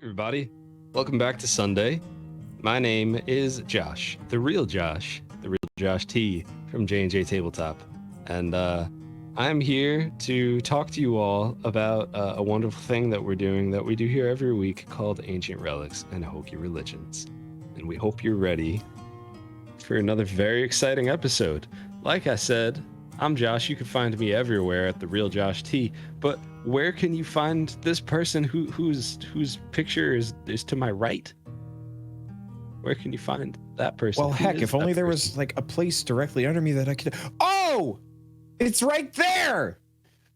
Everybody, welcome back to Sunday. My name is Josh, the real Josh T from J&J Tabletop, and I'm here to talk to you all about a wonderful thing that we're doing that we do here every week called Ancient Relics and Hokey Religions, and we hope you're ready for another very exciting episode. Like I said, I'm Josh. You can find me everywhere at the real Josh T. But where can you find this person whose picture is to my right? Where can you find that person? Well, heck, if only there was like a place directly under me that I could. Oh, it's right there.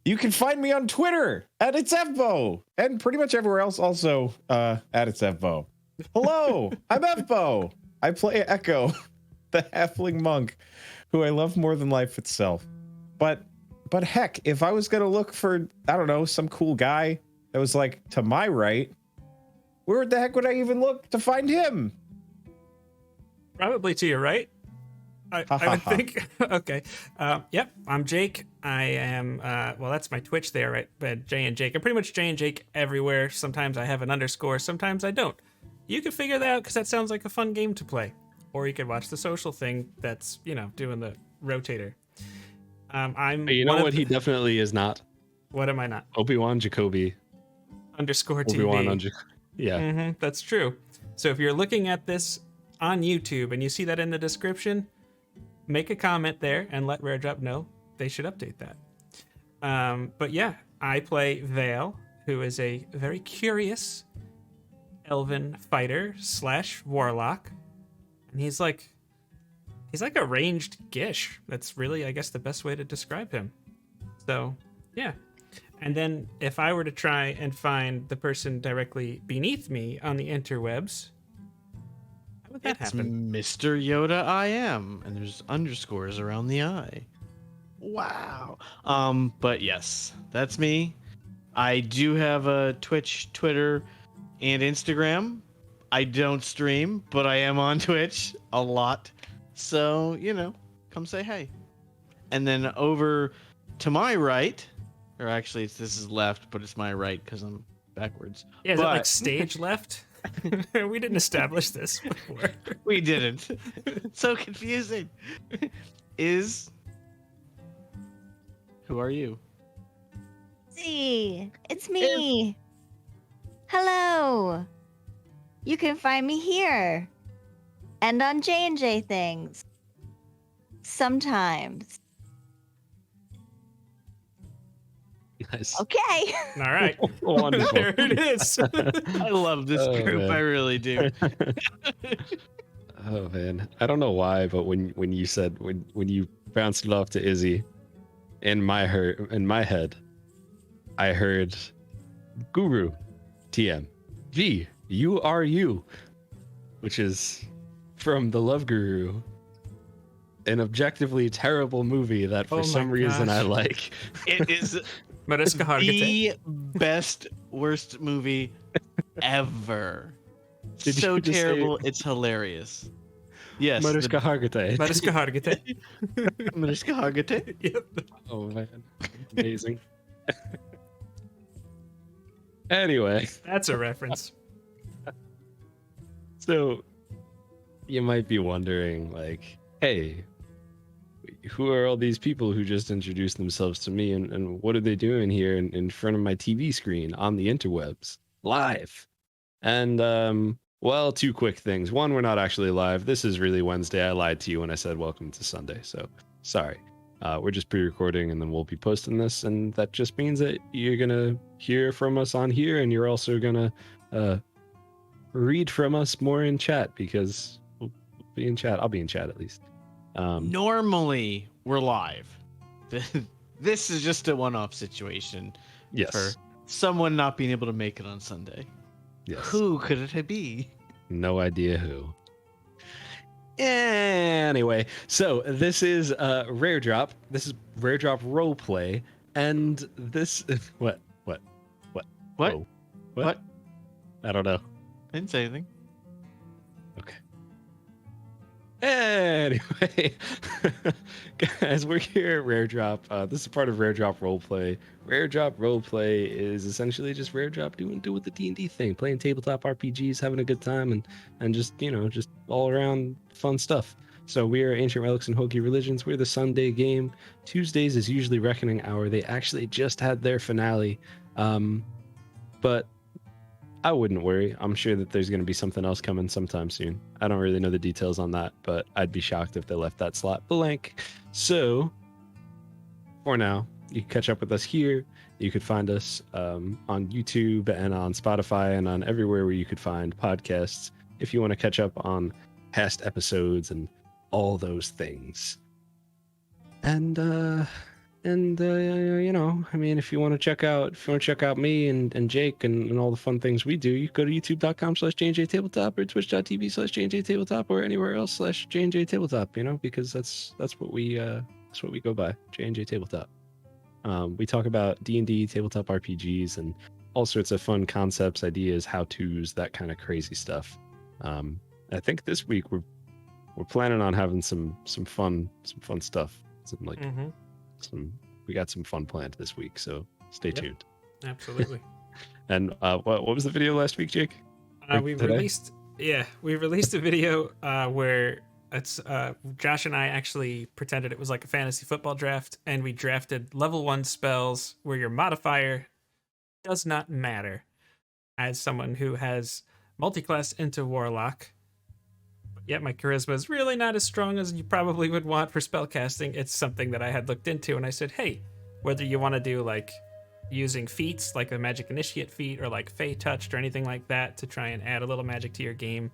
You can find me on Twitter at Expo and pretty much everywhere else also at Expo. Hello, I'm Expo. I play Echo, the halfling monk, who I love more than life itself. But heck, if I was gonna look for, I don't know, some cool guy that was like to my right, where the heck would I even look to find him? Probably to your right. I would think. Okay. Yep. I'm Jake. I am. Well, that's my Twitch there, right? But Jay and Jake. I'm pretty much Jay and Jake everywhere. Sometimes I have an underscore. Sometimes I don't. You can figure that out because that sounds like a fun game to play. Or you could watch the social thing that's doing the rotator. I'm. You know what he definitely is not. What am I not? Obi-Wan Jacoby. Underscore TV. Obi-Wan yeah. Mm-hmm, that's true. So if you're looking at this on YouTube and you see that in the description, make a comment there and let RareDrop know they should update that. But yeah, I play Vale, who is a very curious elven fighter / warlock, and he's like a ranged Gish. That's really, I guess, the best way to describe him. So yeah. And then if I were to try and find the person directly beneath me on the interwebs, how would that happen? Mr. Yoda I am, and there's underscores around the I. Wow. But yes, that's me. I do have a Twitch, Twitter, and Instagram. I don't stream, but I am on Twitch a lot. So, come say hey. And then over to my right, or actually this is left, but it's my right because I'm backwards. Yeah, is that like stage left? We didn't establish this before. We didn't. So confusing. Who are you? Izzee, it's me. Hello. You can find me here and on J&J things. Sometimes. Nice. Okay. All right. Wonderful. There it is. I love this group. Man. I really do. Oh man, I don't know why, but when you said when you bounced it off to Izzee, in my head, I heard Guru TM G you are you, which is from The Love Guru, an objectively terrible movie that for some reason I like. It is Mariska Hargitay. the best, worst movie ever. Did So you just terrible, it's hilarious. Yes. Mariska Hargitay. Mariska Hargitay. Mariska Hargitay. Yep. Oh man, amazing. Anyway, That's a reference. so you might be wondering, like, hey, who are all these people who just introduced themselves to me, and what are they doing here in front of my TV screen on the interwebs live? And well, two quick things. One, we're not actually live. This is really Wednesday. I lied to you when I said welcome to Sunday, so sorry. We're just pre-recording, and then we'll be posting this, and that just means that you're gonna hear from us on here, and you're also gonna read from us more in chat, because we'll be in chat. I'll be in chat at least. Normally, we're live. This is just a one-off situation Yes. for someone not being able to make it on Sunday. Yes. Who could it be? No idea who. Anyway, so this is RareDrop. This is RareDrop Roleplay, and this what? What? Oh, what? I don't know. I didn't say anything. Okay. Anyway, guys, we're here at Rare Drop. This is part of Rare Drop Roleplay. Rare Drop Roleplay is essentially just Rare Drop doing the D&D thing, playing tabletop RPGs, having a good time, and just just all around fun stuff. So we are Ancient Relics and Hokey Religions. We're the Sunday game. Tuesdays is usually Reckoning Hour. They actually just had their finale, but I wouldn't worry. I'm sure that there's going to be something else coming sometime soon. I don't really know the details on that, but I'd be shocked if they left that slot blank. So, for now, you can catch up with us here. You could find us on YouTube and on Spotify and on everywhere where you could find podcasts if you want to catch up on past episodes and all those things. And I mean, if you want to check out me and Jake and all the fun things we do, you go to youtube.com/J&J Tabletop or twitch.tv/J&J Tabletop or anywhere else /J&J Tabletop, because that's what we go by, J&J Tabletop. We talk about D&D, tabletop RPGs, and all sorts of fun concepts, ideas, how-tos, that kind of crazy stuff. I think this week we're planning on having some fun stuff. We got some fun planned this week, so stay tuned. Absolutely. And what was the video last week, Jake? We released a video where it's Josh and I actually pretended it was like a fantasy football draft, and we drafted level 1 spells where your modifier does not matter. As someone who has multiclass into warlock, yet my charisma is really not as strong as you probably would want for spellcasting. It's something that I had looked into, and I said, hey, whether you want to do like using feats like a magic initiate feat or like Fey touched or anything like that to try and add a little magic to your game,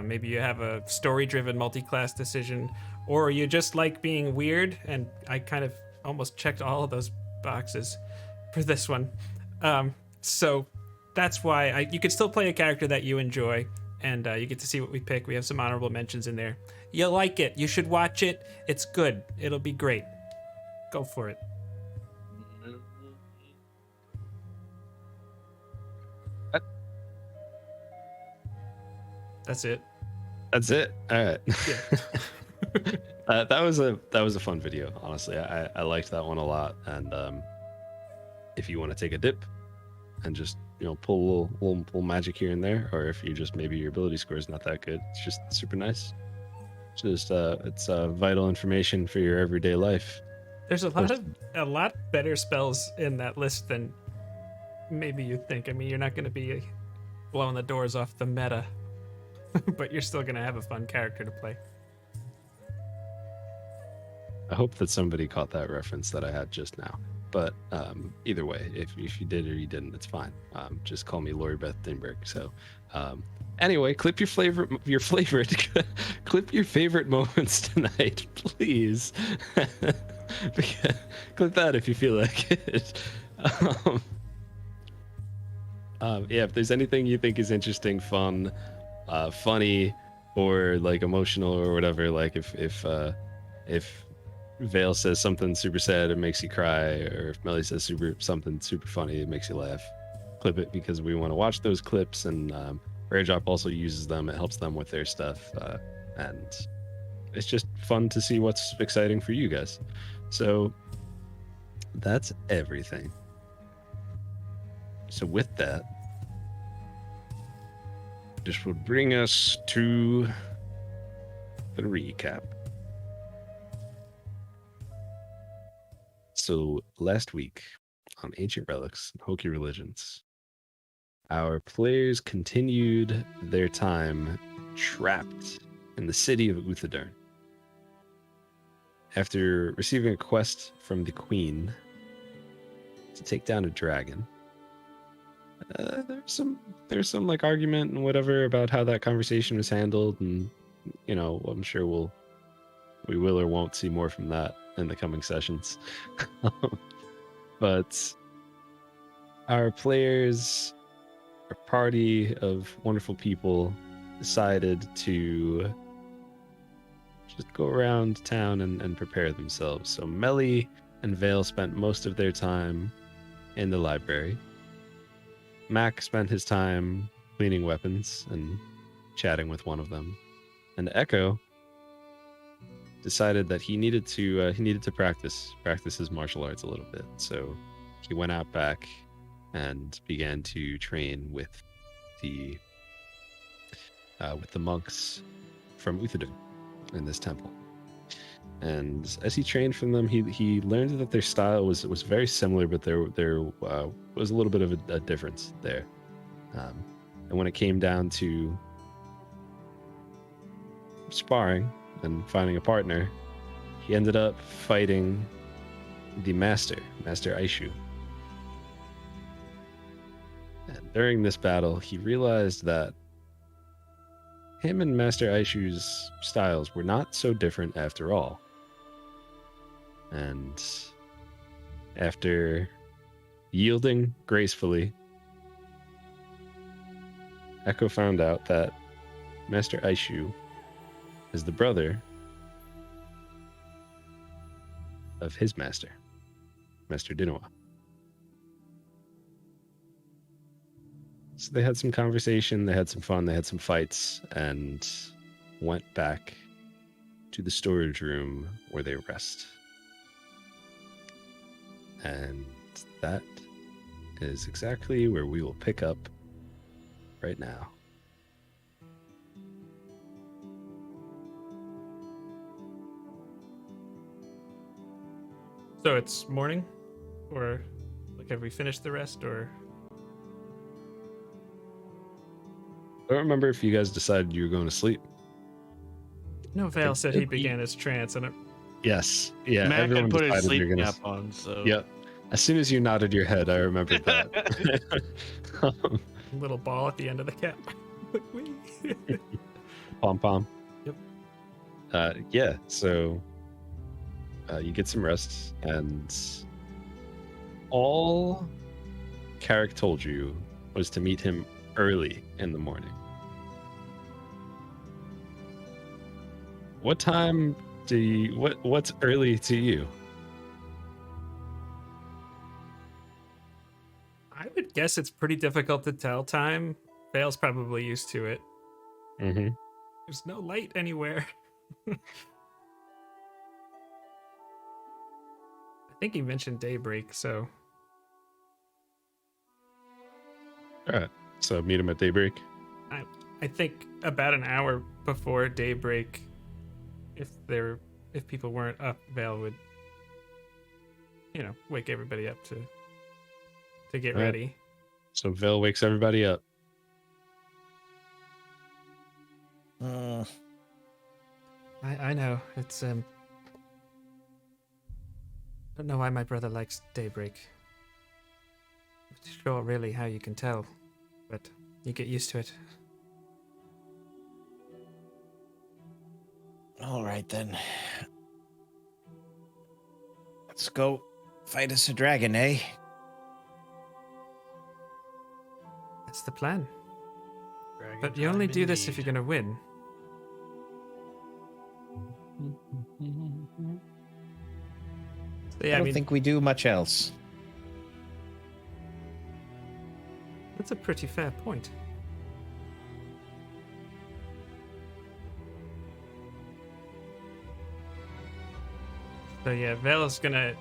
maybe you have a story-driven multi-class decision, or you just like being weird, and I kind of almost checked all of those boxes for this one. So that's why you could still play a character that you enjoy, and you get to see what we pick. We have some honorable mentions in there. You'll like it. You should watch it. It's good. It'll be great. Go for it. That's it. That's it. All right. Yeah. That was a fun video. Honestly, I liked that one a lot. And if you want to take a dip and just pull a little magic here and there, or if you just maybe your ability score is not that good, it's just super nice. It's vital information for your everyday life. There's a lot better spells in that list than maybe you think. I mean, you're not going to be blowing the doors off the meta, but you're still going to have a fun character to play. I hope that somebody caught that reference that I had just now. But either way, if you did or you didn't, it's fine. Just call me Lori Beth Dinberg. So anyway, clip your favorite moments tonight, please. Clip that if you feel like it. Yeah, if there's anything you think is interesting, fun, funny, or like emotional or whatever, like if Vale says something super sad, it makes you cry, or if Melly says something super funny, it makes you laugh, clip it, because we want to watch those clips. And Rare Drop also uses them. It helps them with their stuff, and it's just fun to see what's exciting for you guys. So that's everything. So with that, this will bring us to the recap. So last week on Ancient Relics and Hokey Religions, our players continued their time trapped in the city of Uthadern. After receiving a quest from the Queen to take down a dragon, there's some like argument and whatever about how that conversation was handled, and I'm sure we will or won't see more from that in the coming sessions. But our players, our party of wonderful people, decided to just go around town and prepare themselves. So Melly and Vale spent most of their time in the library. Mac spent his time cleaning weapons and chatting with one of them. And Echo decided that he needed to practice his martial arts a little bit. So he went out back and began to train with the monks from Uthadum in this temple. And as he trained from them, he learned that their style was very similar, but there was a little bit of a difference there. And when it came down to sparring and finding a partner, he ended up fighting the Master Aishu. And during this battle, he realized that him and Master Aishu's styles were not so different after all. And after yielding gracefully, Echo found out that Master Aishu is the brother of his master, Master Dinoa. So they had some conversation, they had some fun, they had some fights, and went back to the storage room where they rest. And that is exactly where we will pick up right now. So it's morning? Or like have we finished the rest or I don't remember if you guys decided you were going to sleep. no, Vale said he began his trance and it Yes. Yeah, Matt everyone had put his decided sleep you're gonna... cap on, so Yep. As soon as you nodded your head, I remembered that. little ball at the end of the cap. Pom pom. Yep. Yeah, so you get some rest, and all Carrick told you was to meet him early in the morning. What time do you... What's early to you? I would guess it's pretty difficult to tell time. Vale's probably used to it. Mm-hmm. There's no light anywhere. I think he mentioned daybreak, so All right. So meet him at daybreak. I think about an hour before daybreak, if people weren't up, Vale would, wake everybody up to get All right. ready. So Vale wakes everybody up. I know it's I don't know why my brother likes daybreak. Not sure really how you can tell, but you get used to it. All right, then. Let's go fight us a dragon, eh? That's the plan. Dragon But you only time do this if indeed. you're gonna win. So, yeah, I don't think we do much else. that's a pretty fair point. So yeah, Vela's gonna...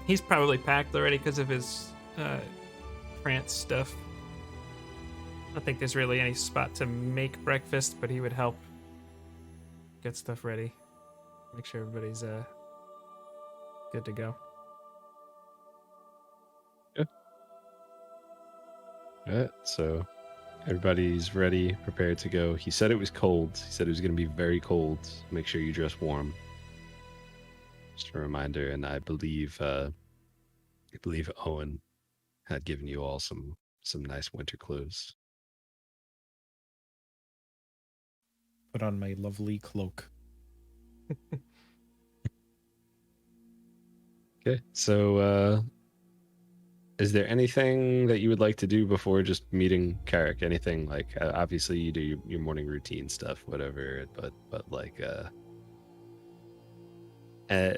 He's probably packed already because of his trance stuff. I don't think there's really any spot to make breakfast, but he would help get stuff ready. Make sure everybody's good to go. All right. So everybody's ready, prepared to go. He said it was cold. He said it was going to be very cold. Make sure you dress warm. Just a reminder, and I believe Owen had given you all some nice winter clothes. Put on my lovely cloak. Okay. So is there anything that you would like to do before just meeting Carrick? Anything like obviously you do your morning routine stuff, whatever, but like I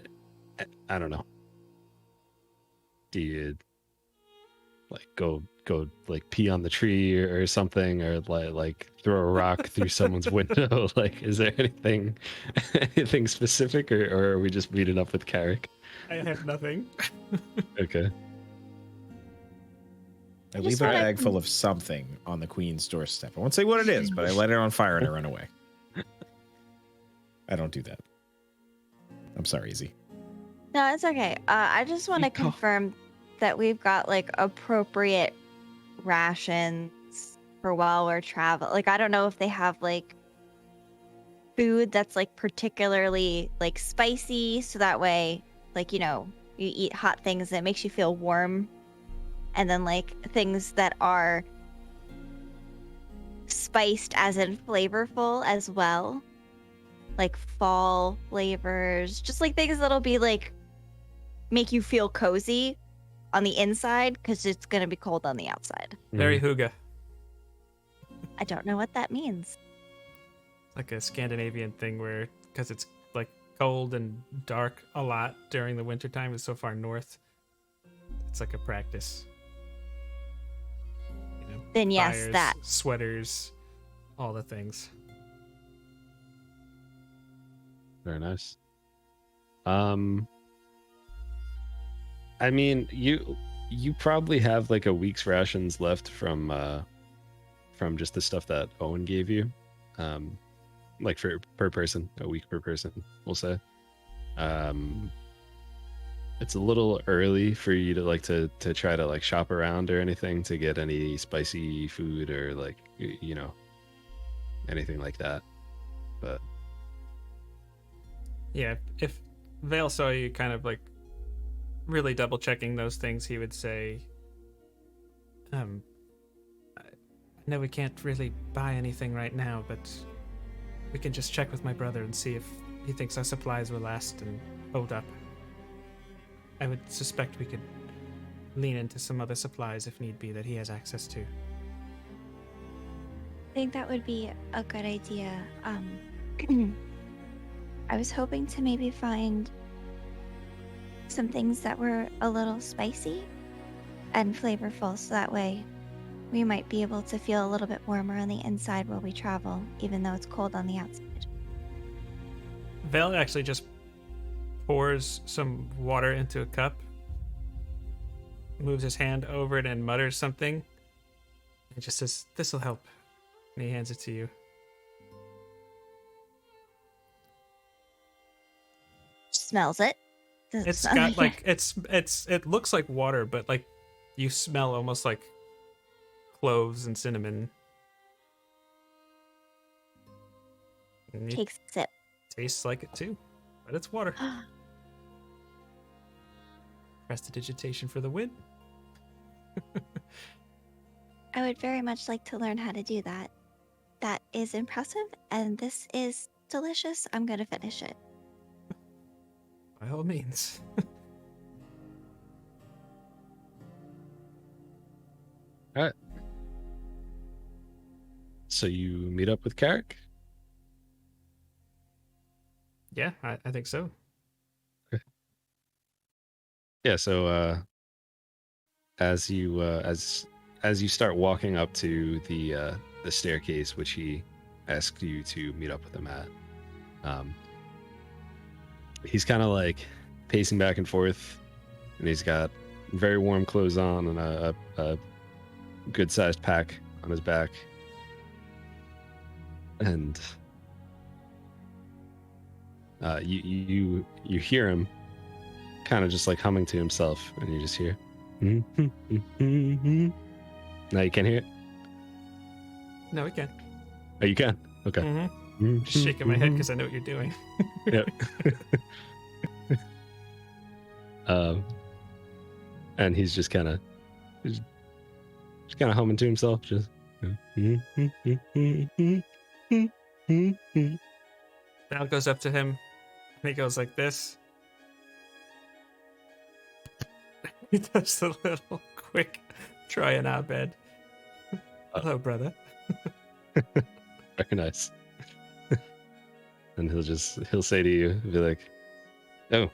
don't know. Do you like go like pee on the tree or something, or like throw a rock through someone's window? Like, is there anything specific, or are we just meeting up with Carrick? I have nothing. Okay. I just leave a wanna bag full of something on the queen's doorstep. I won't say what it is, but I light it on fire and I run away. I don't do that. I'm sorry, Izzee. No, it's okay. I just want to confirm that we've got like appropriate rations for while we're traveling. Like, I don't know if they have like food that's like particularly like spicy, so that way, like, you know, you eat hot things that makes you feel warm, and then like things that are spiced as in flavorful as well, like fall flavors, just like things that'll be like make you feel cozy on the inside because it's gonna be cold on the outside. Very hygge. I don't know what that means. Like a Scandinavian thing where, because it's like cold and dark a lot during the wintertime, it's so far north. It's like a practice. You know, Then yes, fires, that. sweaters, all the things. Very nice. I mean, you probably have like a week's rations left from just the stuff that Owen gave you. Like for per person, a week per person, we'll say. It's a little early for you to try to like shop around or anything to get any spicy food or like you know, anything like that. But Yeah, if Vale saw you kind of like really double checking those things, he would say, I know we can't really buy anything right now, but we can just check with my brother and see if he thinks our supplies will last and hold up. I would suspect we could lean into some other supplies if need be that he has access to. I think that would be a good idea. I was hoping to maybe find some things that were a little spicy and flavorful, so that way we might be able to feel a little bit warmer on the inside while we travel, even though it's cold on the outside. Vale actually just pours some water into a cup, moves his hand over it and mutters something, and just says, "This'll help." And he hands it to you. Smells it. Does it It's smell got like it looks like water, but like you smell almost like cloves and cinnamon. And it Takes a sip. tastes like it too, but it's water. Prestidigitation for the win. I would very much like to learn how to do that. That is impressive, and this is delicious. I'm going to finish it. By all means. all right. So you meet up with Carrick? Yeah, I think so. Yeah, so as you start walking up to the staircase, which he asked you to meet up with him at, he's kind of like pacing back and forth, and he's got very warm clothes on and a good-sized pack on his back, and you hear him kind of just like humming to himself, and you just hear now you can't hear it. No, we can. Oh, you can. Okay. Mm-hmm. Just shaking my head because I know what you're doing. Yep. And he's just kind of humming to himself, just Val goes up to him and he goes like this. He does the little quick try and Abed. Hello, brother. very nice. And he'll say to you, he'll be like, "Oh,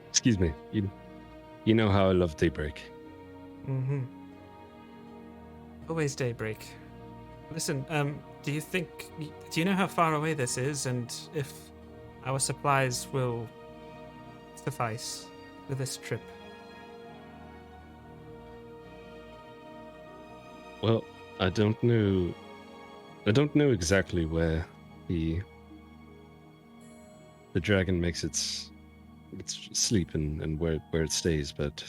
excuse me, you know how I love daybreak. Mm-hmm. Always daybreak. Listen, do you know how far away this is, and if our supplies will suffice for this trip? Well, I don't know. I don't know exactly where the dragon makes its sleep and where it stays, but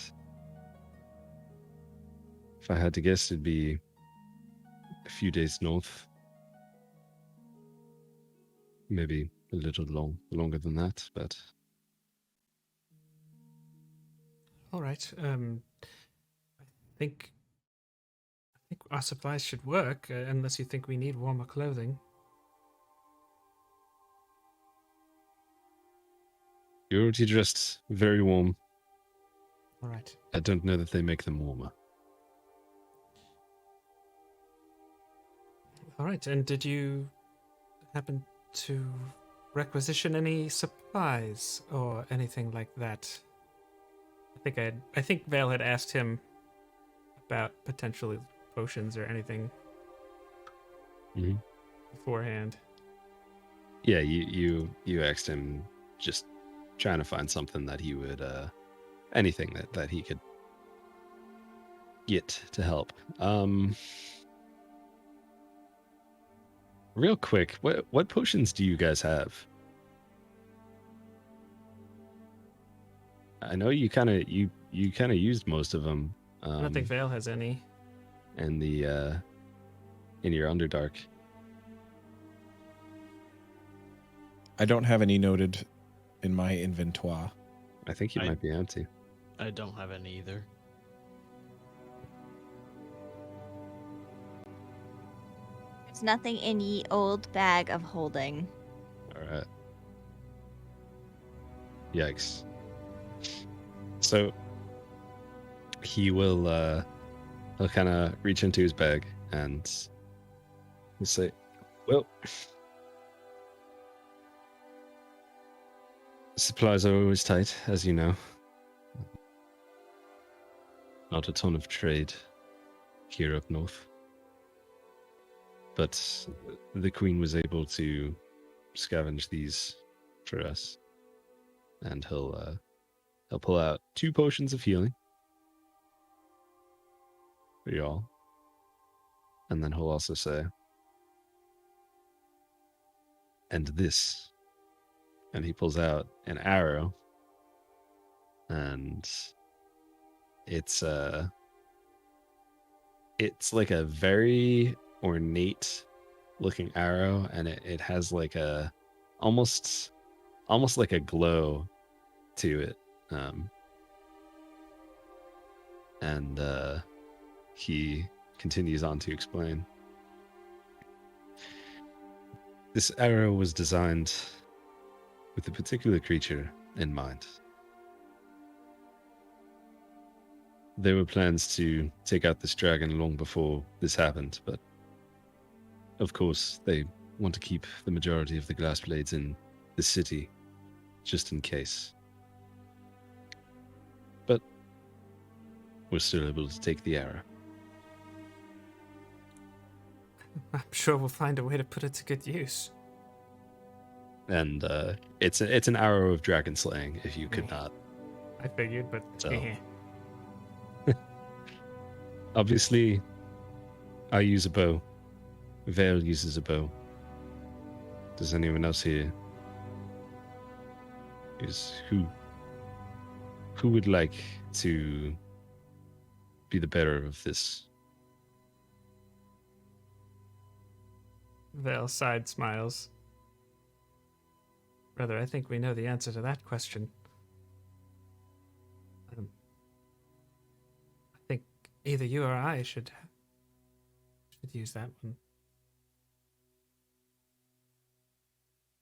if I had to guess, it'd be a few days north. Maybe a little longer than that, but All right. Think I think our supplies should work, unless you think we need warmer clothing. you're already dressed very warm. All right. I don't know that they make them warmer. All right. And did you happen to requisition any supplies or anything like that? I think Vale had asked him about potentially potions or anything Mm-hmm. beforehand. Yeah, you asked him, just trying to find something that he would anything that he could get to help. Real quick, what potions do you guys have? I know you kind of used most of them. I don't think Vale has any. in the in your Underdark. I don't have any noted in my inventory. I think you might be empty. I don't have any either. There's nothing in ye old bag of holding. All right. Yikes. So he'll kind of reach into his bag and he'll say, "Well, supplies are always tight, as you know. Not a ton of trade here up north. But the Queen was able to scavenge these for us. And he'll pull out 2 potions of healing for y'all. And then he'll also say, and this." And he pulls out an arrow. And it's like a very ornate looking arrow, and it has like a almost like a glow to it. And he continues on to explain. This arrow was designed with a particular creature in mind. There were plans to take out this dragon long before this happened, but of course they want to keep the majority of the glass blades in the city, just in case. But we're still able to take the arrow. I'm sure we'll find a way to put it to good use. And it's an arrow of dragon slaying, if you could not. I figured, but So. Obviously, I use a bow. Vale uses a bow. Does anyone else here who would like to be the bearer of this? Vale side smiles. Brother, I think we know the answer to that question. I think either you or I should use that one.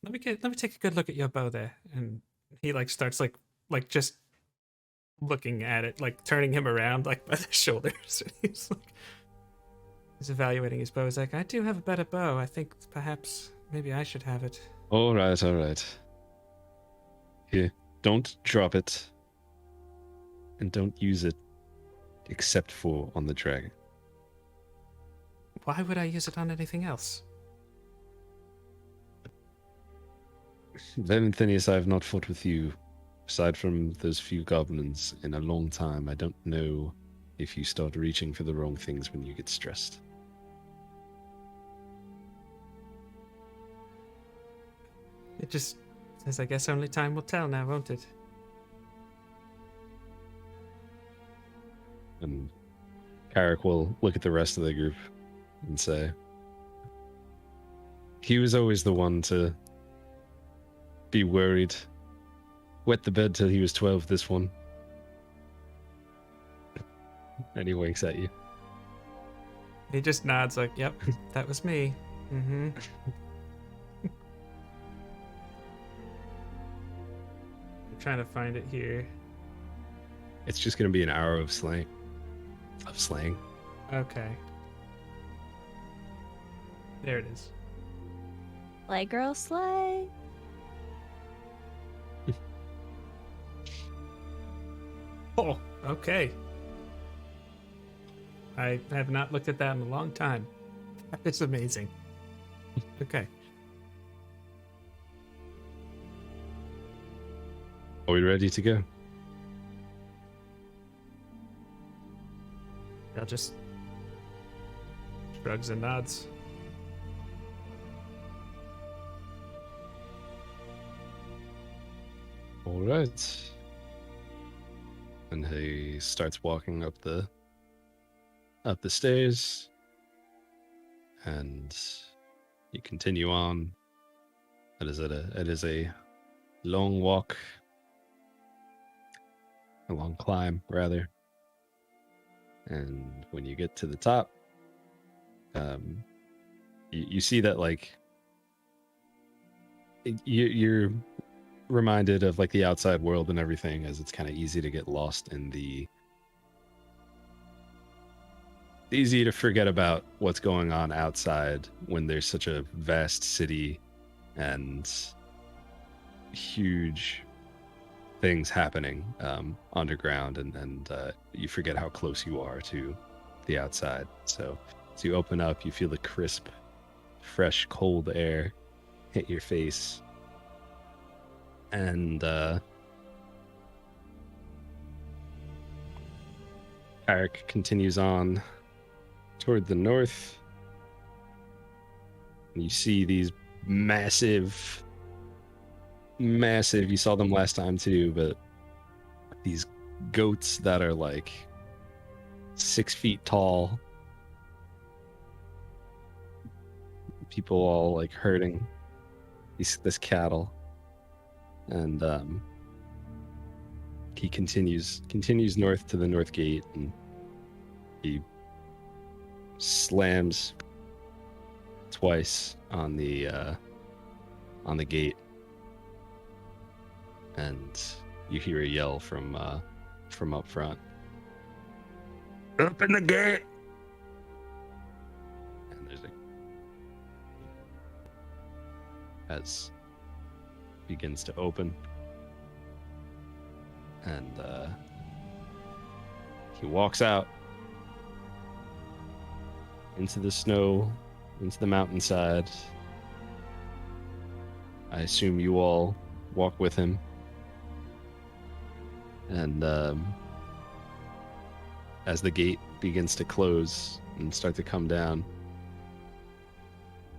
Let me take a good look at your bow there. And he starts just looking at it, turning him around by the shoulders. He's evaluating his bow. He's like, I do have a better bow. I think perhaps maybe I should have it. All right. Here, don't drop it. And don't use it except for on the dragon. Why would I use it on anything else? Valentinius, I have not fought with you, aside from those few goblins, in a long time. I don't know if you start reaching for the wrong things when you get stressed. It just says, I guess only time will tell now, won't it? And Carrick will look at the rest of the group and say, he was always the one to be worried. Wet the bed till he was 12, this one. And he winks at you. He just nods like, yep, that was me. Mm-hmm. I'm trying to find it here. It's just going to be an hour of slang. Of slang. Okay. There it is. Slay girl slay. Oh, okay. I have not looked at that in a long time. That is amazing. Okay. Are we ready to go? I'll just shrugs and nods. All right. And he starts walking up the stairs, and you continue on. It is a long walk, a long climb rather. And when you get to the top, you see that like you're reminded of like the outside world and everything, as it's kind of easy to get lost in easy to forget about what's going on outside when there's such a vast city and huge things happening underground, and you forget how close you are to the outside. So as you open up, you feel the crisp, fresh, cold air hit your face. And Eric continues on toward the north. And you see these massive, you saw them last time too, but these goats that are like 6 feet tall. People all like herding this cattle. And he continues north to the north gate, and he slams twice on the gate, and you hear a yell from up front. Open the gate! And there's as begins to open, and he walks out into the snow, into the mountainside. I assume you all walk with him, and as the gate begins to close and start to come down,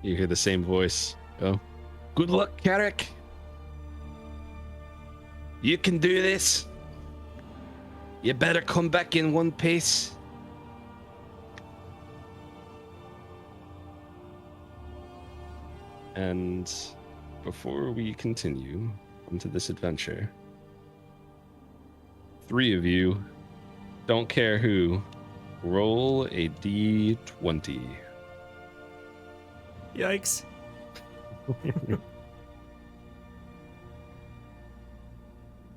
you hear the same voice go, "Good luck, Carrick. You can do this. You better come back in one piece." And before we continue into this adventure, 3 of you, don't care who, roll a d20. Yikes.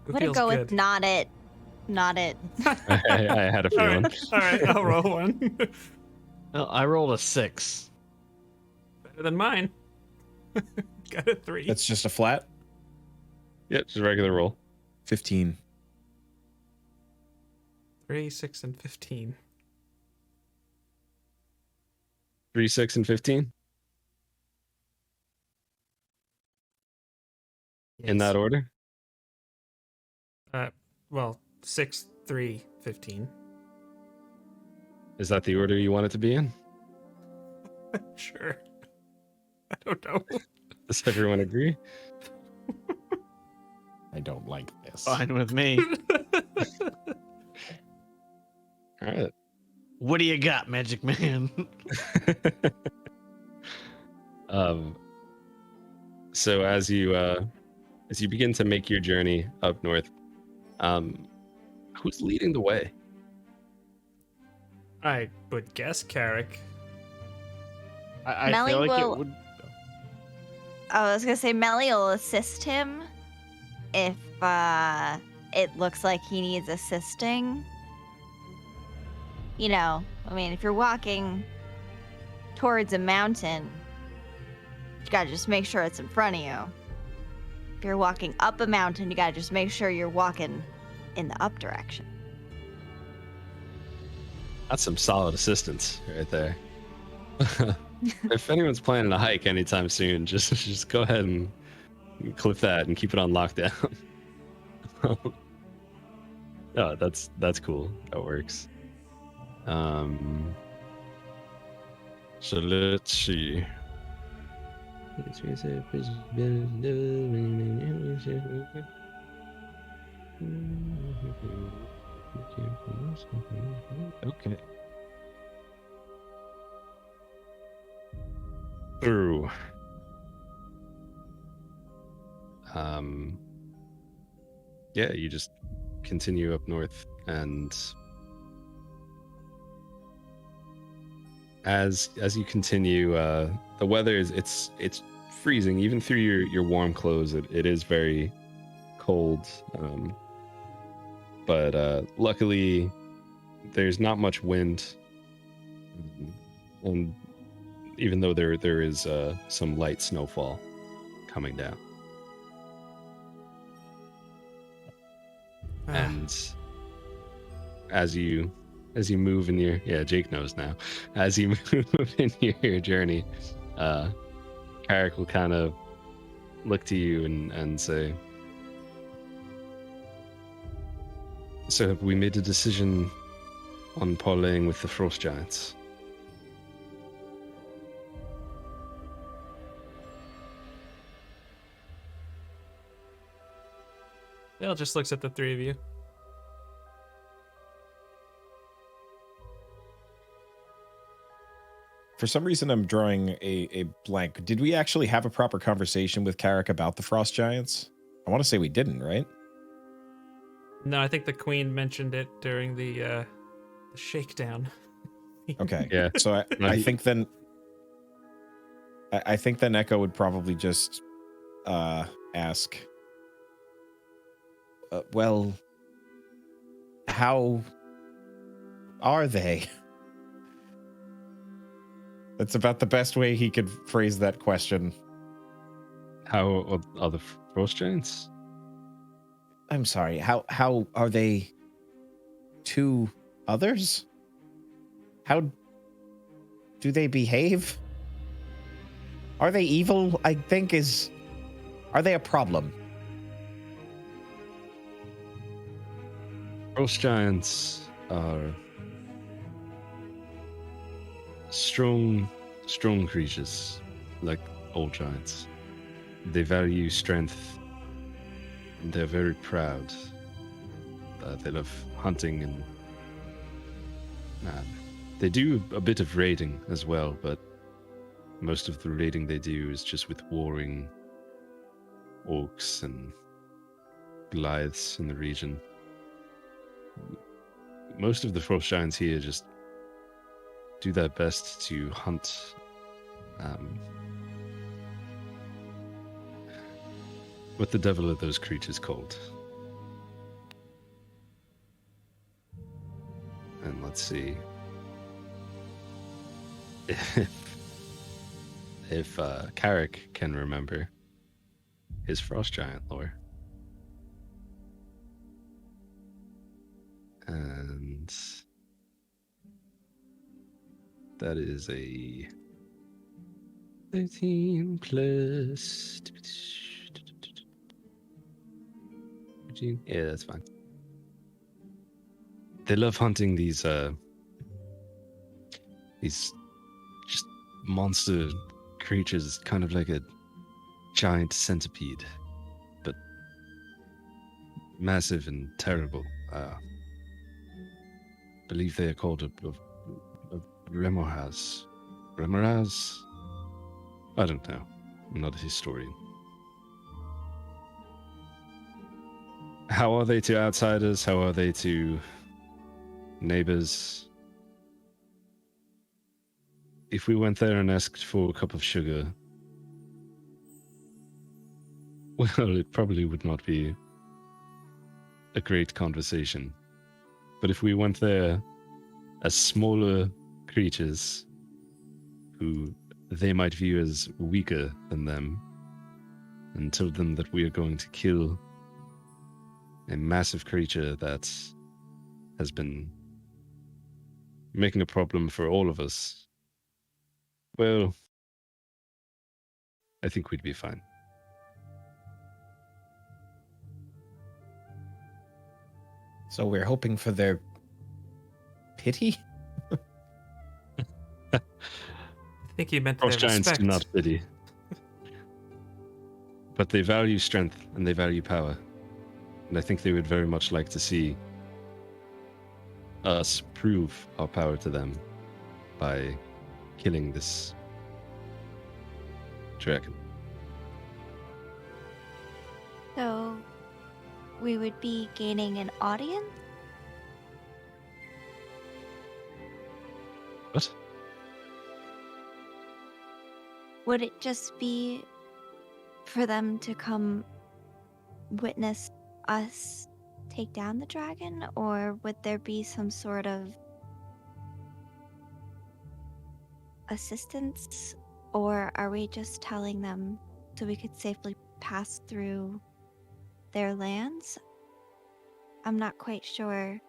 I'm gonna go with not it. Not it. I had a feeling. All right, I'll roll one. No, I rolled a 6. Better than mine. Got a 3. That's just a flat. Yep, just a regular roll. 15. 3, 6, and 15. 3, 6, and 15 in that order. Well, 6, 3, 15. Is that the order you want it to be in? Sure. I don't know. Does everyone agree? I don't like this. Fine with me. All right. What do you got, Magic Man? So as you begin to make your journey up north, who's leading the way? I would guess Carrick. I Melly feel like will- it would. I was gonna say Melly will assist him if it looks like he needs assisting. You know, I mean, if you're walking towards a mountain, you gotta just make sure it's in front of you. If you're walking up a mountain, you gotta just make sure you're walking in the up direction. That's some solid assistance right there. If anyone's planning a hike anytime soon, just go ahead and clip that and keep it on lockdown. No, that's cool. That works. So let's see. Okay. Through. Yeah, you just continue up north, and as you continue, the weather is it's freezing even through your warm clothes. It is very cold, but luckily there's not much wind, and even though there is some light snowfall coming down. And as you move in your Jake knows now. As you move in your journey, Carrick will kind of look to you and say, "So have we made a decision on parlaying with the Frost Giants?" Dale just looks at the three of you. For some reason, I'm drawing a blank. Did we actually have a proper conversation with Carrick about the Frost Giants? I want to say we didn't, right? No, I think the queen mentioned it during the shakedown. Okay. Yeah. So I think then I think then Echo would probably just ask, well, how are they? That's about the best way he could phrase that question. How are the Frost Giants? I'm sorry. How are they to others? How do they behave? Are they evil? I think are they a problem? Frost Giants are strong creatures, like all giants. They value strength, and they're very proud. They love hunting, and they do a bit of raiding as well, but most of the raiding they do is just with warring orcs and Goliaths in the region. Most of the Frost Giants here just do their best to hunt what the devil are those creatures called? And let's see if Carrick can remember his Frost Giant lore. And that is a 13 plus 13. Yeah, that's fine. They love hunting these just monster creatures, kind of like a giant centipede, but massive and terrible. Believe they are called a remoras. Remoras? I don't know. I'm not a historian. How are they to outsiders? How are they to neighbors? If we went there and asked for a cup of sugar, well, it probably would not be a great conversation. But if we went there as smaller creatures who they might view as weaker than them and told them that we are going to kill a massive creature that has been making a problem for all of us, well, I think we'd be fine. So we're hoping for their pity? I think you meant their Frost giants respect. do not pity. But they value strength and they value power. And I think they would very much like to see us prove our power to them by killing this dragon. So we would be gaining an audience? What? Would it just be for them to come witness us take down the dragon, or would there be some sort of assistance, or are we just telling them so we could safely pass through their lands? I'm not quite sure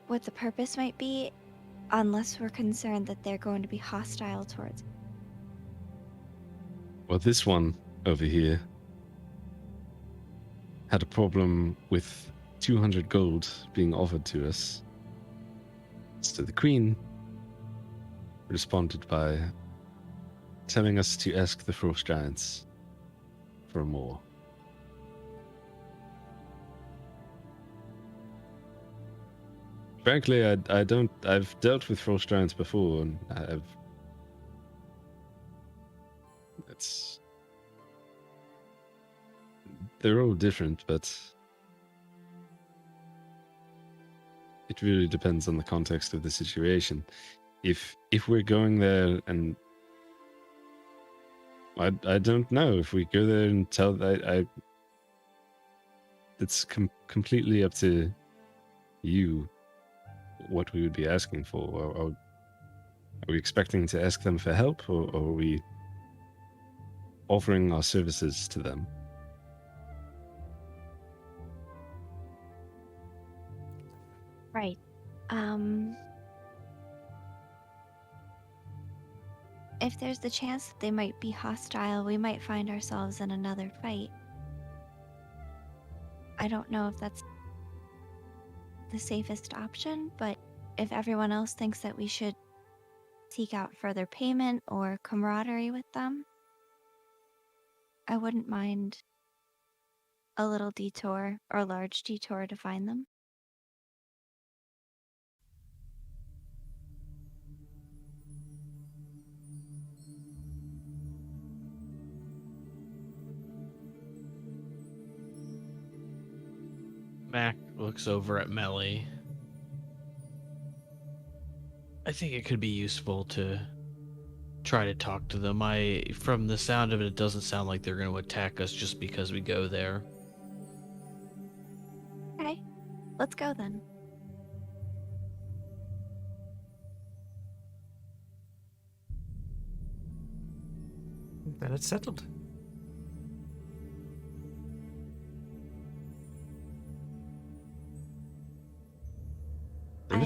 what the purpose might be, unless we're concerned that they're going to be hostile towards. Well, this one over here had a problem with 200 gold being offered to us. So the queen responded by telling us to ask the frost giants for more. Frankly, I've dealt with frost giants before, and they're all different, but it really depends on the context of the situation. If we're going there, and I don't know if we go there and tell it's completely up to you what we would be asking for. Or are we expecting to ask them for help, or are we offering our services to them? Right. If there's the chance that they might be hostile, we might find ourselves in another fight. I don't know if that's the safest option, but if everyone else thinks that we should seek out further payment or camaraderie with them, I wouldn't mind a little detour or a large detour to find them. Mac looks over at Melly. I think it could be useful to try to talk to them. From the sound of it, it doesn't sound like they're going to attack us just because we go there. Okay, let's go then. Then it's settled.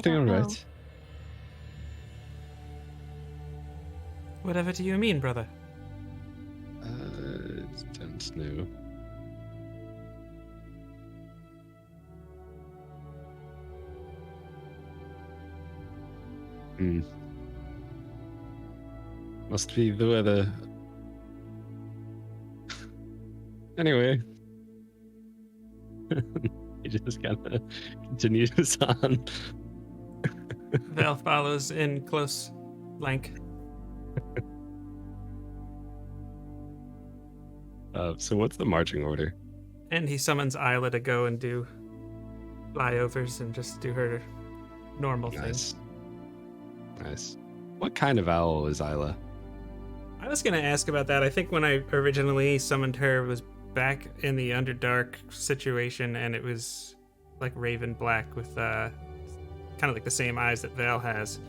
everything all don't know. right? Whatever do you mean, brother? Don't know. Hmm. Must be the weather. Anyway. He just kind of continues on. Val follows in close flank. So what's the marching order? And he summons Isla to go and do flyovers and just do her normal thing. Nice. Nice. What kind of owl is Isla? I was going to ask about that. I think when I originally summoned her, it was back in the Underdark situation, and it was like raven black with kind of like the same eyes that Val has.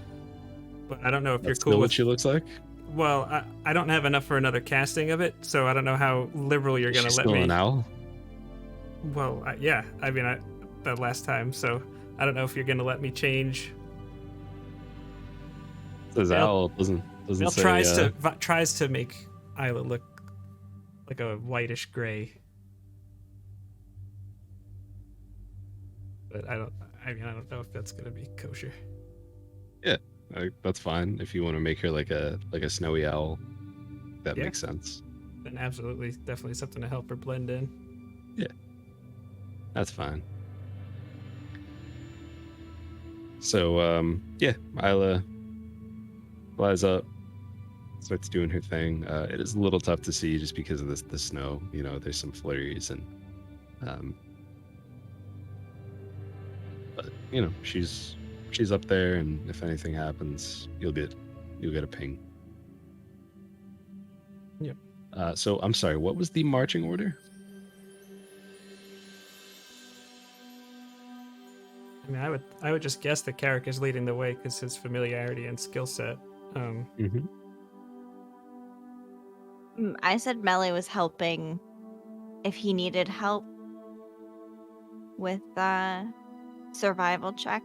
But I don't know if That's you're cool still with... what she looks like? Well, I don't have enough for another casting of it, so I don't know how liberal you're going to She's let still me... an owl? Well, yeah. I mean, that last time, so I don't know if you're going to let me change. It says Val- owl. Doesn't Val say... tries to make Isla look like a whitish gray. But I don't know if that's gonna be kosher. that's fine. If you want to make her like a snowy owl, that Yeah. makes sense. Then absolutely, definitely something to help her blend in. That's fine. So, yeah, Isla flies up, starts doing her thing. It is a little tough to see just because of the snow. You know, there's some flurries and, but you know, she's up there, and if anything happens, you'll get a ping. Yep. So I'm sorry. What was the marching order? I mean, I would just guess that Carrick is leading the way because his familiarity and skill set. Mm-hmm. I said Melly was helping if he needed help with survival check.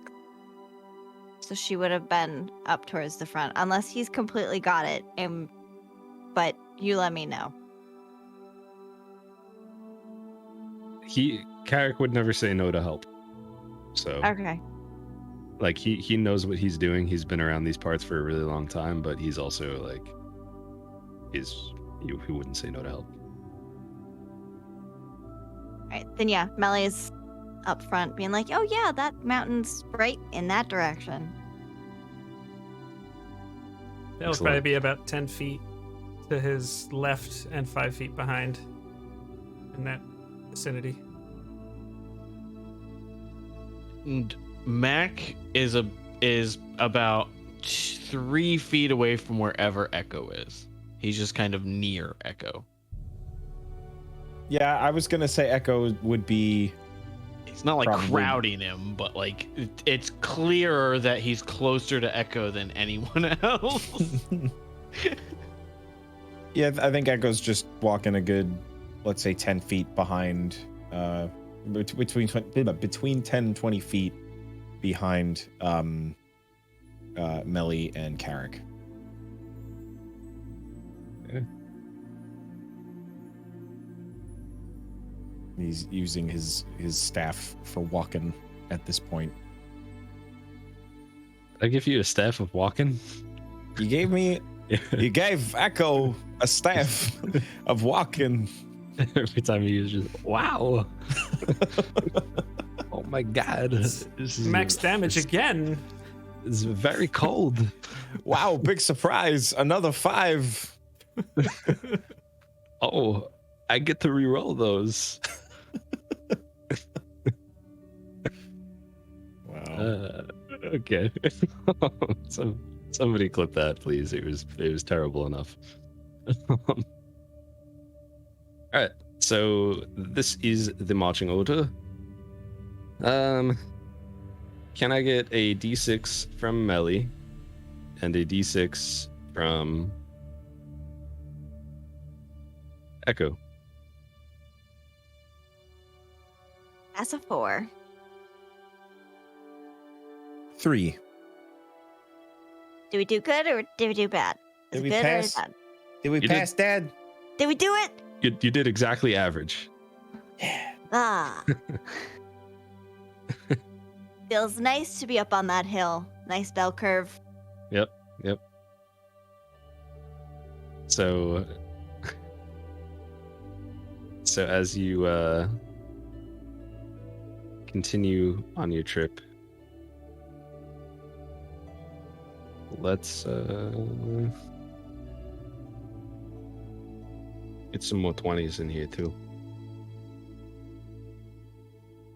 So she would have been up towards the front, unless he's completely got it. But you let me know. Carrick would never say no to help. So Okay. like he knows what he's doing. He's been around these parts for a really long time, but he's also like he wouldn't say no to help. All right. Then yeah, Melly's up front being like, oh yeah, that mountain's right in that direction. That'll Excellent. probably be about 10 feet to his left and 5 feet behind in that vicinity. And Mac is about 3 feet away from wherever Echo is. He's just kind of near Echo. Yeah, I was gonna say Echo would be. It's not like Probably. crowding him, but like it's clearer that he's closer to Echo than anyone else. Yeah, I think Echo's just walking a good, let's say, 10 feet behind, between 10 and 20 feet behind Melly and Carrick. Yeah. He's using his staff for walking at this point. I give you a staff of walking. You gave me, you gave Echo a staff of walking. Every time you use just wow. Oh my god. This is Max damage again. It's very cold. Wow, big surprise! Another 5. Oh, I get to re-roll those. Wow. Okay. Somebody clip that, please. It was terrible enough. All right. So this is the marching order. Can I get a D6 from Melly and a D6 from Echo? That's a 4. 3. Did we do good or did we do bad? Is Did it we good pass? or bad? Did we You pass, Dad? Did we do it? You did exactly average. Ah. Feels nice to be up on that hill. Nice bell curve. Yep. So as you continue on your trip, let's get some more 20s in here too.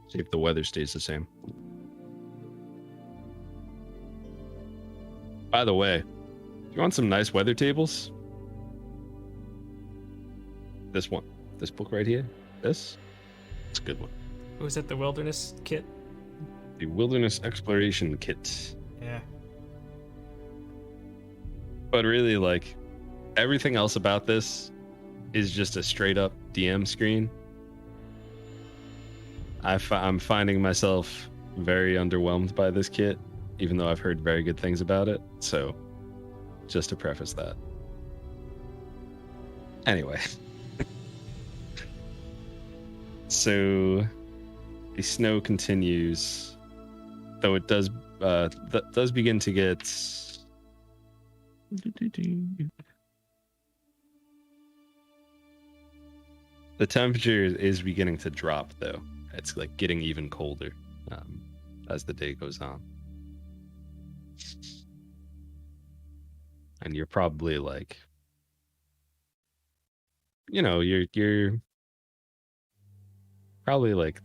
See if the weather stays the same. By the way, do you want some nice weather tables? This one. This book right here. This? It's a good one. Was it the wilderness kit? The Wilderness Exploration Kit. Yeah. But really, like, everything else about this is just a straight up DM screen. I'm finding myself very underwhelmed by this kit, even though I've heard very good things about it. So, just to preface that. Anyway. So, the snow continues, though it does begin to get. The temperature is beginning to drop, though. It's like getting even colder as the day goes on. And you're probably like, you're probably like,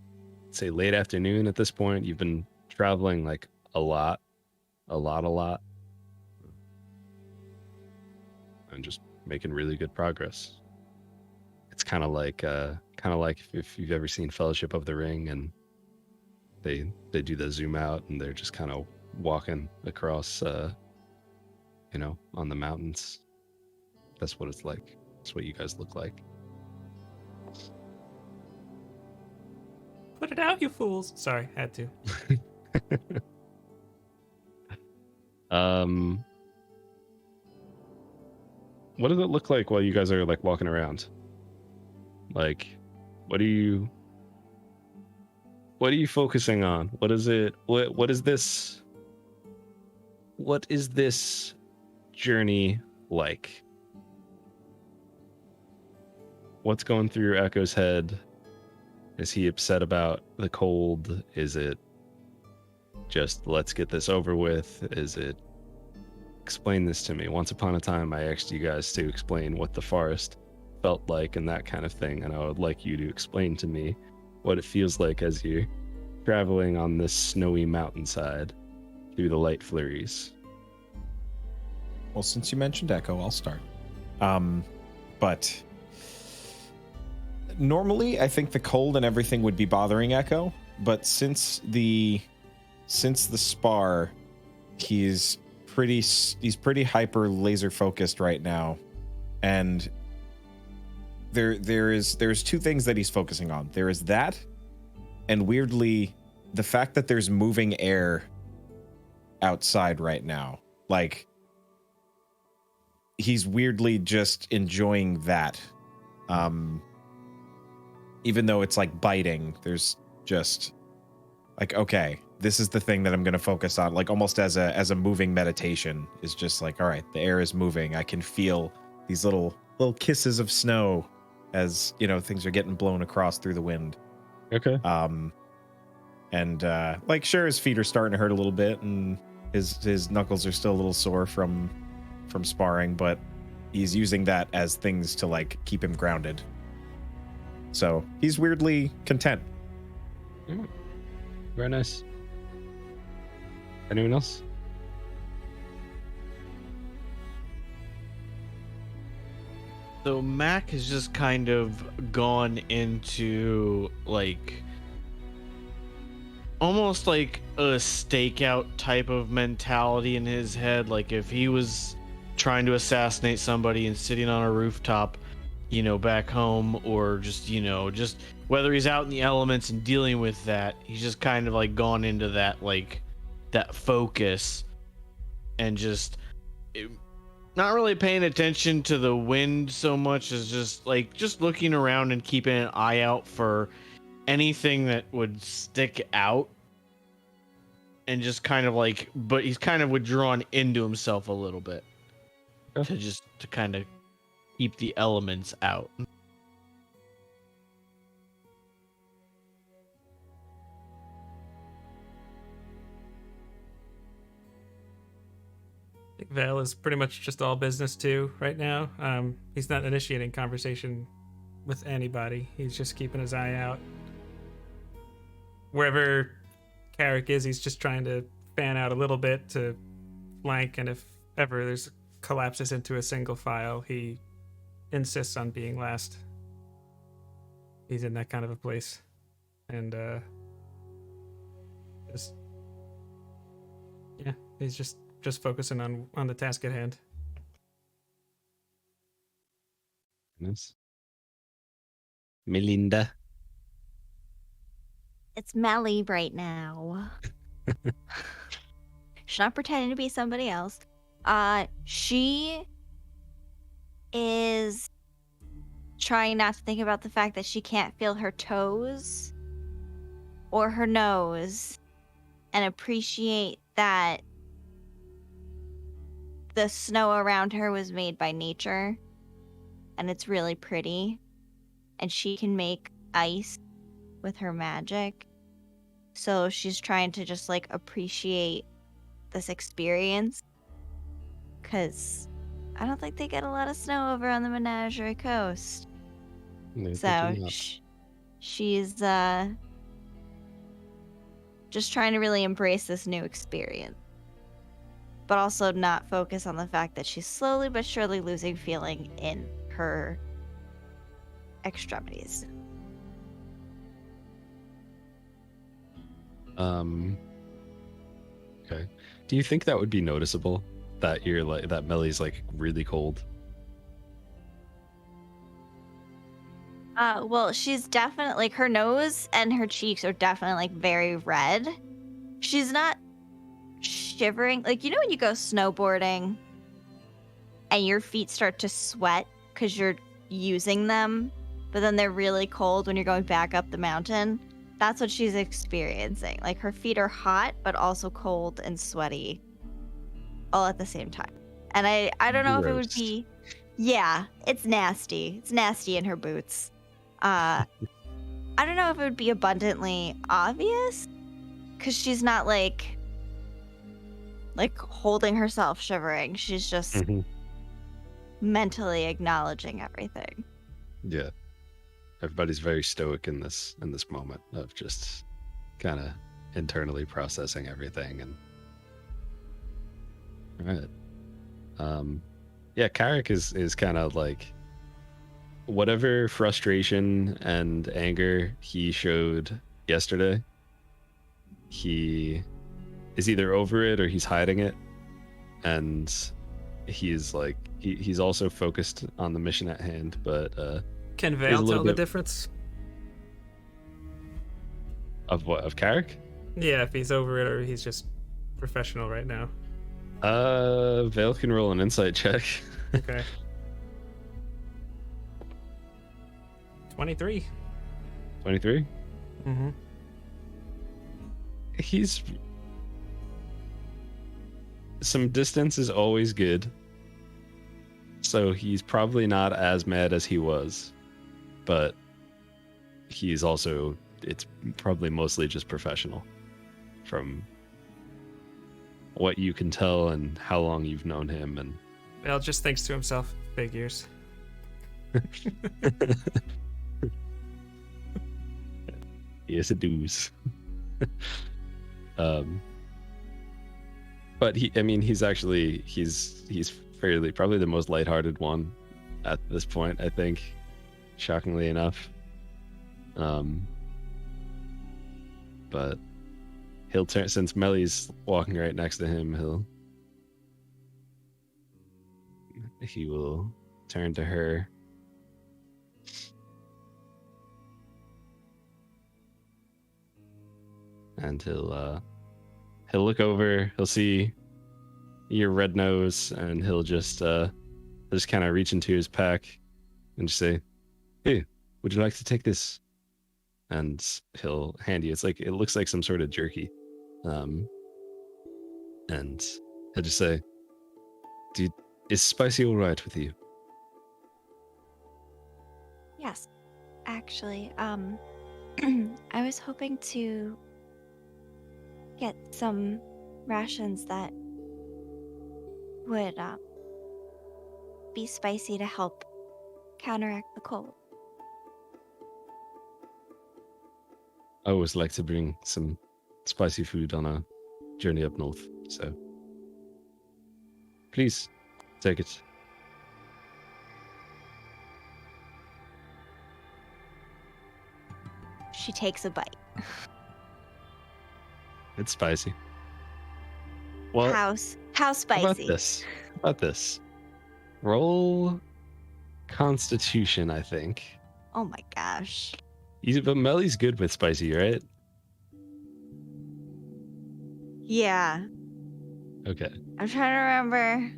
say, late afternoon at this point. You've been traveling like a lot, and just making really good progress. It's kind of like if you've ever seen Fellowship of the Ring, and they do the zoom out, and they're just kind of walking across, on the mountains. That's what it's like. That's what you guys look like. Put it out, you fools. Sorry, had to. What does it look like while you guys are like walking around? Like, what are you focusing on? What is it? What is this? What is this journey like? What's going through your Echo's head? Is he upset about the cold? Is it just let's get this over with? Is it explain this to me? Once upon a time, I asked you guys to explain what the forest felt like and that kind of thing, and I would like you to explain to me what it feels like as you're traveling on this snowy mountainside through the light flurries. Well, since you mentioned Echo, I'll start. But normally, I think the cold and everything would be bothering Echo, but since the spar, he's pretty hyper laser focused right now, and there's two things that he's focusing on. There is that, and weirdly, the fact that there's moving air outside right now. Like, he's weirdly just enjoying that. Even though it's like biting, there's just like, okay, this is the thing that I'm going to focus on, like almost as a moving meditation. Is just like, all right, the air is moving. I can feel these little kisses of snow as, things are getting blown across through the wind. Okay. Like, sure, his feet are starting to hurt a little bit, and his knuckles are still a little sore from sparring, but he's using that as things to like keep him grounded. So he's weirdly content. Very nice. Anyone else? So Mac has just kind of gone into like almost like a stakeout type of mentality in his head. Like if he was trying to assassinate somebody and sitting on a rooftop, back home, or just whether he's out in the elements and dealing with that, he's just kind of like gone into that like that focus and just not really paying attention to the wind so much as just looking around and keeping an eye out for anything that would stick out, and just kind of but he's kind of withdrawn into himself a little bit to kind of keep the elements out. I think Vale is pretty much just all business too right now. He's not initiating conversation with anybody. He's just keeping his eye out. Wherever Carrick is, he's just trying to fan out a little bit to flank, and if ever there's collapses into a single file, he insists on being last. He's in that kind of a place. And he's just focusing on the task at hand. Goodness. Melinda. It's Melly right now. She's not pretending to be somebody else. She is trying not to think about the fact that she can't feel her toes or her nose, and appreciate that the snow around her was made by nature, and it's really pretty, and she can make ice with her magic. So she's trying to just appreciate this experience, because I don't think they get a lot of snow over on the Menagerie Coast. No, So she's just trying to really embrace this new experience, but also not focus on the fact that she's slowly but surely losing feeling in her extremities. Okay. Do you think that would be noticeable that you're that Melly's really cold? Well, she's definitely her nose and her cheeks are definitely very red. She's not shivering. When you go snowboarding and your feet start to sweat because you're using them, but then they're really cold when you're going back up the mountain. That's what she's experiencing. Her feet are hot, but also cold and sweaty all at the same time. And I don't know if it would be... Yeah, it's nasty. It's nasty in her boots. I don't know if it would be abundantly obvious, because she's not holding herself shivering. She's just mentally acknowledging everything. Yeah. Everybody's very stoic in this moment of just kind of internally processing everything. And all right. Yeah, Carrick is kind of whatever frustration and anger he showed yesterday, he is either over it or he's hiding it, and he's he's also focused on the mission at hand. But can Vale tell the difference of what, of Carrick? Yeah, if he's over it or he's just professional right now. Vale can roll an insight check. Okay. 23. 23? Mm-hmm. Some distance is always good. So he's probably not as mad as he was. But he's also, it's probably mostly just professional from what you can tell and how long you've known him. And Vale just thinks to himself, figures. He is a doozy. But he's fairly probably the most lighthearted one at this point, I think, shockingly enough. But he'll turn, since Melly's walking right next to him, he will turn to her. And he'll he'll look over, he'll see your red nose, and he'll just kind of reach into his pack and just say, "Hey, would you like to take this?" And he'll hand you. It looks like some sort of jerky, and he'll just say, "Is spicy all right with you?" Yes, actually, I was hoping to get some rations that would be spicy to help counteract the cold. I always like to bring some spicy food on a journey up north, so please take it. She takes a bite. It's spicy. Well, How how spicy? about this? How about this? Roll Constitution, I think. Oh my gosh. But Melly's good with spicy, right? Yeah, Okay. I'm trying to remember.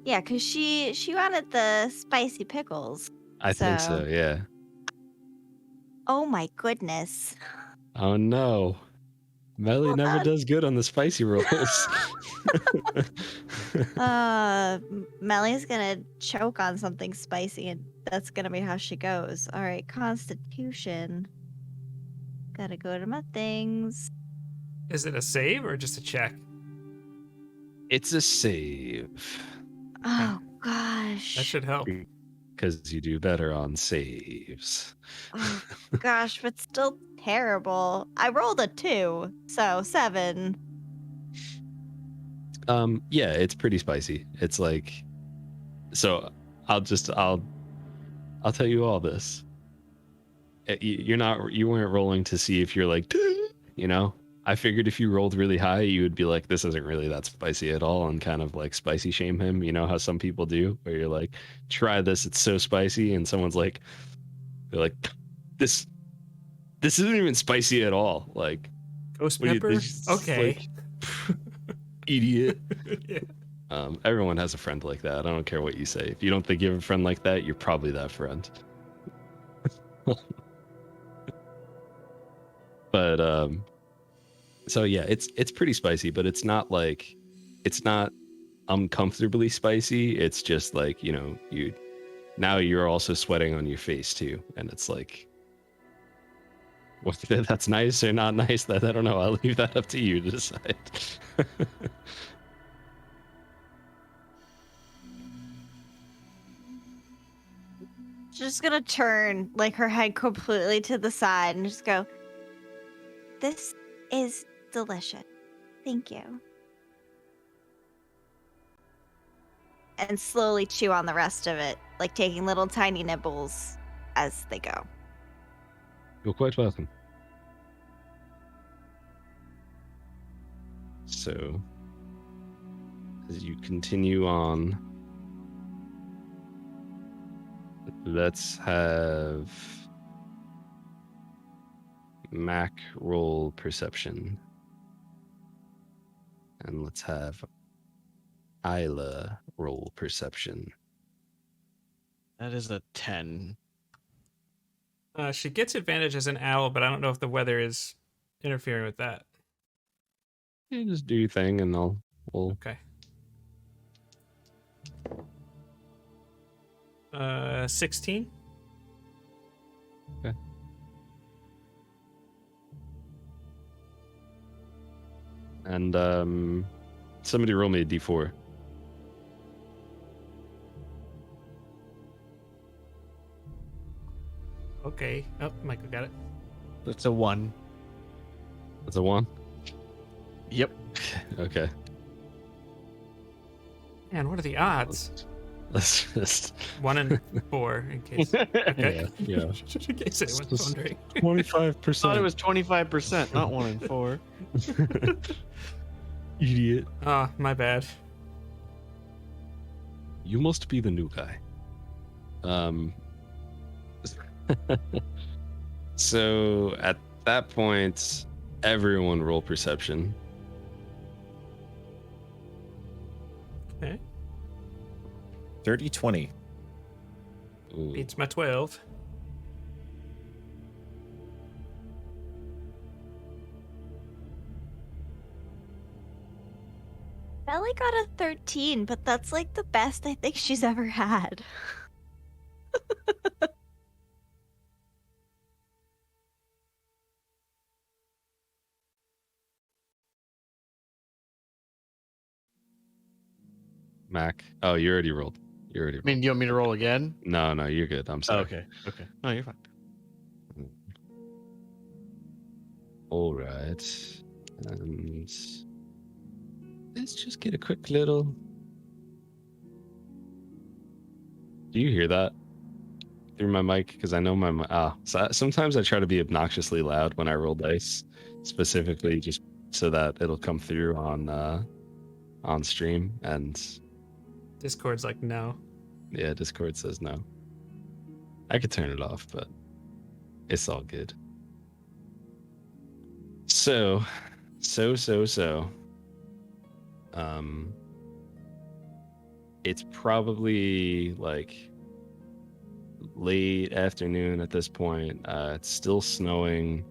Yeah, because she wanted the spicy pickles. I think so, yeah. Oh my goodness. Oh no. Melly never does good on the spicy rolls. Melly's gonna choke on something spicy, and that's gonna be how she goes. All right, Constitution. Gotta go to my things. Is it a save or just a check? It's a save. Oh gosh. That should help. Because you do better on saves. Oh gosh, but still terrible. I rolled a 2, so 7. Yeah, it's pretty spicy. It's like, so I'll tell you all this. You weren't rolling to see if you're like, you know, I figured if you rolled really high, you would be like, this isn't really that spicy at all, and kind of like spicy shame him. You know how some people do, where you're like, try this, it's so spicy, and someone's like, they're like, this isn't even spicy at all. Like, Ghost what do you- pepper? this is Okay. like, idiot. Yeah. Everyone has a friend like that. I don't care what you say. If you don't think you have a friend like that, you're probably that friend. But so yeah, it's pretty spicy, but it's not uncomfortably spicy. It's just like, you know, you're also sweating on your face too, and it's like, whether that's nice or not nice, that I don't know. I'll leave that up to you to decide. She's just gonna turn like her head completely to the side and just go, "This is delicious. Thank you." And slowly chew on the rest of it, like taking little tiny nibbles as they go. You're quite welcome. So, as you continue on, let's have Mac roll perception. And let's have Isla roll perception. That is a 10. She gets advantage as an owl, but I don't know if the weather is interfering with that. You just do your thing, and we'll. Okay. 16. Okay. And somebody roll me a d4. Okay. Oh, Michael got it. That's a 1. That's a 1. Yep. Okay. Man, what are the odds? Let's just 1 and 4 in case. Okay. yeah. In case anyone's wondering. 25%. I thought it was 25%, not 1 and 4. Idiot. Oh, my bad. You must be the new guy. So at that point, Everyone roll perception. Okay. 30-20. Ooh. Beats my 12. Belly got a 13, but that's like the best I think she's ever had. Mac. Oh, you already rolled. You already I rolled. mean, you want me to roll again? No, you're good. I'm Oh, sorry. okay. Okay. No, you're fine. All right. And let's just get a quick little. Do you hear that through my mic? Because I know so sometimes I try to be obnoxiously loud when I roll dice, specifically just so that it'll come through on stream. And Discord's like, no. yeah, Discord says no. I could turn it off, but it's all good. So. It's probably like late afternoon at this point. It's still snowing,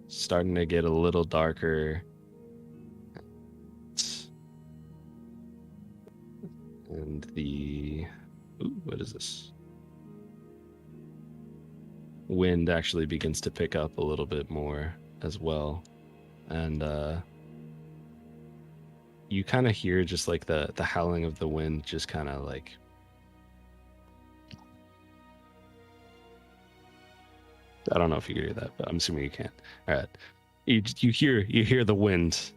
starting to get a little darker. And what is this? Wind actually begins to pick up a little bit more as well. And you kind of hear just like the howling of the wind, just kind of like I don't know if you can hear that, but I'm assuming you can. All right, you hear the wind.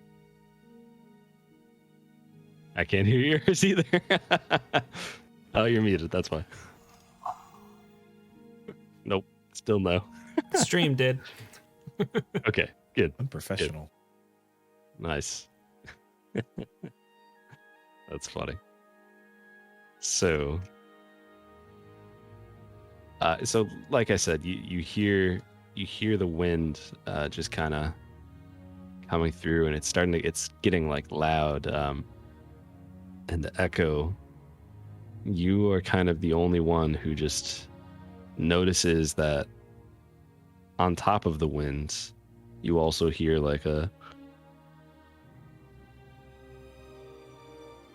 I can't hear yours either. Oh, you're muted. That's why. Nope, still no. Stream did. Okay, good. Unprofessional. Nice. That's funny. So like I said, you hear the wind just kind of coming through, and it's getting like loud, and the echo. You are kind of the only one who just notices that on top of the winds, you also hear like a.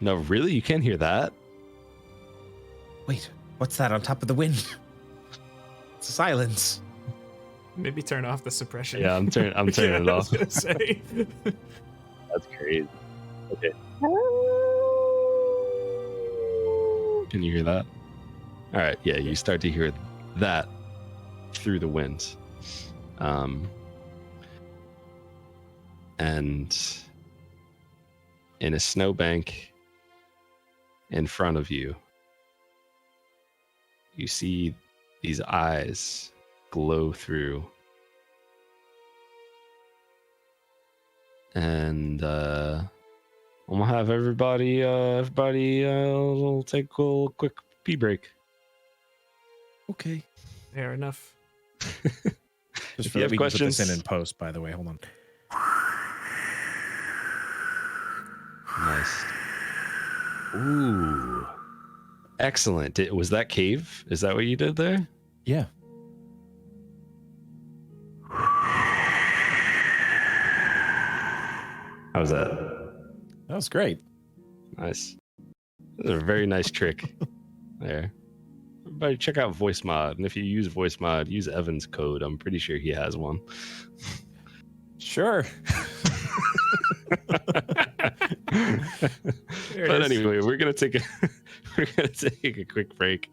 No, really? You can't hear that? Wait, what's that on top of the wind? It's silence. Maybe turn off the suppression. Yeah, I'm turning it I off. was gonna say. That's crazy. Okay. Can you hear that? All right. Yeah, you start to hear that through the winds. And in a snowbank in front of you, you see these eyes glow through. And I'm gonna have everybody will take a quick pee break. Okay. Fair enough. Just If for you that, have we can put questions, this in post, by the way. Hold on. Nice. Ooh, excellent. Was that cave? Is that what you did there? Yeah. How was that? That was great. Nice. That's a very nice trick there. Everybody check out voice mod, and if you use voice mod, use Evan's code. I'm pretty sure he has one. Sure. But anyway, we're gonna take a quick break.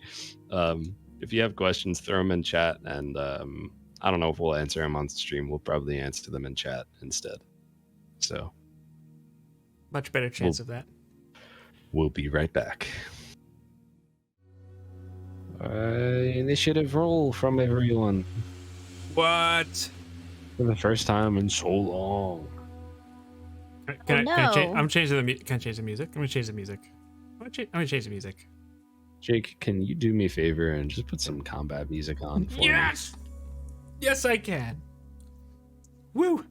If you have questions, throw them in chat, and I don't know if we'll answer them on stream. We'll probably answer them in chat instead. So Much better chance of that. we'll be right back. Initiative roll from everyone What? for the first time in so long. Can I change? no. I'm changing the. Can I change the music? I'm gonna change the music. I'm gonna change the music. Jake, can you do me a favor and just put some combat music on for me? Yes. Yes, I can. Woo.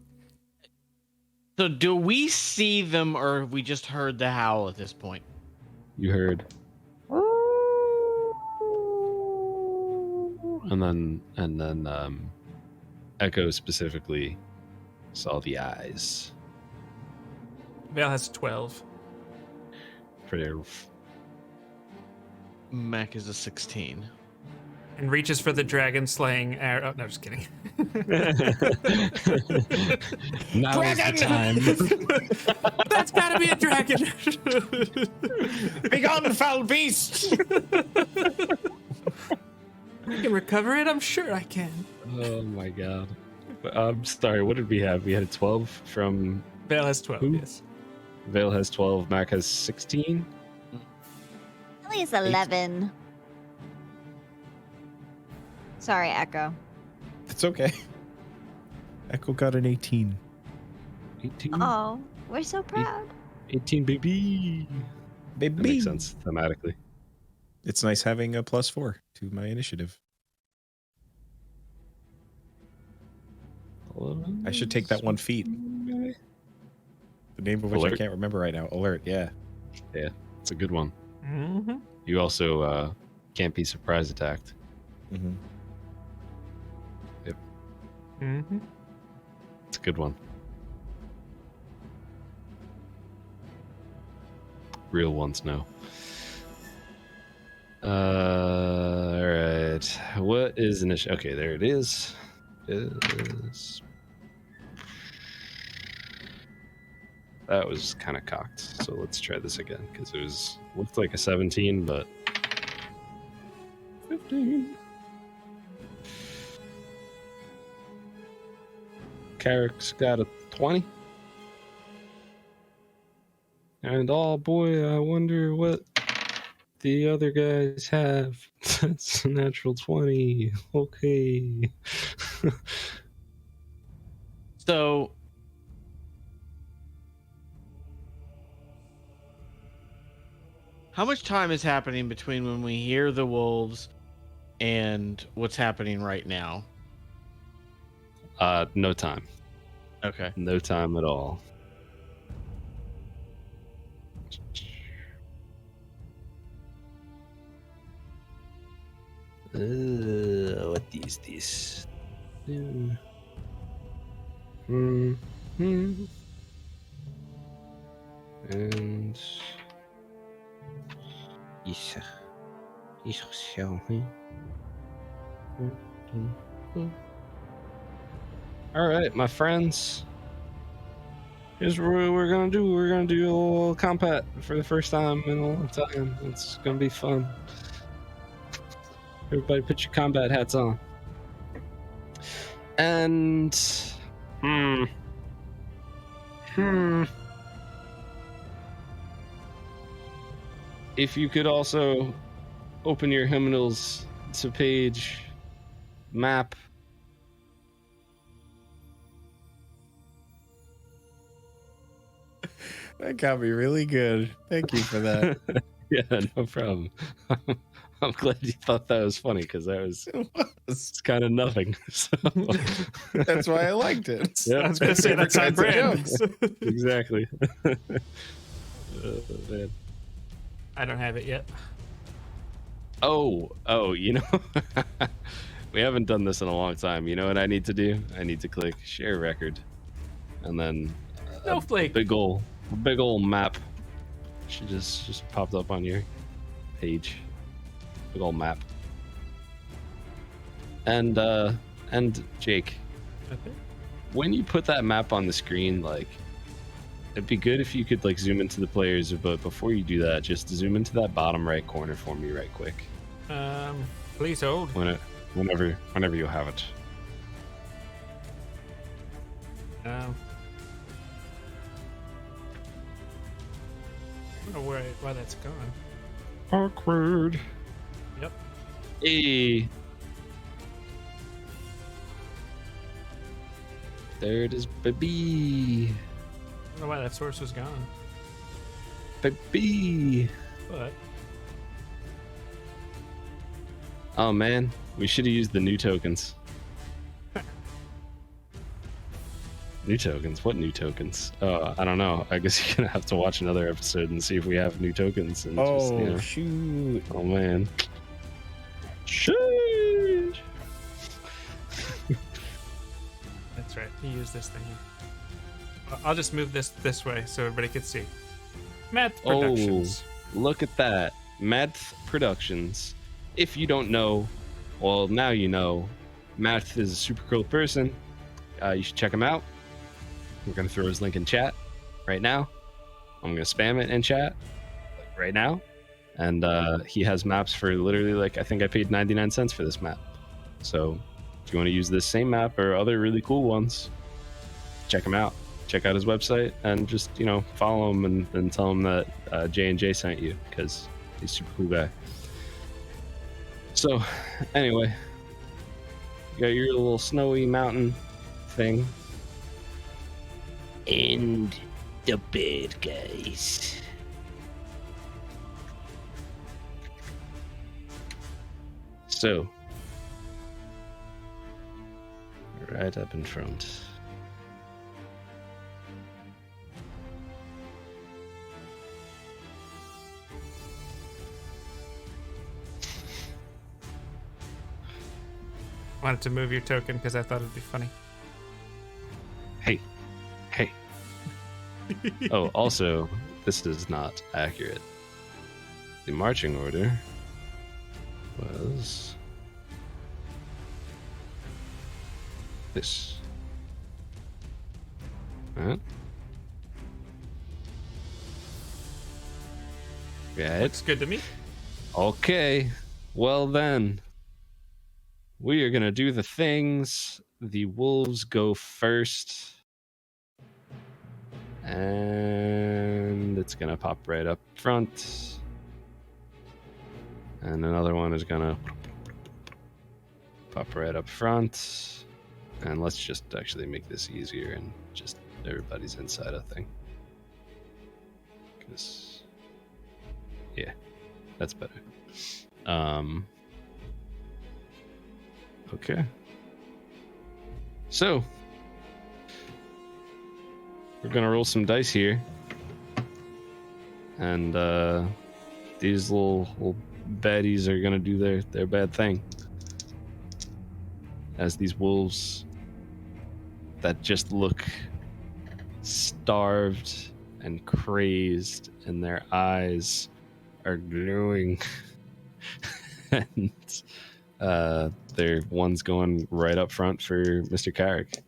So do we see them, or we just heard the howl at this point? You heard. And then Echo specifically saw the eyes. Vale has 12. Pretty. Mac is a 16. And reaches for the dragon slaying arrow. No, just kidding. Now is the time. That's gotta be a dragon. Begone, foul beast! I can recover it. I'm sure I can. Oh my god. I'm sorry, what did we have? We had a 12 from Vale has 12. Who? Yes. Vale has 12, Mac has 16. At least 11. Sorry, Echo. It's okay. Echo got an 18. 18? Oh, we're so proud. 18, baby. Baby. That makes sense thematically. It's nice having a +4 to my initiative. I should take that 1 feat. The name of which Alert. I can't remember right now. Alert, yeah. Yeah, it's a good one. Mm-hmm. You also can't be surprise attacked. Mm-hmm. Mm-hmm. It's a good one. Real ones, no. All right. What is initiative? Okay, there it is. That was kind of cocked. So let's try this again because it was looked like a 17, but 15. Carrick's got a 20. And oh boy, I wonder what the other guys have. That's a natural 20. Okay. So how much time is happening between when we hear the wolves and what's happening right now? No time. Okay. No time at all. What is this? And all right, my friends. Here's what we're gonna do. We're gonna do a little combat for the first time in a long time. It's gonna be fun. Everybody put your combat hats on. And if you could also open your hymnals to page map. That got me really good. Thank you for that. Yeah, no problem. I'm glad you thought that was funny because that was it's kind of nothing. So. That's why I liked it. Yeah. I was gonna say that's on brand. Exactly. Man. I don't have it yet. Oh, you know, we haven't done this in a long time. You know what I need to do? I need to click share record, and then Snowflake. big ol' map should just popped up on your page. Big ol' map. And Jake, Okay. when you put that map on the screen, like, it'd be good if you could like zoom into the players, but before you do that, just zoom into that bottom right corner for me right quick. Please hold. Whenever you have it. I don't know why that's gone. Awkward. Yep. Hey. There it is, baby. I don't know why that source was gone. Baby. But Oh man, we should have used the new tokens. New tokens? What new tokens? I don't know. I guess you're gonna have to watch another episode and see if we have new tokens. And just, you know. Shoot. Oh man. Sheesh. That's right. You use this thing here. I'll just move this way so everybody can see. Math Productions. Look at that. Math Productions. If you don't know, well, now you know. Math is a super cool person. You should check him out. We're going to throw his link in chat right now. I'm going to spam it in chat right now. And he has maps for literally, like, I think I paid 99 cents for this map. So if you want to use this same map or other really cool ones, check him out. Check out his website and just, you know, follow him and tell him that J&J sent you, because he's a super cool guy. So anyway, you got your little snowy mountain thing. And the bad guys. So, right up in front. Wanted to move your token because I thought it'd be funny. Hey. Oh, also, this is not accurate. The marching order was this. Right? Right. Looks good to me. Okay. Well then, we are gonna do the things. The wolves go first. And it's gonna pop right up front. And another one is gonna pop right up front. And let's just actually make this easier and just everybody's inside a thing. Because, yeah, that's better. Okay. So, we're gonna roll some dice here. And these little baddies are gonna do their bad thing. As these wolves that just look starved and crazed, and their eyes are glowing. And one's going right up front for Mr. Carrick.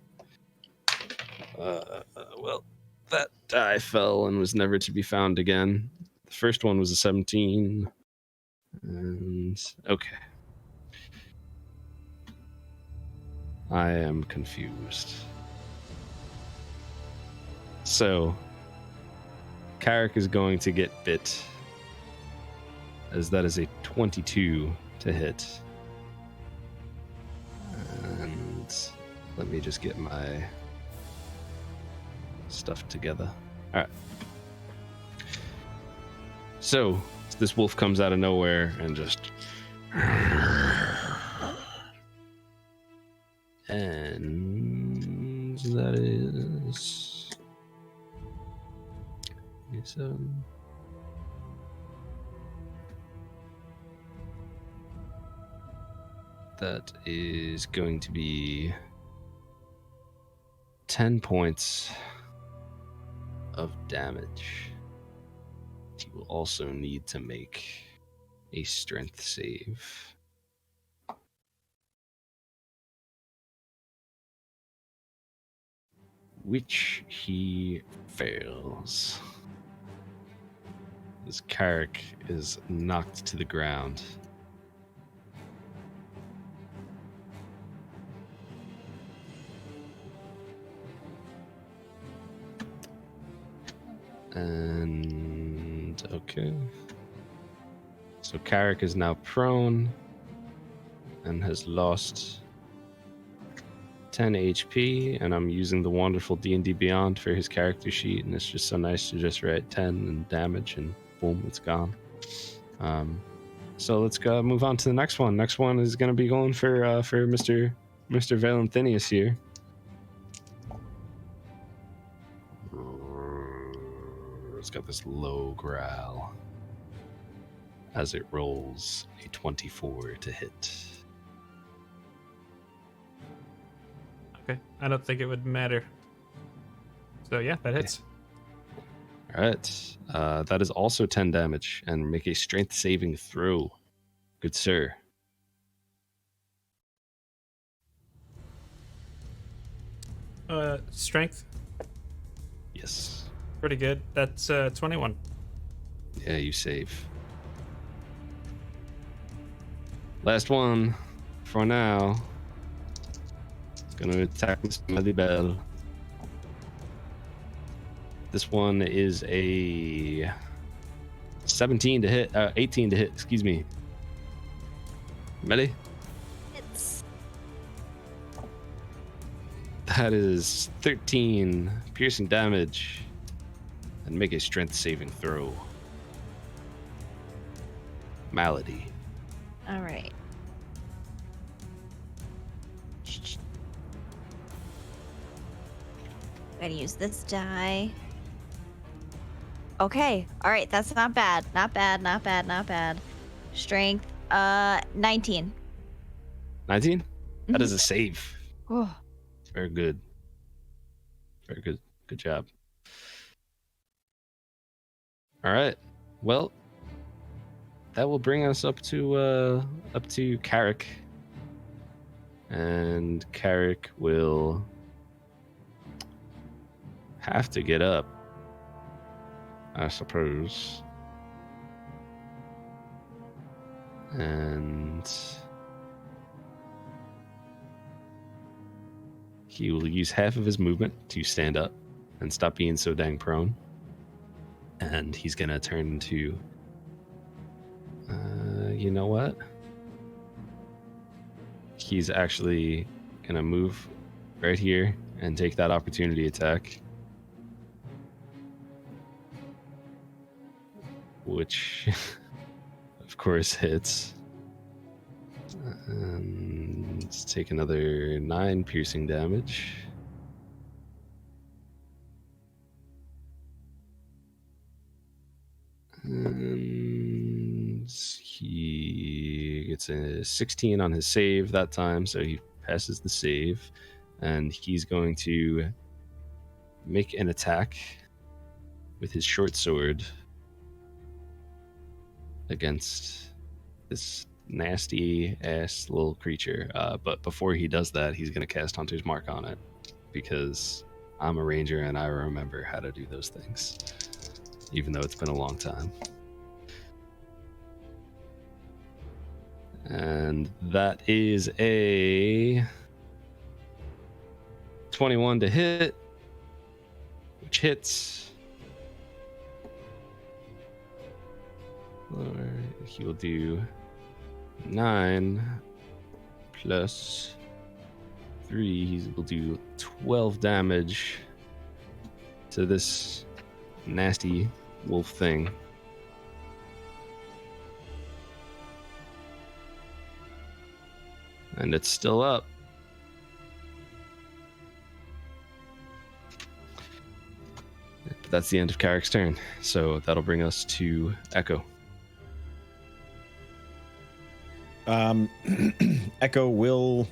Well, that die fell and was never to be found again. The first one was a 17. And okay. I am confused. So, Carrick is going to get bit, as that is a 22 to hit. And let me just get my stuff together. All right. So this wolf comes out of nowhere and just, and that is 7. That is going to be 10 points of damage. He will also need to make a strength save. Which he fails. This Carrick is knocked to the ground. And okay. So Carrick is now prone and has lost 10 HP, and I'm using the wonderful D&D Beyond for his character sheet, and it's just so nice to just write 10 and damage, and boom, it's gone. So let's go move on to the next one. Next one is going to be going for Mr. Valenthinius here. this low growl as it rolls a 24 to hit. Okay, I don't think it would matter. So yeah, that hits. All right. That is also 10 damage, and make a strength saving throw. Good sir. Strength, Yes. pretty good. That's 21. Yeah, you save. Last one for now. It's gonna attack Mr. Melly Bell. This one is a 17 to hit, 18 to hit, excuse me. Melly? It's That is 13 piercing damage. And make a strength saving throw. Malady. all right. Gotta use this die. Okay. All right. That's not bad. Not bad. Not bad. Not bad. Strength. 19. 19? That is a save. Oh, Very good. Very good. Good job. All right. Well, that will bring us up to Carrick. And Carrick will have to get up, I suppose. And he will use half of his movement to stand up and stop being so dang prone. And he's gonna turn to you know what? He's actually gonna move right here and take that opportunity attack. Which of course hits. And let's take another 9 piercing damage. And he gets a 16 on his save that time, so he passes the save. And he's going to make an attack with his short sword against this nasty ass little creature. But before he does that, he's going to cast Hunter's Mark on it, because I'm a ranger and I remember how to do those things, even though it's been a long time. And that is a 21 to hit, which hits. He will do 9 plus 3. He will do 12 damage to this nasty wolf thing. And it's still up. But that's the end of Carrick's turn. So that'll bring us to Echo. Echo will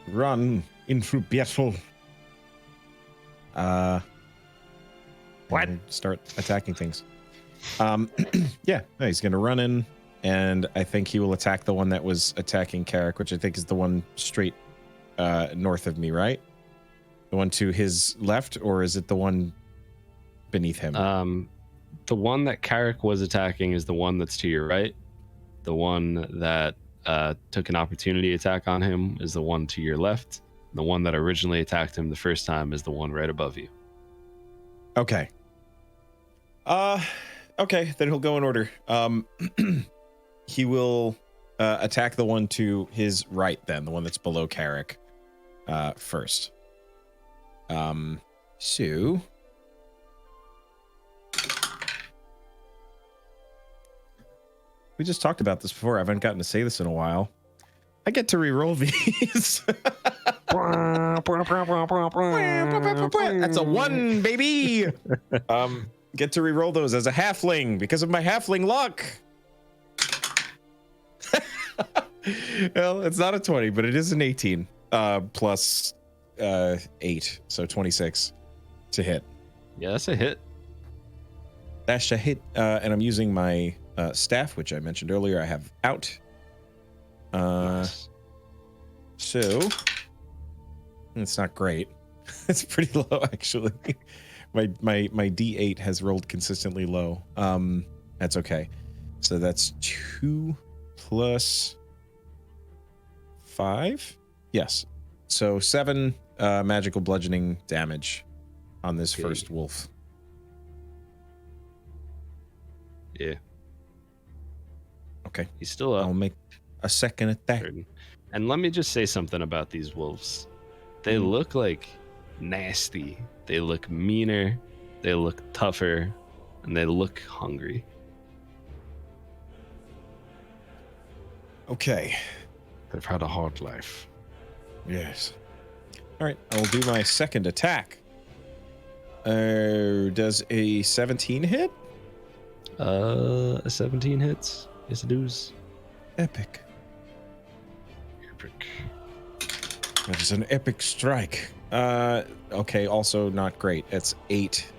run into battle. What? And start attacking things. Yeah, no, he's gonna run in, and I think he will attack the one that was attacking Carrick, which I think is the one straight north of me, right? The one to his left, or is it the one beneath him? The one that Carrick was attacking is the one that's to your right. The one that took an opportunity attack on him is the one to your left. The one that originally attacked him the first time is the one right above you. Okay. Okay, then he'll go in order. He will attack the one to his right, then the one that's below Carrick, first. So we just talked about this before. I haven't gotten to say this in a while. I get to re-roll these. That's a 1, baby. get to re-roll those as a halfling because of my halfling luck. Well, it's not a 20, but it is an 18 plus 8, so 26 to hit. Yeah, that's a hit. That's a hit, and I'm using my staff, which I mentioned earlier. I have out. Nice. So it's not great. It's pretty low, actually. My D8 has rolled consistently low. That's okay. So that's 2 plus 5. Yes. So 7 magical bludgeoning damage on this first wolf. Yeah. Okay. He's still up. I'll make a second attack. And let me just say something about these wolves. They look like nasty. They look meaner. They look tougher. And they look hungry. Okay. They've had a hard life. Yes. All right. I'll do my second attack. Does a 17 hit? A 17 hits. Yes, it does. Epic. Epic. That is an epic strike. Okay, also not great. It's 8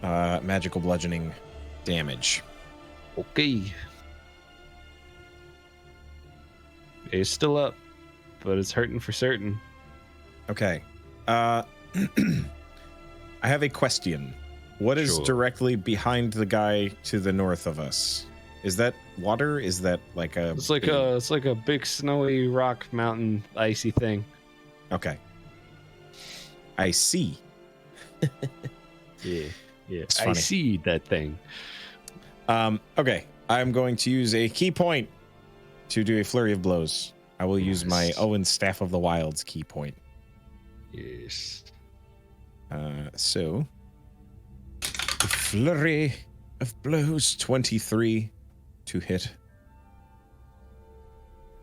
magical bludgeoning damage. Okay. It's still up, but it's hurting for certain. Okay. I have a question. What is Sure. directly behind the guy to the north of us? Is that water? Is that like a It's like a big snowy rock mountain icy thing. Okay. I see. Yeah. It's I funny. see that thing. Okay. I'm going to use a key point to do a flurry of blows. I will use my Nice. Owen Staff of the Wilds key point. Yes. So a flurry of blows, 23 to hit.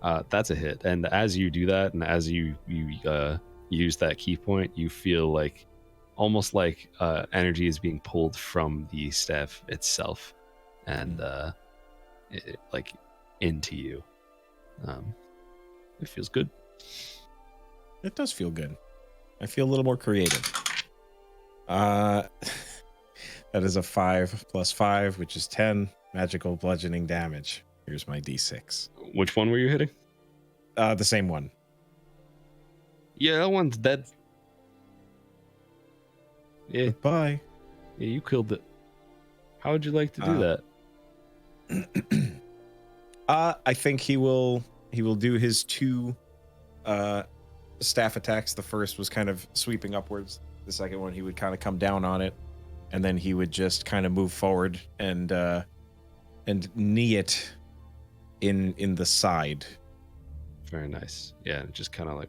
That's a hit. And as you do that, and as you use that key point, you feel like almost like energy is being pulled from the staff itself, and like into you. It feels good. It does feel good. I feel a little more creative. That is a 5 plus 5, which is 10 magical bludgeoning damage. Here's my D6. Which one were you hitting? The same one. Yeah, that one's dead. Yeah, Goodbye. yeah, you killed it. How would you like to do that? I think he will do his 2 staff attacks. The first was kind of sweeping upwards. The second one he would kind of come down on it, and then he would just kind of move forward and knee it in the side. Very nice. Yeah, just kind of like,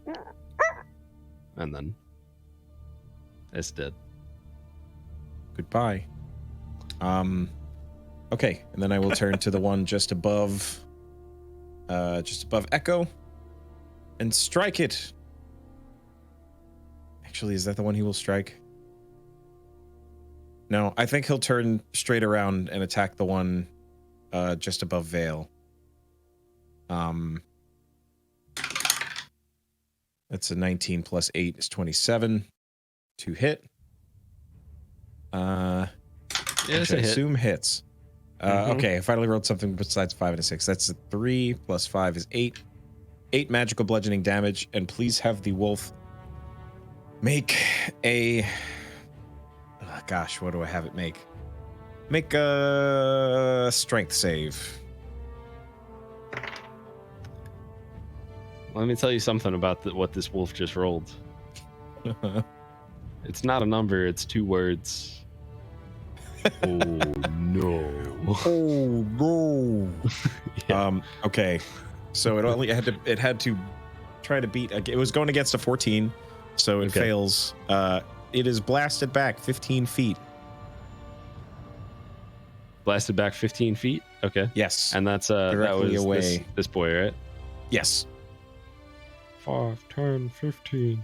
and then it's dead. Goodbye. Okay, and then I will turn to the one just above Echo and strike it. Actually, is that the one he will strike? No, I think he'll turn straight around and attack the one just above Vale. That's a 19 plus 8 is 27 to hit. Yeah, it's Which I a hit. assume hits. Mhm. Okay, I finally rolled something besides 5 and a 6. That's a 3 plus 5 is 8. 8 magical bludgeoning damage, and please have the wolf make a... Oh, gosh, what do I have it make? Make a strength save. Let me tell you something about what this wolf just rolled. It's not a number, it's 2 words. Oh no. Oh no. Yeah. Okay. So it had to try to beat, it was going against a 14, so it Okay. fails. It is blasted back 15 feet. Blasted back 15 feet. Okay. Yes. And that's that Directly was away. this boy, right? Yes. 5, 10, 15.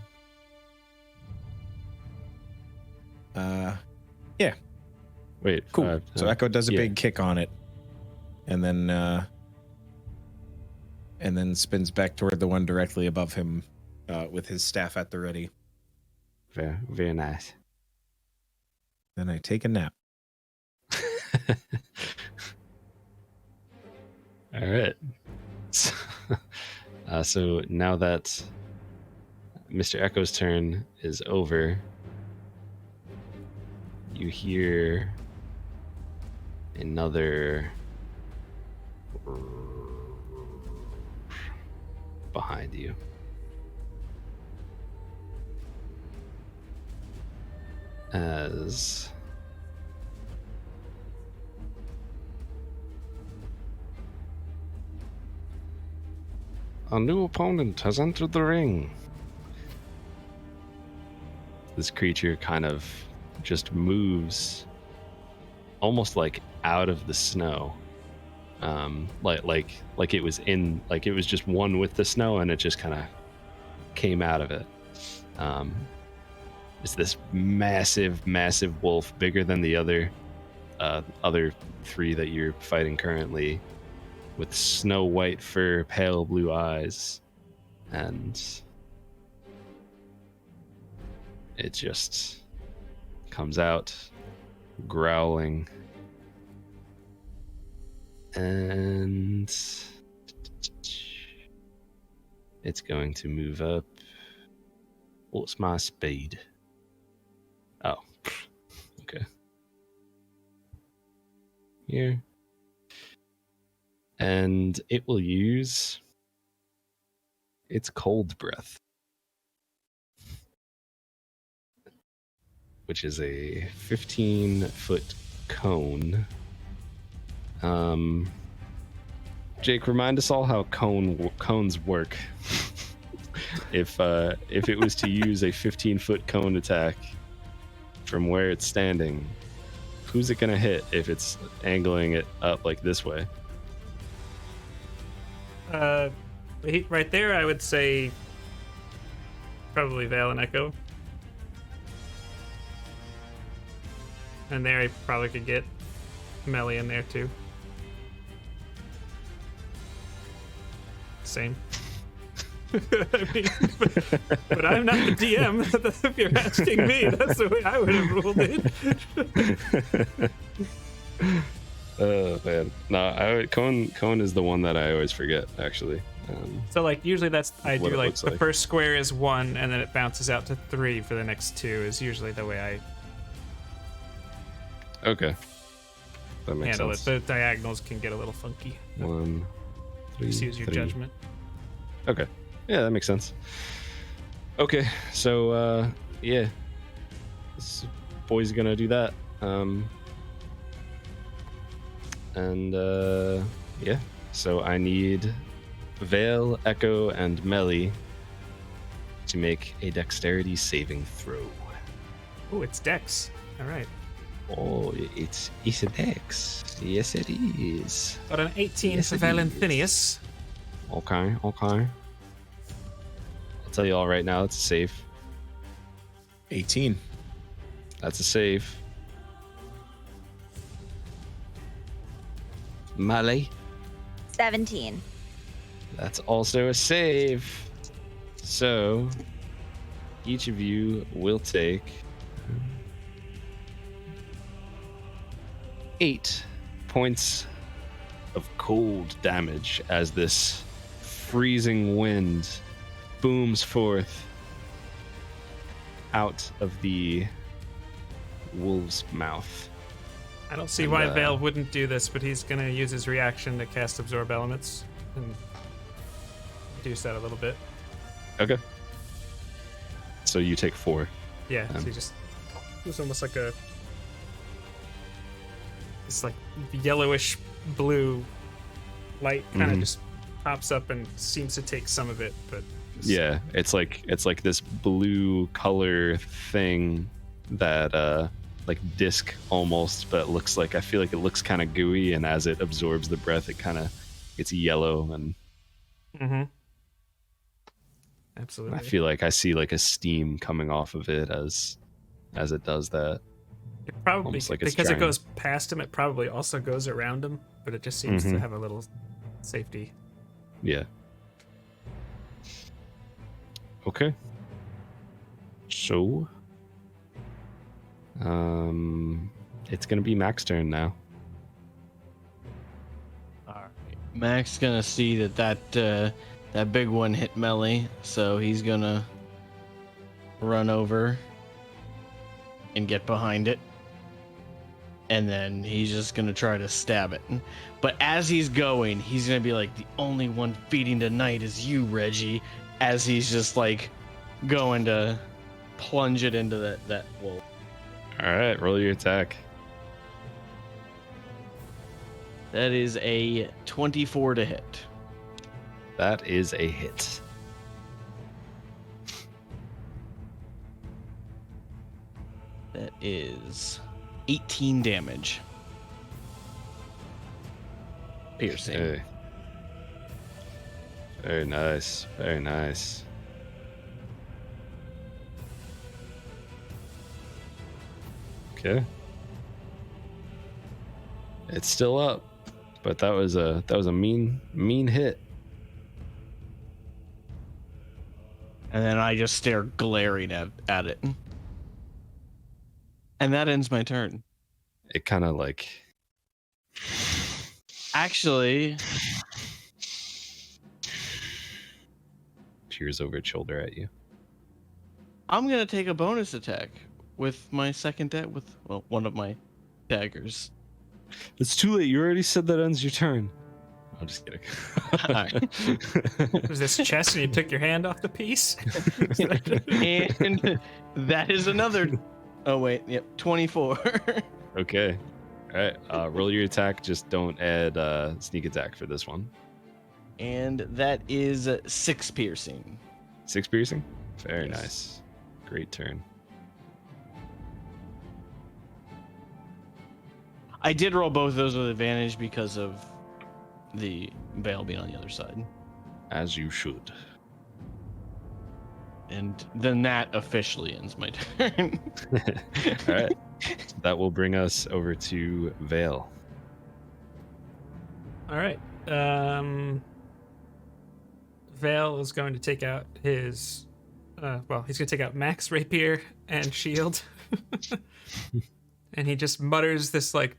Yeah. Wait. Cool. So Echo does a yeah. big kick on it, and then spins back toward the one directly above him, with his staff at the ready. Very, very nice. Then I take a nap. All right. So now that Mr. Echo's turn is over, you hear another behind you. As a new opponent has entered the ring. This creature kind of just moves almost like out of the snow. Like it was in, like it was just one with the snow and it just kind of came out of it. It's this massive wolf, bigger than the other three that you're fighting currently, with snow white fur, pale blue eyes, and it just comes out growling, and it's going to move up. What's my speed? Oh, okay. Here. And it will use its cold breath, which is a 15-foot cone. Jake, remind us all how cones work. If it was to use a 15-foot cone attack from where it's standing, who's it gonna hit if it's angling it up like this way? Right there, I would say probably Vale and Echo. And there, I probably could get Melly in there too. Same. I mean, but I'm not the DM. If you're asking me, that's the way I would have ruled it. Oh man, no, cone is the one that I always forget, actually. So like usually that's I what do it like looks the like. first square is 1 and then it bounces out to 3 for the next 2 is usually the way I Okay, that makes handle sense. it. The diagonals can get a little funky. 1, 3, Just use your 3. judgment. Okay, yeah, that makes sense. Okay, so yeah, this boy's gonna do that. Yeah, so I need Vale, Echo, and Melly to make a dexterity saving throw. Oh, it's Dex. All right. Oh, it's a dex. Yes, it is. Got an 18 Yes, for it Vale is. and Phineas. Okay. I'll tell you all right now, it's a save. 18. That's a save. Melly. 17. That's also a save. So, each of you will take 8 points of cold damage as this freezing wind booms forth out of the wolf's mouth. I don't see And, why Vale wouldn't do this, but he's gonna use his reaction to cast Absorb Elements and reduce that a little bit. Okay. So you take 4. Yeah, so he just it's almost like a this like yellowish blue light kind of just pops up and seems to take some of it, but just, Yeah, it's like this blue color thing that like disc almost, but looks like, I feel like it looks kind of gooey, and as it absorbs the breath, it kind of gets yellow, and absolutely. I feel like I see like a steam coming off of it as it does that. It probably, Almost like it's because it trying. goes past him, it probably also goes around him, but it just seems to have a little safety. Yeah. Okay. So, it's gonna be Mac's turn now. All right. Mac's gonna see that big one hit melee, so he's gonna run over and get behind it. And then he's just gonna try to stab it. But as he's going, he's gonna be like, the only one feeding tonight is you, Reggie. As he's just like going to plunge it into that wolf. All right, roll your attack. That is a 24 to hit. That is a hit. That is 18 damage. Piercing. Okay. Very nice. Very nice. Okay. It's still up, but that was a mean hit. And then I just stare glaring at it. And that ends my turn. It kind of like Actually, peers over its shoulder at you. I'm going to take a bonus attack with my second with one of my daggers. It's too late. You already said that ends your turn. I'm just kidding. Was this chest and you took your hand off the piece? And that is another. Oh, wait. Yep. 24. Okay. All right. Roll your attack. Just don't add sneak attack for this one. And that is 6 piercing. 6 piercing. Very Yes. nice. Great turn. I did roll both of those with advantage because of the veil being on the other side. As you should. And then that officially ends my turn. All right. That will bring us over to Vale. All right. Vale is going to take out his. He's going to take out Mac's rapier and shield. And he just mutters this like.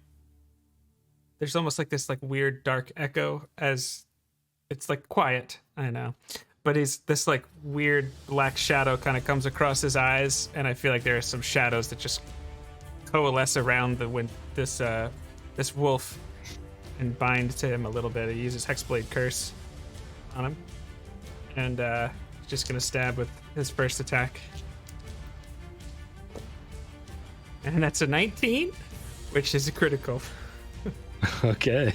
There's almost like this like weird dark echo as it's like quiet, I know. But he's this like weird black shadow kind of comes across his eyes, and I feel like there are some shadows that just coalesce around this wolf and bind to him a little bit. He uses Hexblade Curse on him, and just gonna stab with his first attack, and that's a 19, which is a critical. Okay.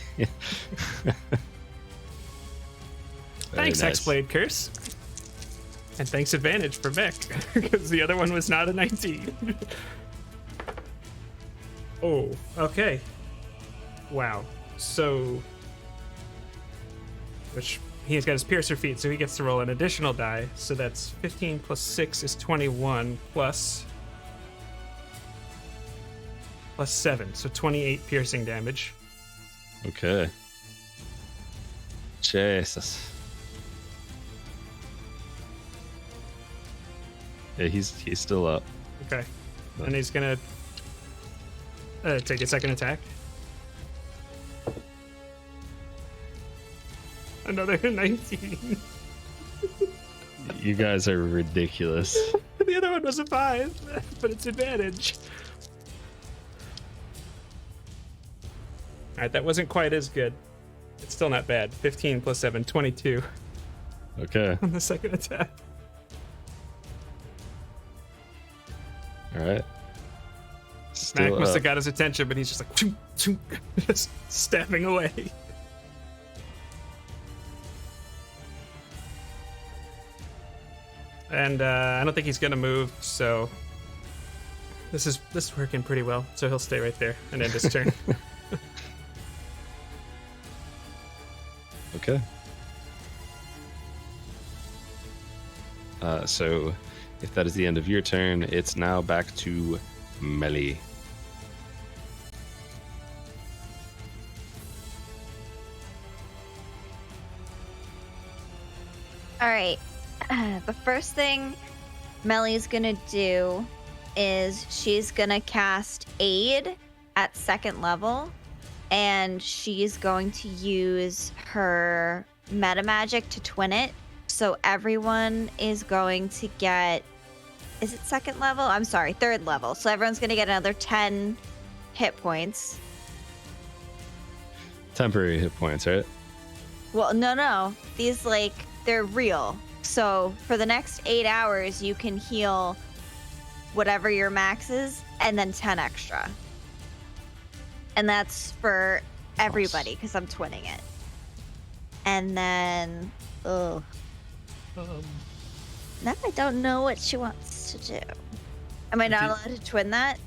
Thanks, nice. Hexblade Curse. And thanks advantage for Mick, because the other one was not a 19. Oh, okay. Wow. So, which he's got his Piercer feat, so he gets to roll an additional die. So that's 15 plus 6 is 21 plus 7, so 28 piercing damage. Okay. Jesus. Yeah, he's still up. Okay. And he's gonna take a second attack. Another 19. You guys are ridiculous. The other one was a 5, but it's advantage. Alright, that wasn't quite as good. It's still not bad. 15 plus 7, 22 Okay. on the second attack. All right. Still Mac must up. have got his attention, but he's just like, choom, choom, just stabbing away. And I don't think he's gonna move, so this is working pretty well. So he'll stay right there and end his turn. Okay. So if that is the end of your turn, it's now back to Melly. All right. The first thing Melly's gonna do is she's gonna cast Aid at 2nd level, and she's going to use her meta magic to twin it. So everyone is going to get, is it 2nd level? I'm sorry, 3rd level. So everyone's gonna get another 10 hit points. Temporary hit points, right? Well, no. These, like, they're real. So for the next 8 hours, you can heal whatever your max is, and then 10 extra. And that's for everybody, because I'm twinning it. And then, now I don't know what she wants to do. Am I not allowed to twin that?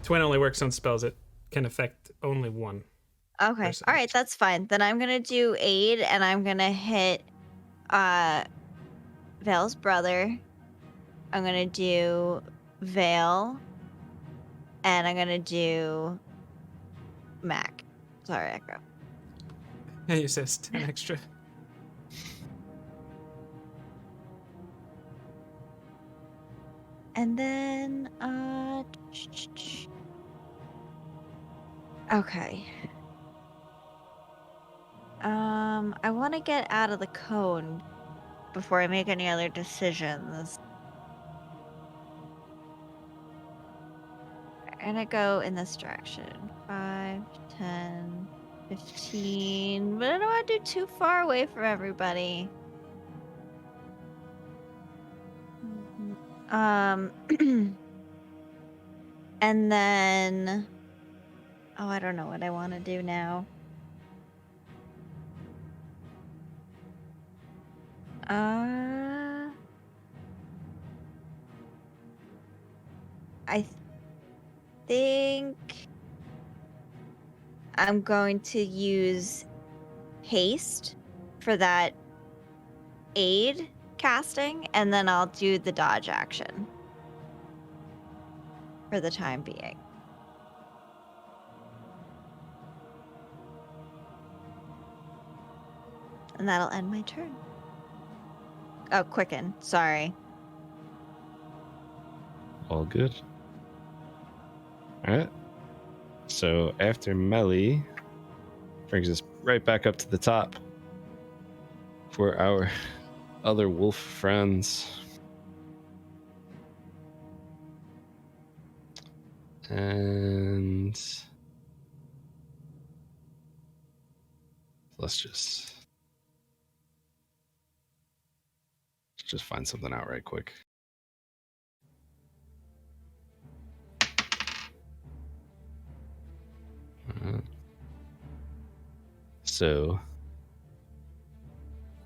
Twin only works on spells that can affect only one. Okay. person. All right, that's fine. Then I'm going to do Aid, and I'm going to hit Vale's brother. I'm going to do Vale. And I'm going to do Mac. Sorry, Echo. He says 10 extra. And then, okay. I want to get out of the cone before I make any other decisions. I'm gonna go in this direction. 5, 10, 15. But I don't want to do too far away from everybody. And then, oh, I don't know what I want to do now. I think I'm going to use haste for that aid casting, and then I'll do the dodge action for the time being. And that'll end my turn. Oh, quicken. Sorry. All good. All right. So after Melly, brings us right back up to the top for our other wolf friends. And let's just find something out right quick. So,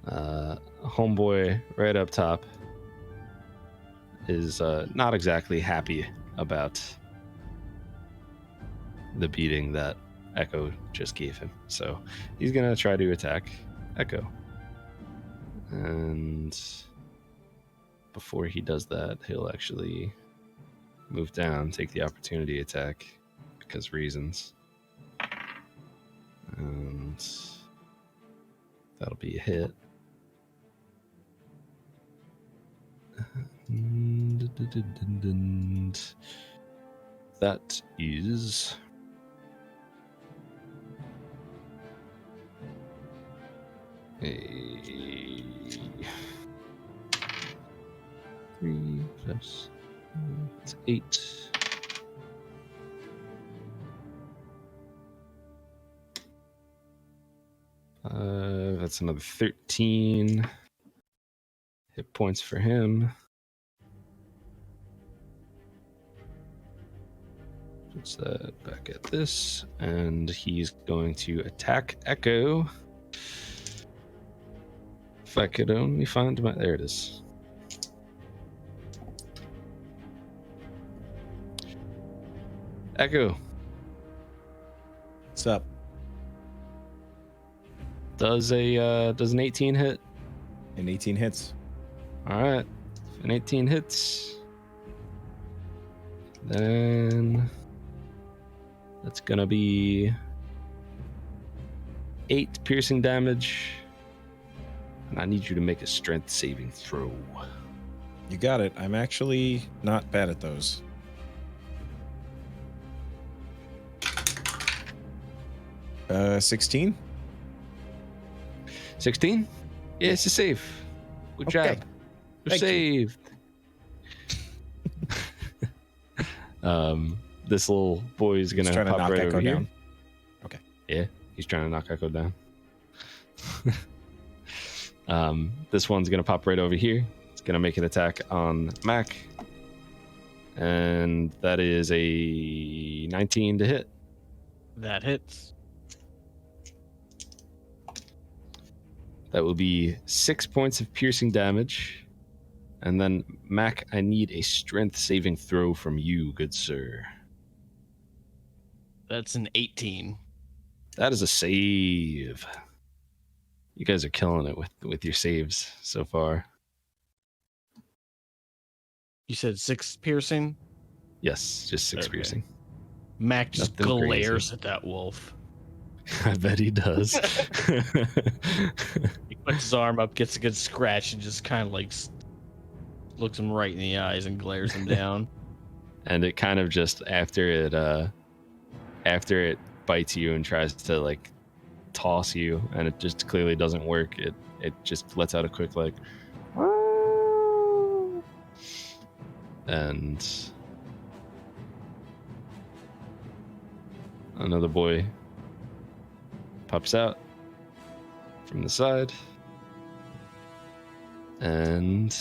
homeboy right up top is not exactly happy about the beating that Echo just gave him. So he's gonna try to attack Echo. And before he does that, he'll actually move down, take the opportunity attack because reasons. And that'll be a hit. And that is a 3 plus it's 8. That's another 13 hit points for him. Puts that back at this, and he's going to attack Echo. If I could only find my... There it is. Echo. What's up? Does an 18 hit? An 18 hits. All right. An 18 hits. Then that's gonna be 8 piercing damage and I need you to make a strength saving throw. You got it. I'm actually not bad at those. Uh, 16? 16? Yeah, it's a save. Good Okay. job. You're Thank you. saved. This little boy is He's gonna trying to pop knock right Echo over here. down. Okay. Yeah, he's trying to knock Echo down. This one's gonna pop right over here. It's gonna make an attack on Mac, and that is a 19 to hit. That hits. That will be 6 points of piercing damage. And then, Mac, I need a strength saving throw from you, good sir. That's an 18. That is a save. You guys are killing it with your saves so far. You said 6 piercing? Yes, just 6 Okay. piercing. Mac just Nothing glares crazy. at that wolf. I bet he does. He puts his arm up, gets a good scratch, and just kind of like looks him right in the eyes and glares him down. And it kind of just after it bites you and tries to like toss you, and it just clearly doesn't work. It just lets out a quick like, and another boy pops out from the side, and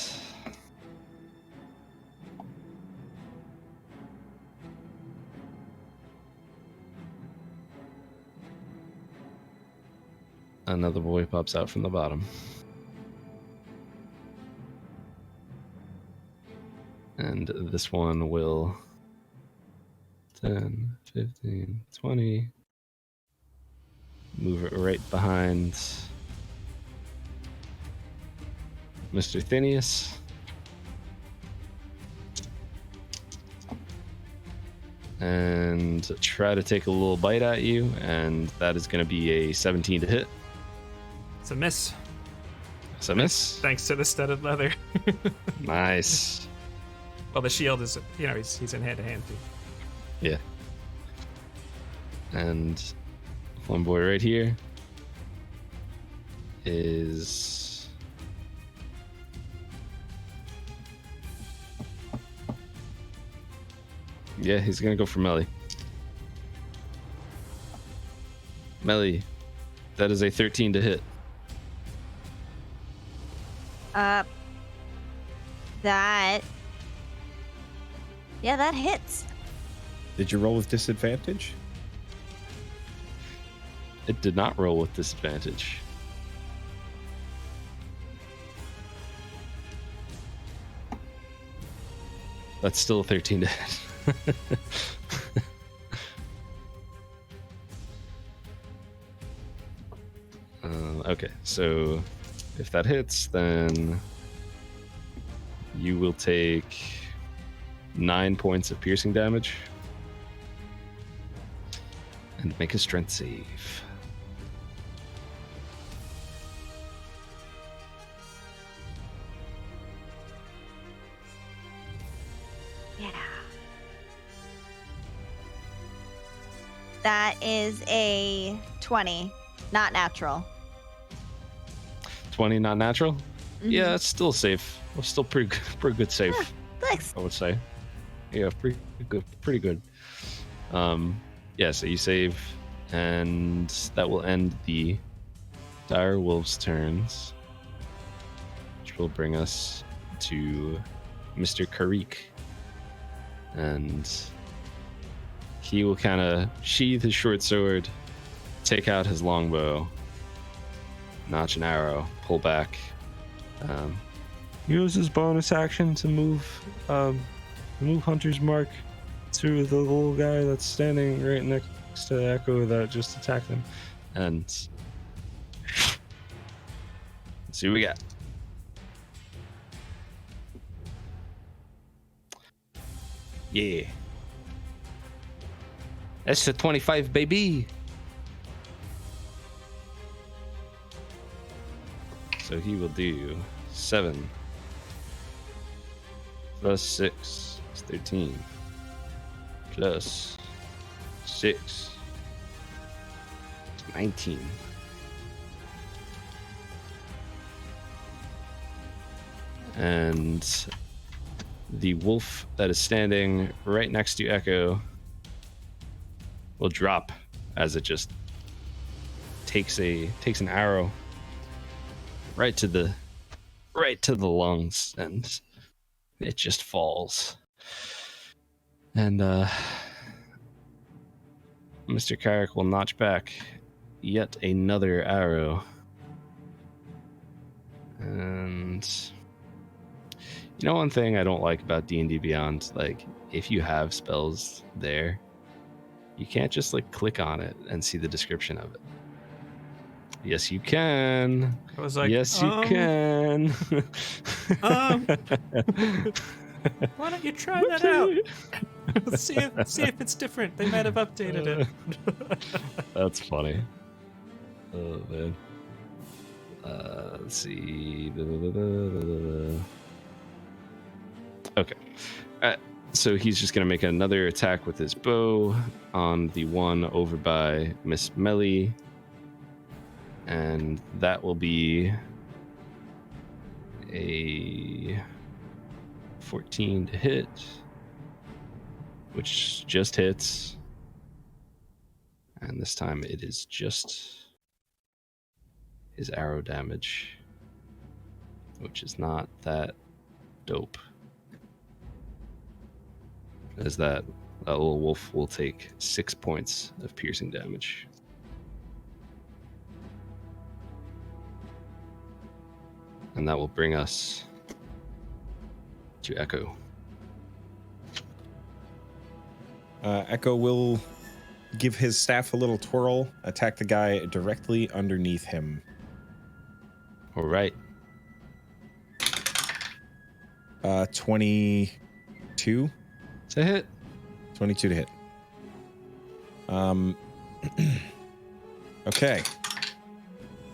another boy pops out from the bottom. And this one will 10, 15, 20. Move it right behind Mr. Thinius. And try to take a little bite at you, and that is going to be a 17 to hit. It's a miss. It's a miss. Thanks to the studded leather. Nice. Well, the shield is, he's in hand-to-hand too. Yeah. And one boy right here is yeah, he's gonna go for Melly. Melly, that is a 13 to hit. That hits. Did you roll with disadvantage? It did not roll with disadvantage. That's still a 13 to hit. Okay, so if that hits, then you will take 9 points of piercing damage and make a strength save. Yeah. That is a 20, not natural. 20 not natural? Mhm. Yeah, it's still safe. Well, still pretty good save, Thanks. I would say. Yeah, pretty good. Yeah, so you save, and that will end the dire wolves' turns, which will bring us to Mr. Karik, and he will kind of sheath his short sword, take out his longbow, notch an arrow, pull back, use his bonus action to move Hunter's Mark to the little guy that's standing right next to Echo that just attacked him, and let's see what we got. Yeah, that's a 25, baby. So he will do 7 plus 6 is 13 plus 6 is 19. And the wolf that is standing right next to Echo will drop as it just takes an arrow right to the lungs, and it just falls. And Mr. Carrick will notch back yet another arrow. And you know, one thing I don't like about D&D Beyond, like, if you have spells there, you can't just like click on it and see the description of it. Yes, you can. I was like, yes, you can. Why don't you try that out? see if it's different. They might have updated it. That's funny. Oh man. Let's see. Okay. So he's just gonna make another attack with his bow on the one over by Miss Melly, and that will be a 14 to hit, which just hits. And this time it is just his arrow damage, which is not that dope. As that little wolf will take 6 points of piercing damage. And that will bring us to Echo. Echo will give his staff a little twirl, attack the guy directly underneath him. All right. 22. It's a hit. 22 to hit. Okay.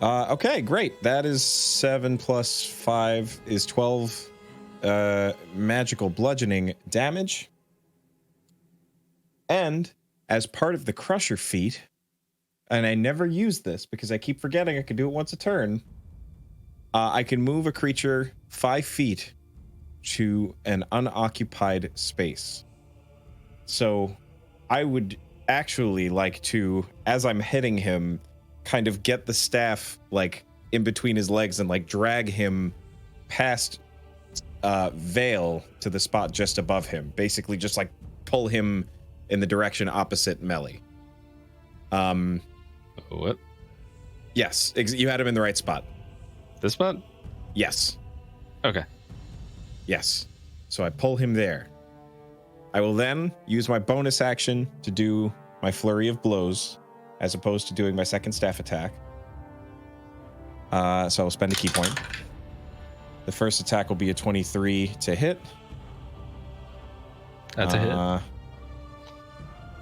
Okay, great. That is 7 plus 5 is 12 magical bludgeoning damage. And as part of the Crusher feat, and I never use this because I keep forgetting I can do it once a turn, I can move a creature 5 feet to an unoccupied space. So I would actually like to, as I'm hitting him, kind of get the staff like in between his legs and like drag him past Vale to the spot just above him. Basically just like pull him in the direction opposite Melly. What? Yes, you had him in the right spot. This spot? Yes. Okay. Yes. So I pull him there. I will then use my bonus action to do my flurry of blows, as opposed to doing my second staff attack. So I'll spend a key point. The first attack will be a 23 to hit. That's a hit.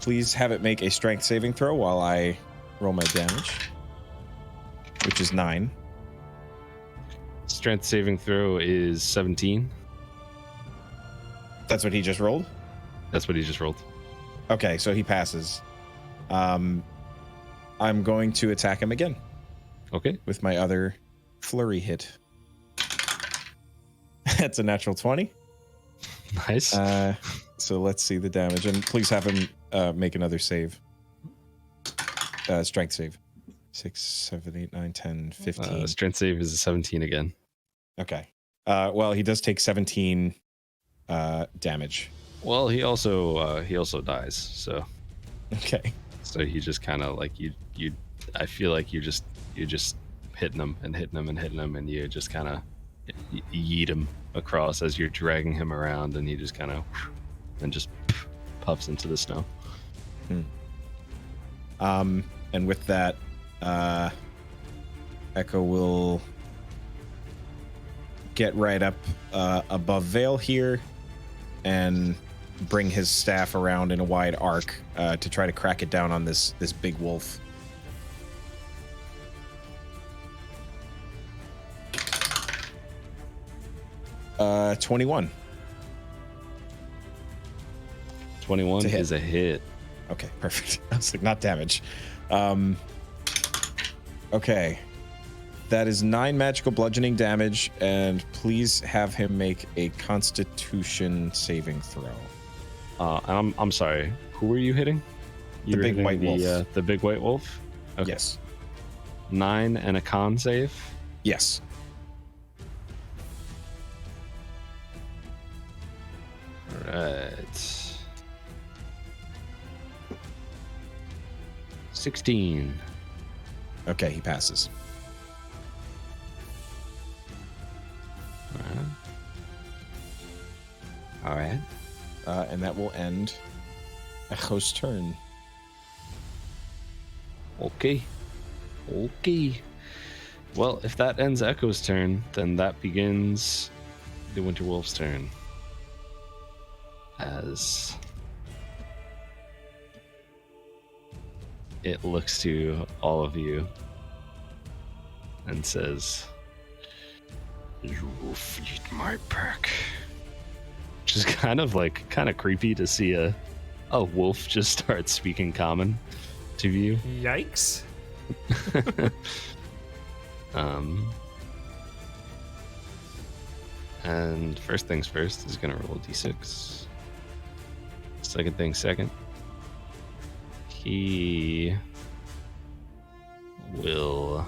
Please have it make a strength saving throw while I roll my damage, which is 9. Strength saving throw is 17. That's what he just rolled? That's what he just rolled. Okay, so he passes. I'm going to attack him again. Okay. With my other flurry hit. That's a natural 20. Nice. So let's see the damage. And please have him make another save. Strength save. 6, 7, 8, 9, 10, 15. Strength save is a 17 again. Okay. Well, he does take 17 damage. Well, he also dies, so. Okay. So he just kind of like you. I feel like you're just hitting him and hitting him and hitting him, and you just kind of yeet him across as you're dragging him around, and he just kind of and just puffs into the snow. And with that, Echo will get right up above Vale here and bring his staff around in a wide arc to try to crack it down on this big wolf. 21. 21 To hit. is a hit. Okay, perfect. I was like, not damage. Okay. That is 9 magical bludgeoning damage, and please have him make a Constitution saving throw. I'm sorry. Who were you hitting? You The were big hitting white wolf. The big white wolf? Okay. Yes. 9 and a con save. Yes. Alright. 16. Okay, he passes. Alright. And that will end Echo's turn. Okay. Okay. Well, if that ends Echo's turn, then that begins the Winter Wolf's turn. As it looks to all of you and says, "You will feed my pack." Which is kind of creepy to see a wolf just start speaking common to you. Yikes. And first things first is gonna roll a d6. Second thing second. He will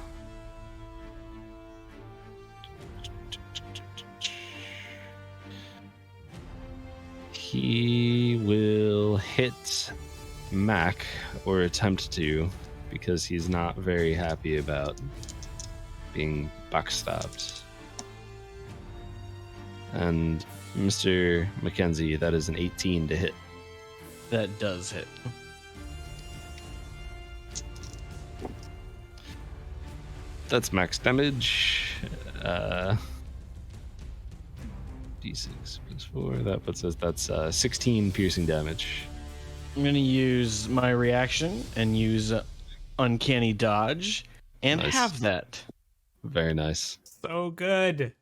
hit Mac, or attempt to, because he's not very happy about being backstabbed. And Mr. Mackenzie, that is an 18 to hit. That does hit. That's max damage. D6 plus 4. That puts us. That's 16 piercing damage. I'm going to use my reaction and use Uncanny Dodge and Nice. have that. Very nice. So good.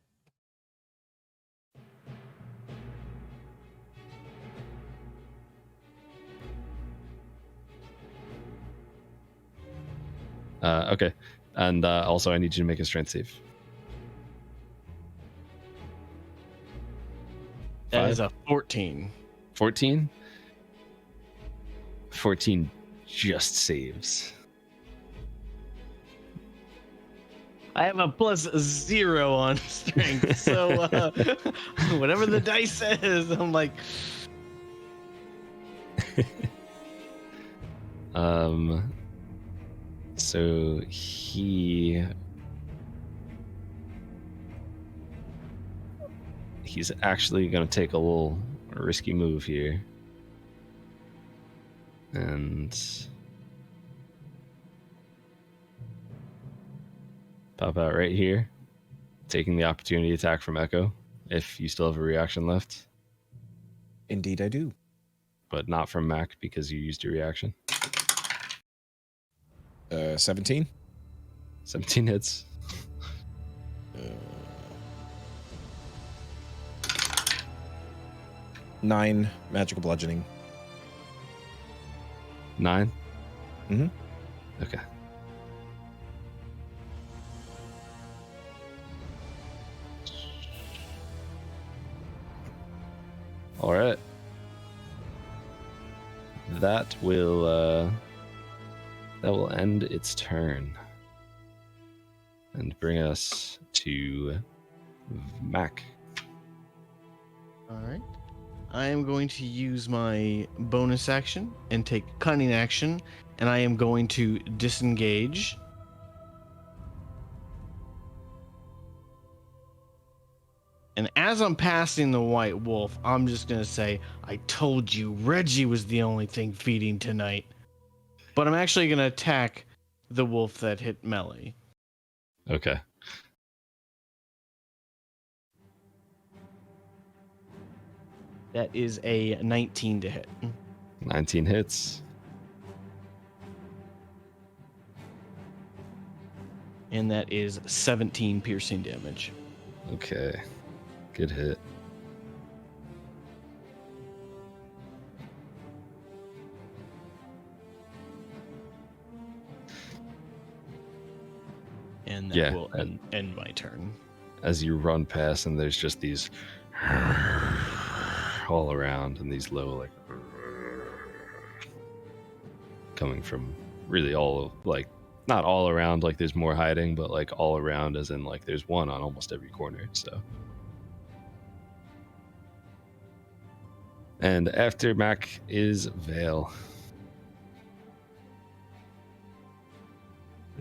Okay. And also, I need you to make a strength save. That 5? is a 14. 14? 14 just saves. I have a +0 on strength, so whatever the dice says, I'm like, So he's actually going to take a little risky move here. And pop out right here, taking the opportunity attack from Echo, if you still have a reaction left. Indeed, I do. But not from Mac, because you used your reaction. 17. 17 hits. 9 magical bludgeoning. 9? Mm-hmm. Okay. All right. That will end its turn and bring us to Mac. all right. I am going to use my bonus action and take cunning action, and I am going to disengage. And as I'm passing the white wolf, I'm just going to say, I told you Reggie was the only thing feeding tonight. But I'm actually going to attack the wolf that hit Melly. Okay. That is a 19 to hit. 19 hits. And that is 17 piercing damage. Okay. Good hit. And that Yeah, will end my turn. As you run past, and there's just these all around, and these low, like, coming from really all, like, not all around, like there's more hiding, but like all around, as in like there's one on almost every corner. So, and after Mac is Vale.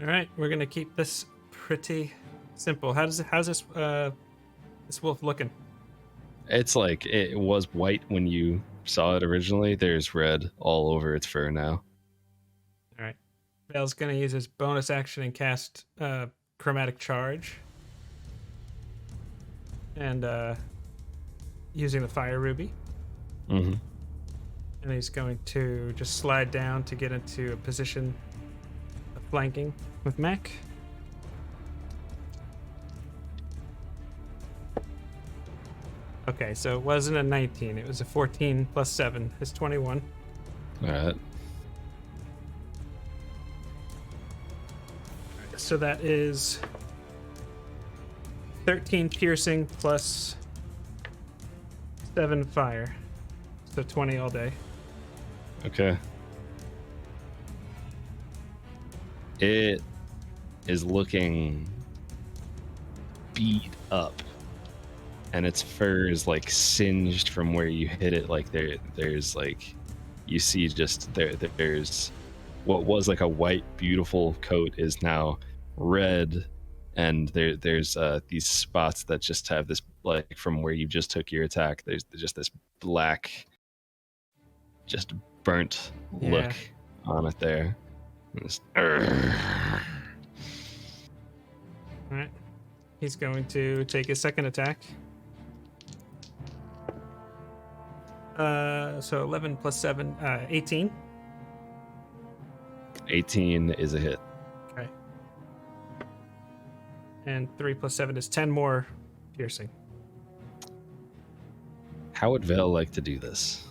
All right, we're gonna keep this pretty simple. How's this wolf looking? It's like it was white when you saw it originally. There's red all over its fur now. All right, Vale's gonna use his bonus action and cast chromatic charge, and using the fire ruby. Mm-hmm. And he's going to just slide down to get into a position of flanking with Mac. Okay, so it wasn't a 19. It was a 14 plus 7 is 21. All right. So that is 13 piercing plus 7 fire. So 20 all day. Okay. It is looking beat up, and its fur is like singed from where you hit it. Like there's like, you see just there's what was like a white beautiful coat is now red, and there's these spots that just have this, like, from where you just took your attack, there's just this black, just burnt look on it there. Just, All right. He's going to take his second attack. So 11 plus 7, 18. 18 is a hit. Okay. And 3 plus 7 is 10 more piercing. How would Vale like to do this?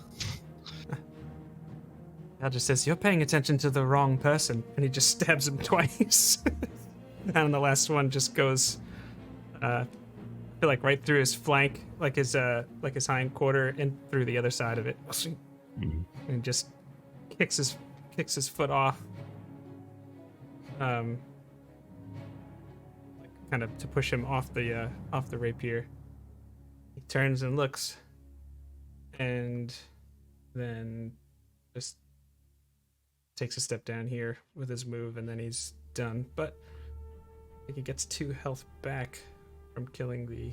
Al just says, "You're paying attention to the wrong person," and he just stabs him twice. And the last one just goes, I feel like right through his flank, like his hind quarter, and through the other side of it, and just kicks his foot off, like kind of to push him off the rapier. He turns and looks, and then just takes a step down here with his move, and then he's done. But I think he gets 2 health back from killing the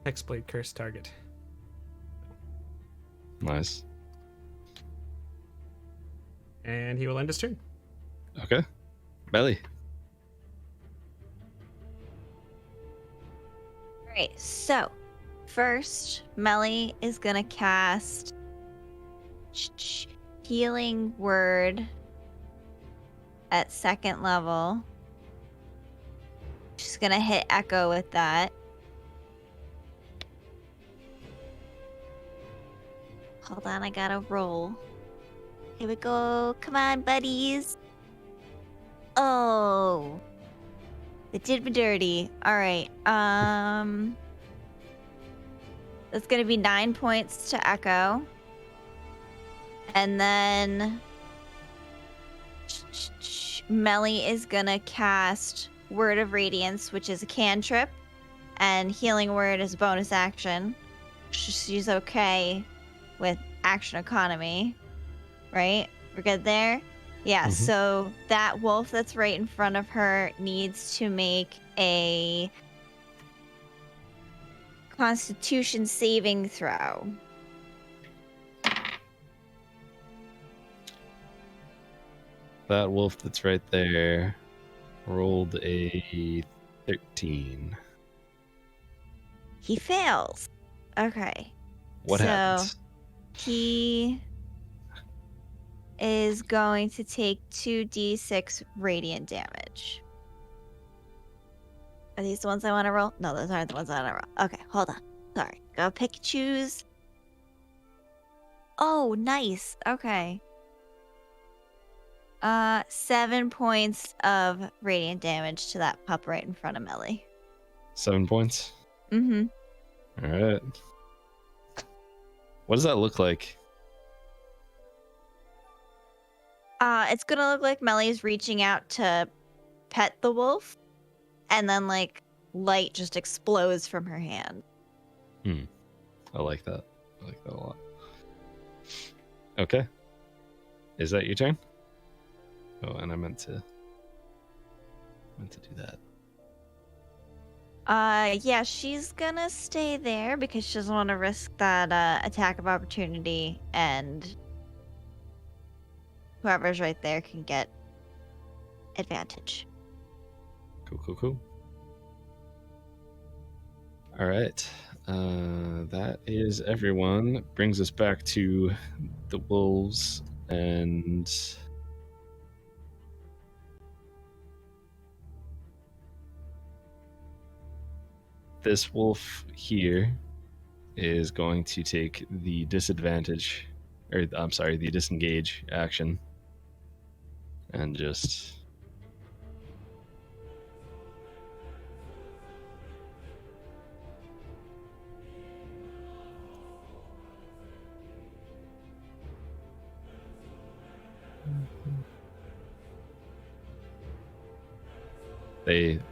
Hexblade Curse target. Nice. And he will end his turn. Okay. Belly. Alright, so first, Melly is gonna cast Healing Word at 2nd level. She's gonna hit Echo with that. Hold on, I gotta roll. Here we go. Come on, buddies. Oh. It did me dirty. Alright. That's gonna be 9 points to Echo. And then Melly is gonna cast Word of Radiance, which is a cantrip, and Healing Word is a bonus action. She's okay with action economy, right? We're good there? Yeah, so that wolf that's right in front of her needs to make a Constitution saving throw. That wolf that's right there rolled a 13. He fails. Okay. What happens? He is going to take 2d6 radiant damage. Are these the ones I want to roll? No, those aren't the ones I want to roll. Okay, hold on. Sorry. Go pick and choose. Oh, nice. Okay. 7 points of radiant damage to that pup right in front of Melly. 7 points. Mm-hmm. All right. What does that look like? It's gonna look like Melly's reaching out to pet the wolf, and then like light just explodes from her hand. I like that. I like that a lot. Okay. Is that your turn? Oh, and I meant to do that. Yeah, she's gonna stay there because she doesn't want to risk that attack of opportunity, and whoever's right there can get advantage. Cool. All right. That is everyone. Brings us back to the wolves, and this wolf here is going to take the disadvantage, or I'm sorry, the disengage action, and just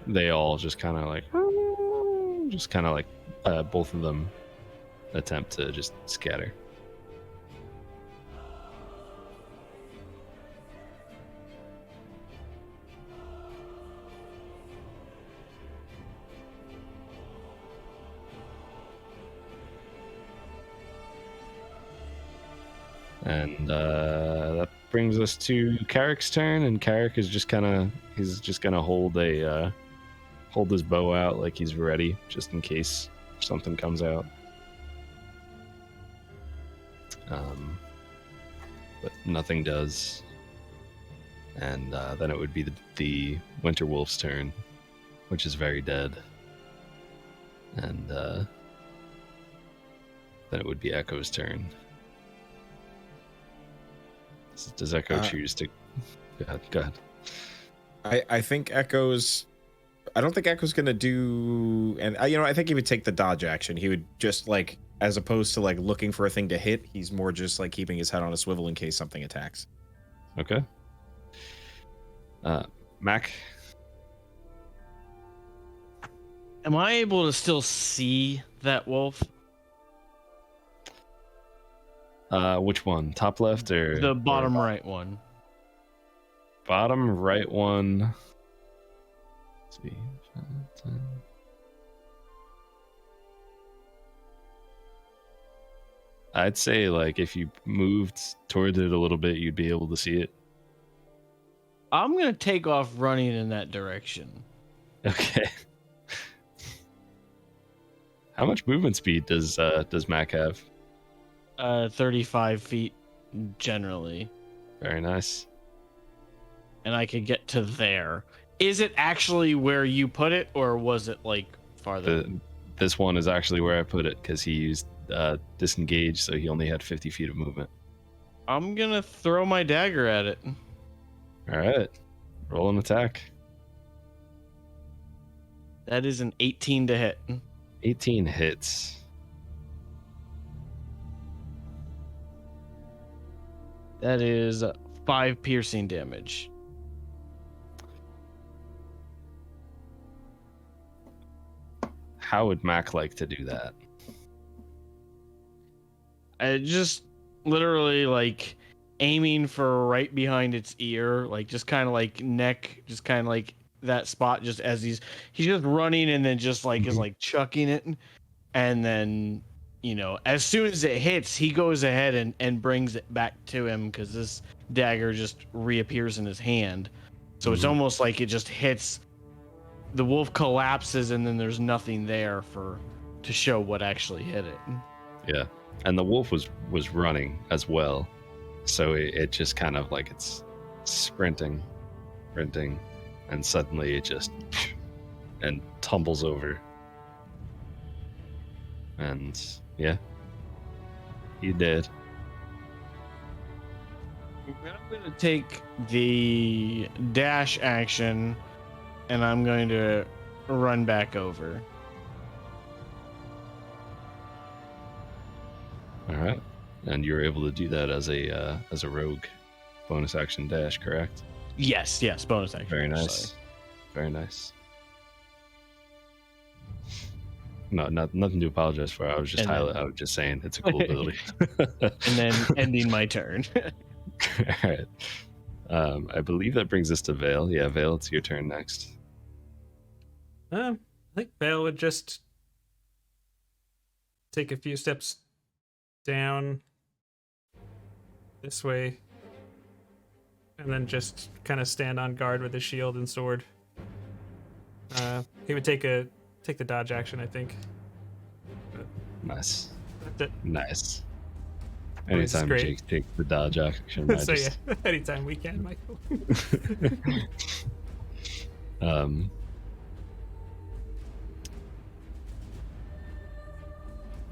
they all just kind of like both of them attempt to just scatter. And that brings us to Carrick's turn, and Carrick is just gonna hold his bow out like he's ready, just in case something comes out. But nothing does. And then it would be the Winter Wolf's turn, which is very dead. And then it would be Echo's turn. Does Echo choose to... Go ahead. I think Echo's... I don't think Echo's going to do... And, I think he would take the dodge action. He would just, like, as opposed to, like, looking for a thing to hit, he's more just, like, keeping his head on a swivel in case something attacks. Okay. Mac? Am I able to still see that wolf? Which one? Top left or... The bottom right one. Bottom right one... Let's see. 10. I'd say, like, if you moved towards it a little bit, you'd be able to see it. I'm going to take off running in that direction. Okay. How much movement speed does Mac have? 35 feet generally. Very nice. And I could get to there. Is it actually where you put it, or was it, like, farther? This one is actually where I put it, because he used disengage, so he only had 50 feet of movement. I'm going to throw my dagger at it. All right. Roll an attack. That is an 18 to hit. 18 hits. That is 5 piercing damage. How would Mac like to do that? I just literally, like, aiming for right behind its ear, like, just kind of like neck, just kind of like that spot, just as he's just running, and then just like is like chucking it, and then, as soon as it hits, he goes ahead and brings it back to him, because this dagger just reappears in his hand. So it's almost like it just hits, the wolf collapses, and then there's nothing there to show what actually hit it. Yeah. And the wolf was running as well. So it just kind of like it's sprinting, and suddenly it just and tumbles over. And yeah, he did. I'm going to take the dash action, and I'm going to run back over. All right, and you're able to do that as a rogue, bonus action dash, correct? Yes, bonus action. Very nice, Sorry. very nice. No, nothing to apologize for. I was just I was just saying it's a cool ability. And then ending my turn. All right. I believe that brings us to Vale. Yeah, Vale, it's your turn next. I think Vale would just take a few steps down this way, and then just kind of stand on guard with his shield and sword. He would take the dodge action, I think. Nice. That's it. Nice. Oh, this is Anytime great. Jake takes the dodge action, I So just, yeah, anytime we can, Michael.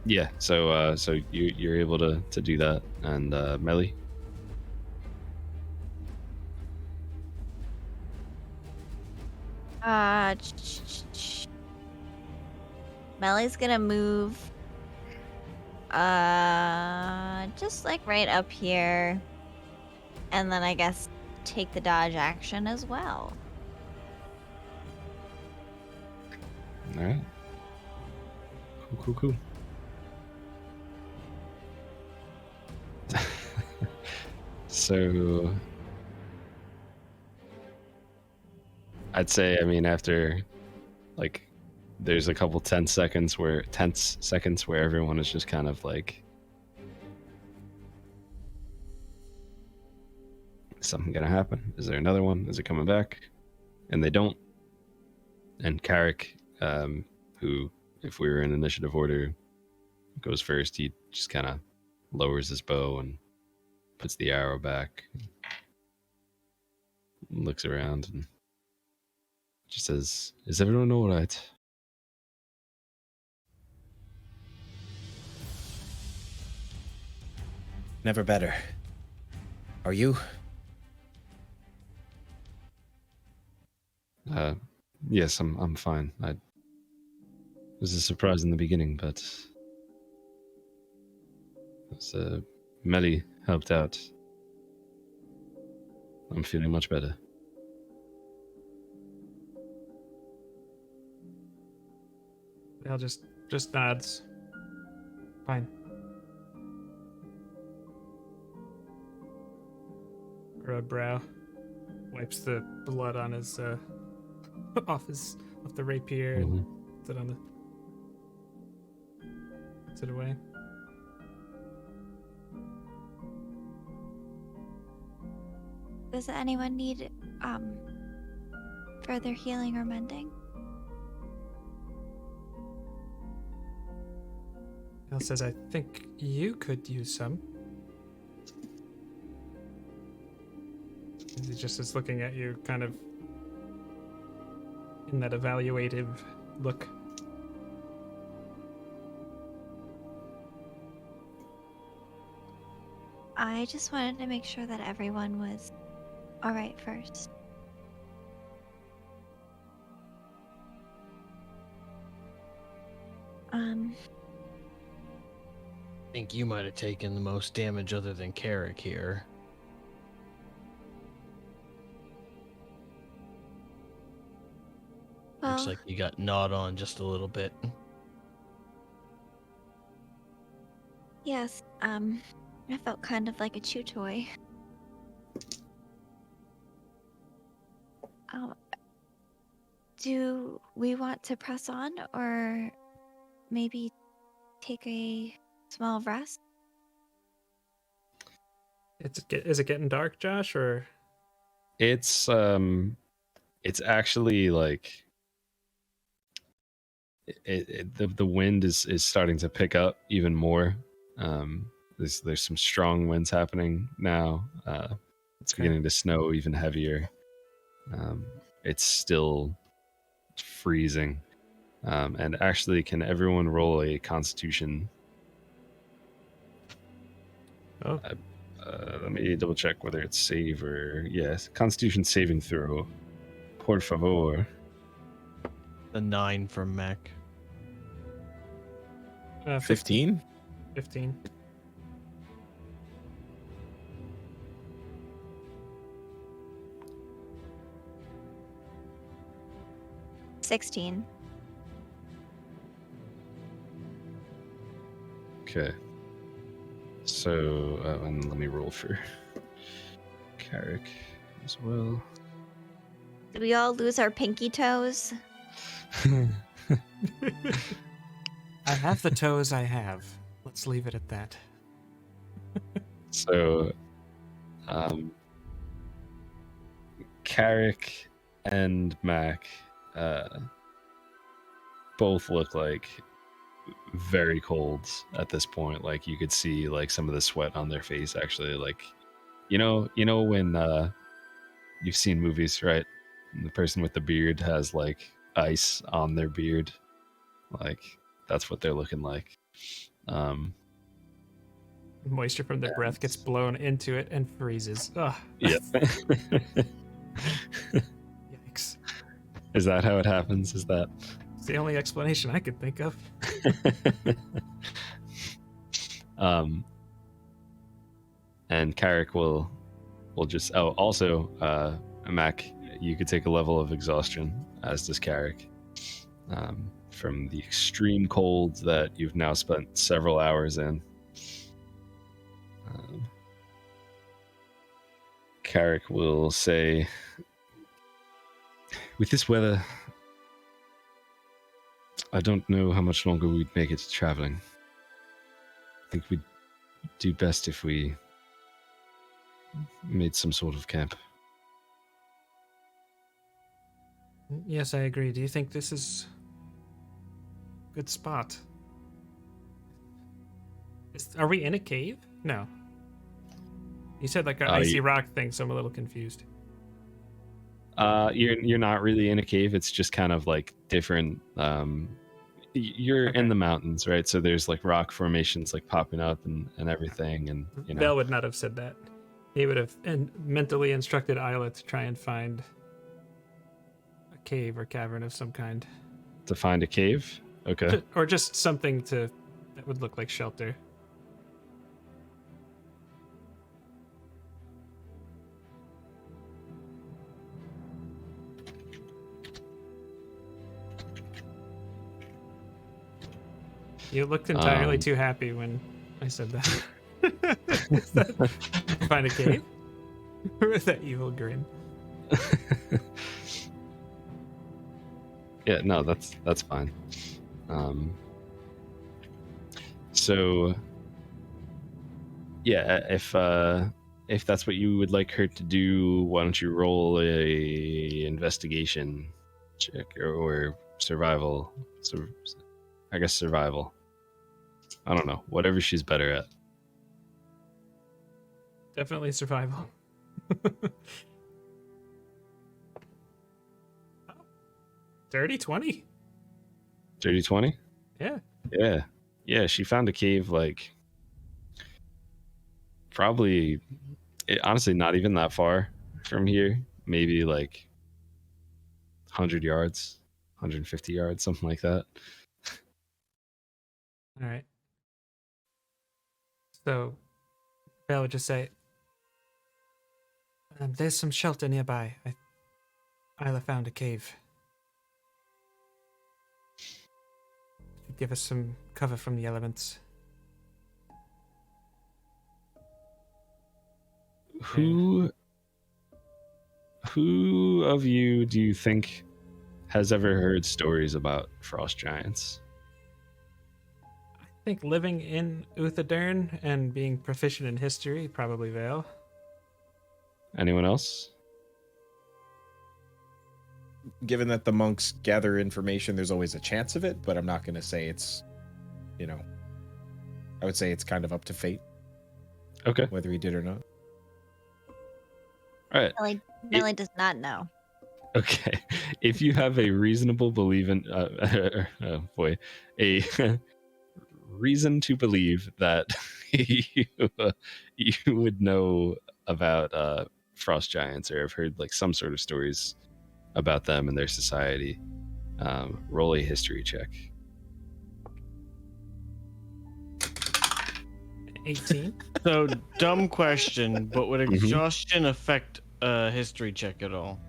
Yeah, so you're able to do that, and Melly. Melly's gonna move just like right up here, and then I guess take the dodge action as well. All right. Cool. So I'd say, I mean, after like there's a couple tense seconds where everyone is just kind of like, is something gonna happen? Is there another one? Is it coming back? And they don't. And Carrick, who, if we were in initiative order, goes first, he just kind of lowers his bow and puts the arrow back, looks around, and just says, "Is everyone all right?" Never better. Are you? Yes, I'm fine. It was a surprise in the beginning, but Melly helped out. I'm feeling much better. Vale just nods. Fine. Furrowed brow. Wipes the blood on his off the rapier and puts it on puts it away. Does anyone need further healing or mending? Vale says, "I think you could use some." He just is looking at you, kind of in that evaluative look. I just wanted to make sure that everyone was all right first. I think you might have taken the most damage other than Carrick here. Looks Well, like you got gnawed on just a little bit. yes, I felt kind of like a chew toy. Do we want to press on or maybe take a small rest? Is it getting dark, Josh, or? It's actually like the wind is starting to pick up even more. There's some strong winds happening now. It's beginning to snow even heavier. It's still freezing. And actually, can everyone roll a Constitution? Oh, Let me double check whether it's save or yes. Constitution saving throw. Por favor. The 9 from Mac. 15? 15. $16. Okay. So, and let me roll for Carrick as well. Did we all lose our pinky toes? I have the toes I have. Let's leave it at that. So, Carrick and Mac both look like very cold at this point. Like you could see like some of the sweat on their face actually. Like, you know when you've seen movies, right? And the person with the beard has like ice on their beard. Like that's what they're looking like. Moisture from their breath gets blown into it and freezes. Ugh. Yeah. Yikes. Is that how it happens? Is that It's the only explanation I could think of. And Carrick will just also Mac, you could take a level of exhaustion, as does Carrick, from the extreme cold that you've now spent several hours in. Carrick will say, with this weather, I don't know how much longer we'd make it traveling. I think we'd do best if we made some sort of camp. Yes, I agree. Do you think this is a good spot? Are we in a cave? No. You said like an icy rock thing, so I'm a little confused. You're not really in a cave. It's just kind of like different. You're in the mountains, right? So there's like rock formations like popping up and everything, and you know. Bell would not have said that. He would have mentally instructed Isla to try and find a cave or cavern of some kind. To find a cave? Okay. Or just something that would look like shelter. You looked entirely too happy when I said that. Find a cave? With that evil grin. Yeah, no, that's fine. So yeah, if that's what you would like her to do, why don't you roll a investigation check or survival? I guess survival. I don't know, whatever she's better at. Definitely survival. Dirty 20. Dirty 20? Yeah. Yeah, she found a cave like probably honestly not even that far from here. Maybe like 100 yards, 150 yards, something like that. All right. So, Belle would just say, there's some shelter nearby. Isla found a cave. Should give us some cover from the elements. Who of you do you think has ever heard stories about frost giants? I think living in Uthadern and being proficient in history, probably Vale. Anyone else? Given that the monks gather information, there's always a chance of it, but I'm not going to say it's, I would say it's kind of up to fate. Okay. Whether he did or not. All right. Millie does not know. Okay, if you have a reasonable belief in, oh boy, a reason to believe that you, you would know about frost giants or have heard like some sort of stories about them and their society, roll a history check. 18. So, dumb question, but would Mhm. exhaustion affect a history check at all?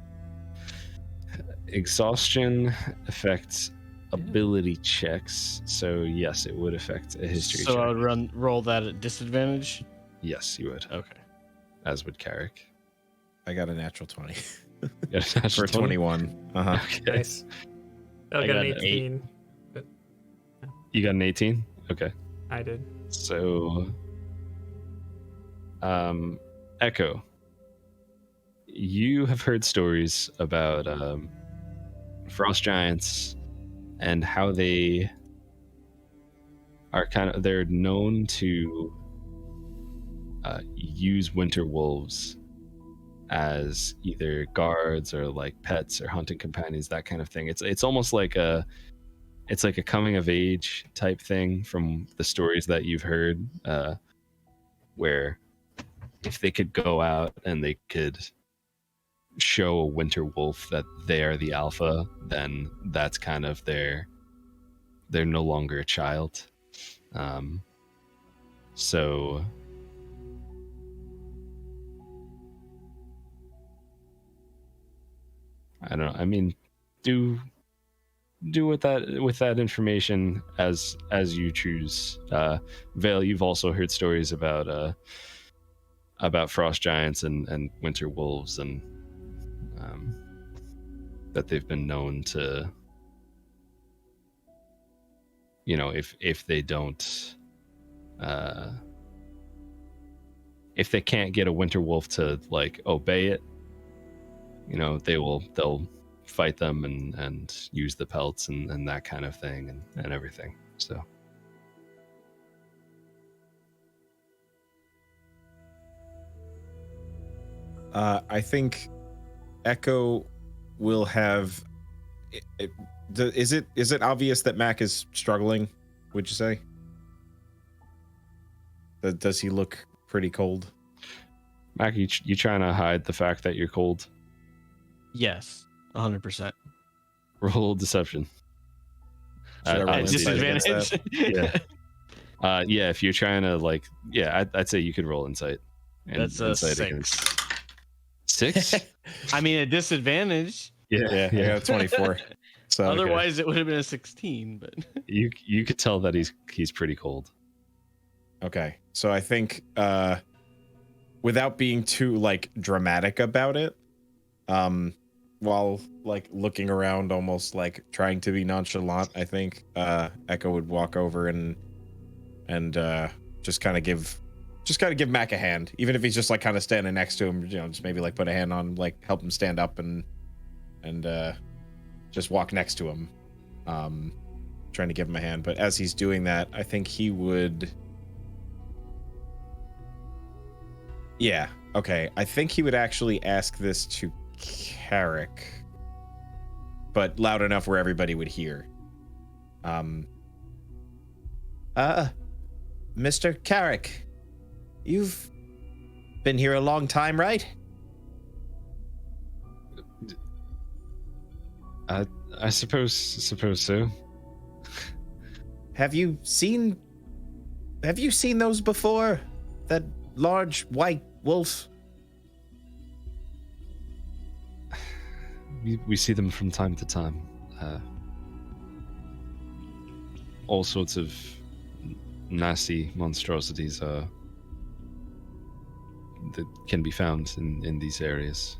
Exhaustion affects ability checks, so yes, it would affect a history So check. I would roll that at disadvantage? Yes, you would, Okay. as would Carrick. I got a natural 20 You got a natural for 21. Uh-huh. Okay. Nice. I I got got an an 18. You got an 18? Okay. I did. So, Echo, you have heard stories about frost giants and how they are they're known to use winter wolves as either guards or like pets or hunting companions, that kind of thing. It's almost like it's like a coming of age type thing from the stories that you've heard, where if they could go out and they could show a winter wolf that they are the alpha, then that's kind of they're no longer a child. So I don't know. I mean, do with that information as you choose. Vale, you've also heard stories about frost giants and winter wolves, and that they've been known to, you know, if they don't, if they can't get a winter wolf to like obey it, you know, they'll fight them and use the pelts and that kind of thing and everything. So I think Echo will have. Is it obvious that Mac is struggling? Would you say? Does he look pretty cold? Mac, you trying to hide the fact that you're cold? Yes, 100%. Roll deception. Should I roll At insight against disadvantage? Yeah. Yeah, if you're trying to like, yeah, I'd say you could roll insight. And That's a insight 6. against 6. I mean, at disadvantage. Yeah, I got a 24. So Otherwise, it would have been a 16. But You could tell that he's pretty cold. okay. So I think without being too like dramatic about it, while like looking around almost like trying to be nonchalant, I think Echo would walk over and just kind of give Mac a hand, even if he's just like kind of standing next to him, you know, just maybe like put a hand on him, like help him stand up and just walk next to him, trying to give him a hand. But as he's doing that, I think he would. Yeah. Okay. I think he would actually ask this to Carrick, but loud enough where everybody would hear. Mr. Carrick, you've been here a long time, right? I suppose so. Have you seen those before? That large white wolf? We see them from time to time. All sorts of nasty monstrosities that can be found in these areas.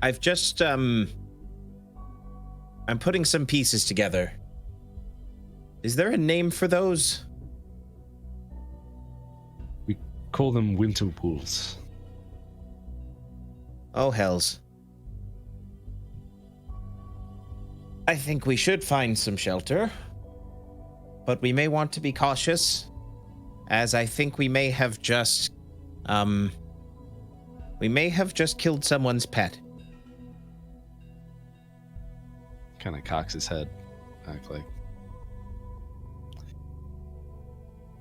I've just I'm putting some pieces together. Is there a name for those? We call them winter wolves. Oh, hells. I think we should find some shelter, but we may want to be cautious, as I think we may have just We may have just killed someone's pet. Kind of cocks his head. Act like.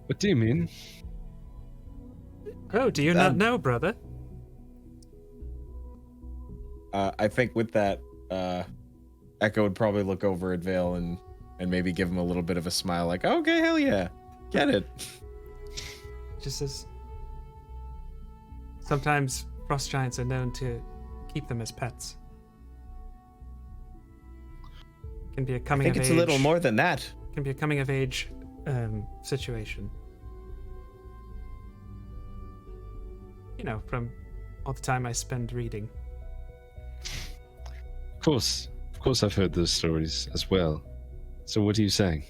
What do you mean? Oh, do you not know, brother? I think with that, Echo would probably look over at Vale and maybe give him a little bit of a smile, like, okay, hell yeah, get it. Just as sometimes frost giants are known to keep them as pets. Can be a coming I think of it's age. a little more than that. Can be a coming of age situation. You know, from all the time I spend reading. Of course I've heard those stories as well. So what are you saying?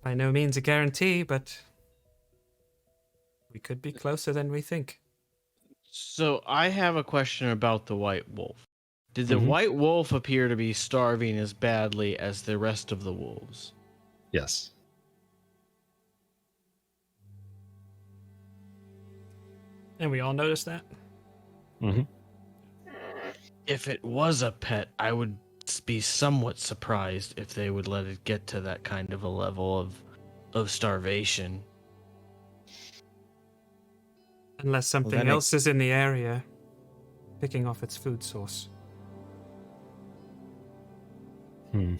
By no means a guarantee, but we could be closer than we think. So I have a question about the white wolf. Did the Mhm. white wolf appear to be starving as badly as the rest of the wolves? Yes. And we all noticed that? Mm-hmm. If it was a pet, I would be somewhat surprised if they would let it get to that kind of a level of starvation. Unless something then else is in the area, picking off its food source. Hmm.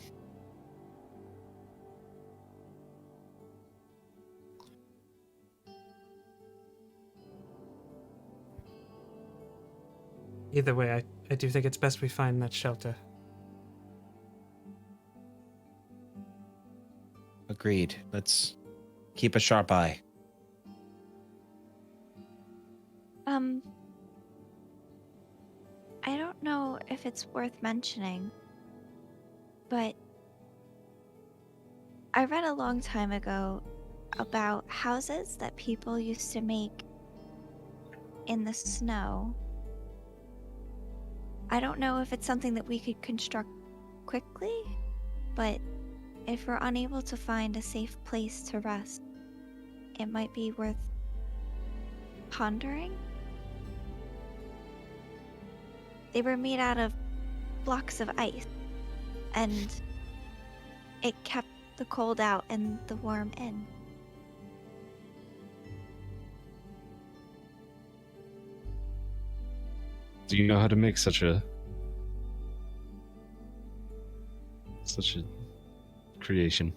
Either way, I do think it's best we find that shelter. Agreed. Let's keep a sharp eye. I don't know if it's worth mentioning, but I read a long time ago about houses that people used to make in the snow. I don't know if it's something that we could construct quickly, but if we're unable to find a safe place to rest, it might be worth pondering. They were made out of blocks of ice, and it kept the cold out and the warm in. Do you know how to make such a creation?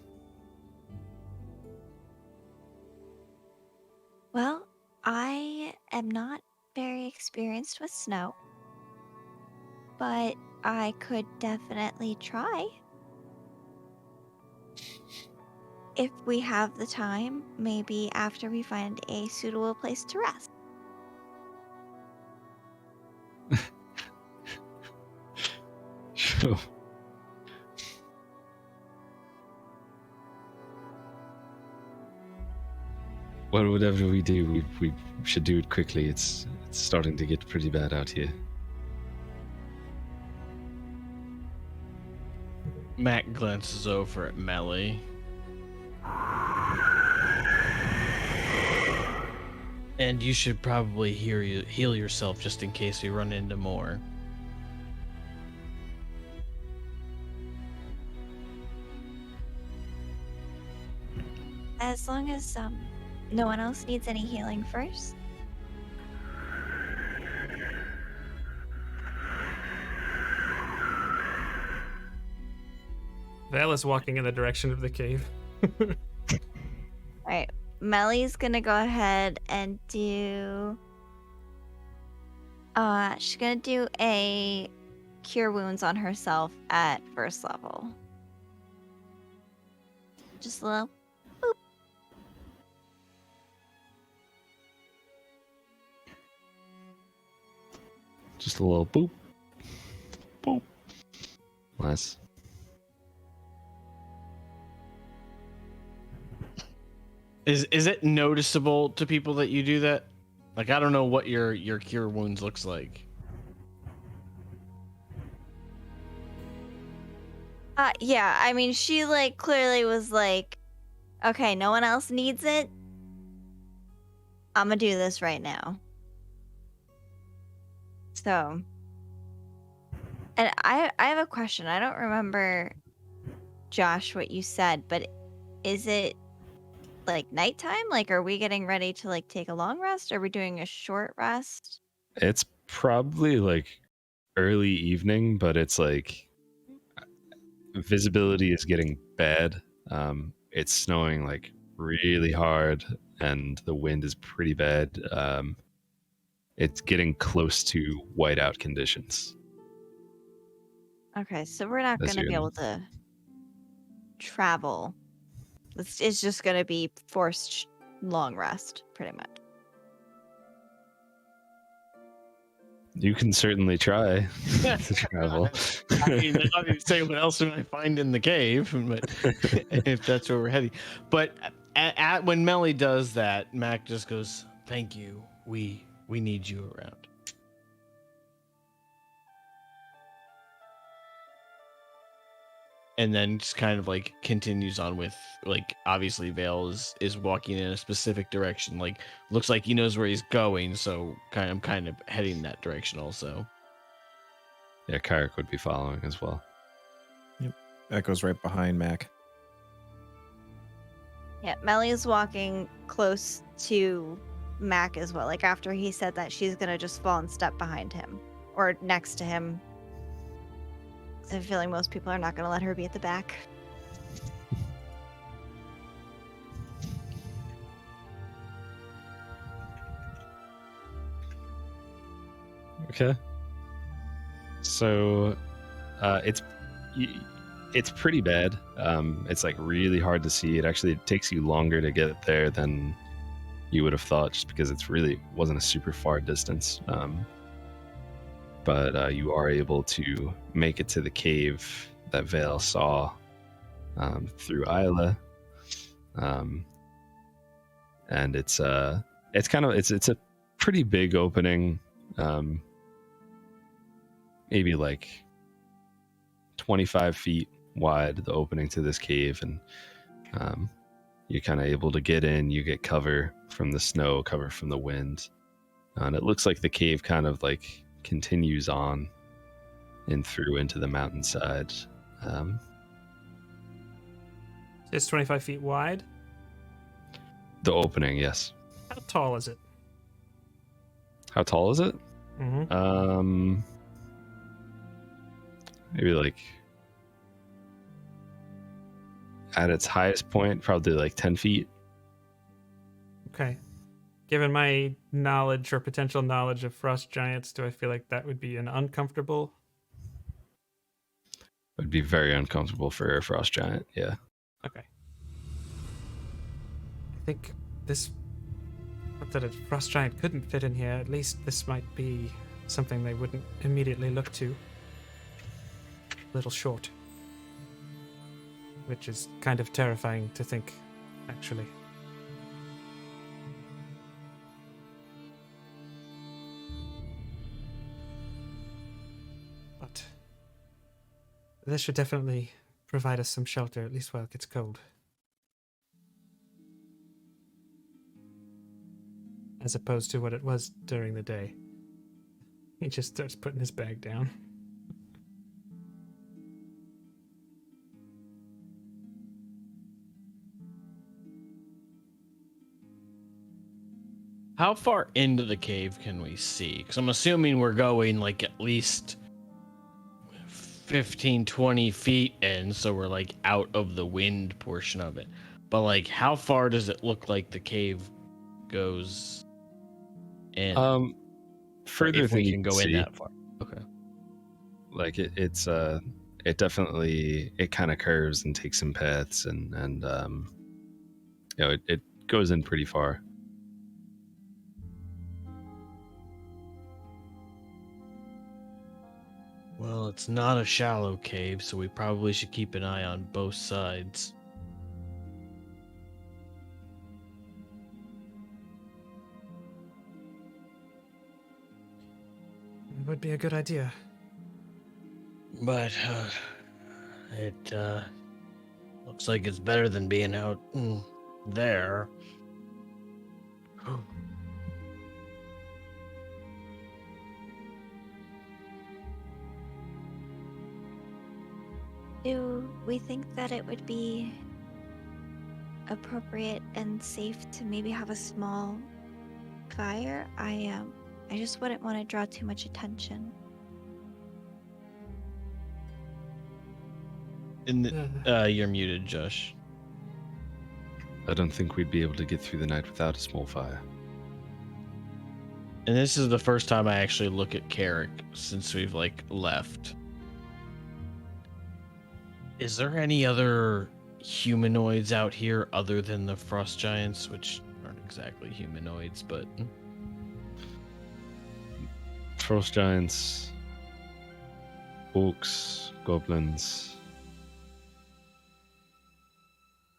Well, I am not very experienced with snow, but I could definitely try. If we have the time, maybe after we find a suitable place to rest. Sure. Well, whatever we do, we should do it quickly. It's starting to get pretty bad out here. Mac glances over at Melly. And you should probably heal yourself just in case we run into more. As long as no one else needs any healing first. Val is walking in the direction of the cave. Alright, Melly's gonna go ahead and do... she's gonna do a Cure Wounds on herself at first level. Just a little... Just a little boop. Boop. Nice. Is it noticeable to people that you do that? Like, I don't know what your cure wounds looks like. Yeah, I mean, she, like, clearly was like, okay, no one else needs it. I'm gonna do this right now. So, and I have a question. I don't remember, Josh, what you said, but is it like nighttime? Like, are we getting ready to like take a long rest? Are we doing a short rest? It's probably like early evening, but it's like visibility is getting bad. It's snowing like really hard, and the wind is pretty bad. It's getting close to whiteout conditions. Okay, so we're not As gonna you're be gonna- able to travel. It's just gonna be forced long rest, pretty much. You can certainly try to travel. I mean, I don't even say what else would I find in the cave, but if that's where we're heading. But when Melly does that, Mac just goes, "Thank you. We need you around." And then just kind of like continues on with, like, obviously Vale is walking in a specific direction. Like, looks like he knows where he's going, so I'm kind of heading that direction also. Yeah, Kyrick would be following as well. That goes right behind Mac. Yeah, Melly is walking close to Mac as well. Like after he said that, she's gonna just fall and step behind him or next to him. 'Cause I'm feeling most people are not gonna let her be at the back. Okay. So, it's pretty bad. It's like really hard to see. It actually takes you longer to get there than you would have thought, just because it's really wasn't a super far distance. But you are able to make it to the cave that Vale saw through Isla, and it's a pretty big opening, maybe like 25 feet wide, the opening to this cave, and you're kind of able to get in. You get cover from the snow, cover from the wind, and it looks like the cave kind of like continues on and through into the mountainside. It's 25 feet wide. The opening, yes. How tall is it? How tall is it? Mm-hmm. Maybe like at its highest point, probably like 10 feet. Okay. Given my knowledge or potential knowledge of frost giants, do I feel like that would be an uncomfortable? It would be very uncomfortable for a frost giant. Yeah. Okay. I think this. Not that a frost giant couldn't fit in here. At least this might be something they wouldn't immediately look to. A little short. Which is kind of terrifying to think, actually. But this should definitely provide us some shelter, at least while it gets cold. As opposed to what it was during the day. He just starts putting his bag down. How far into the cave can we see? Because I'm assuming we're going like at least 15, 20 feet in, so we're like out of the wind portion of it. But like, how far does it look like the cave goes in? Further if than we you can can go in see. that far. Okay. Like it definitely, it kind of curves and takes some paths, and it goes in pretty far. Well, it's not a shallow cave, so we probably should keep an eye on both sides. It would be a good idea. But it looks like it's better than being out there. Do we think that it would be appropriate and safe to maybe have a small fire? I just wouldn't want to draw too much attention. You're muted, Josh. I don't think we'd be able to get through the night without a small fire. And this is the first time I actually look at Carrick since we've left. Is there any other humanoids out here other than the frost giants, which aren't exactly humanoids, but Frost giants, orcs, goblins.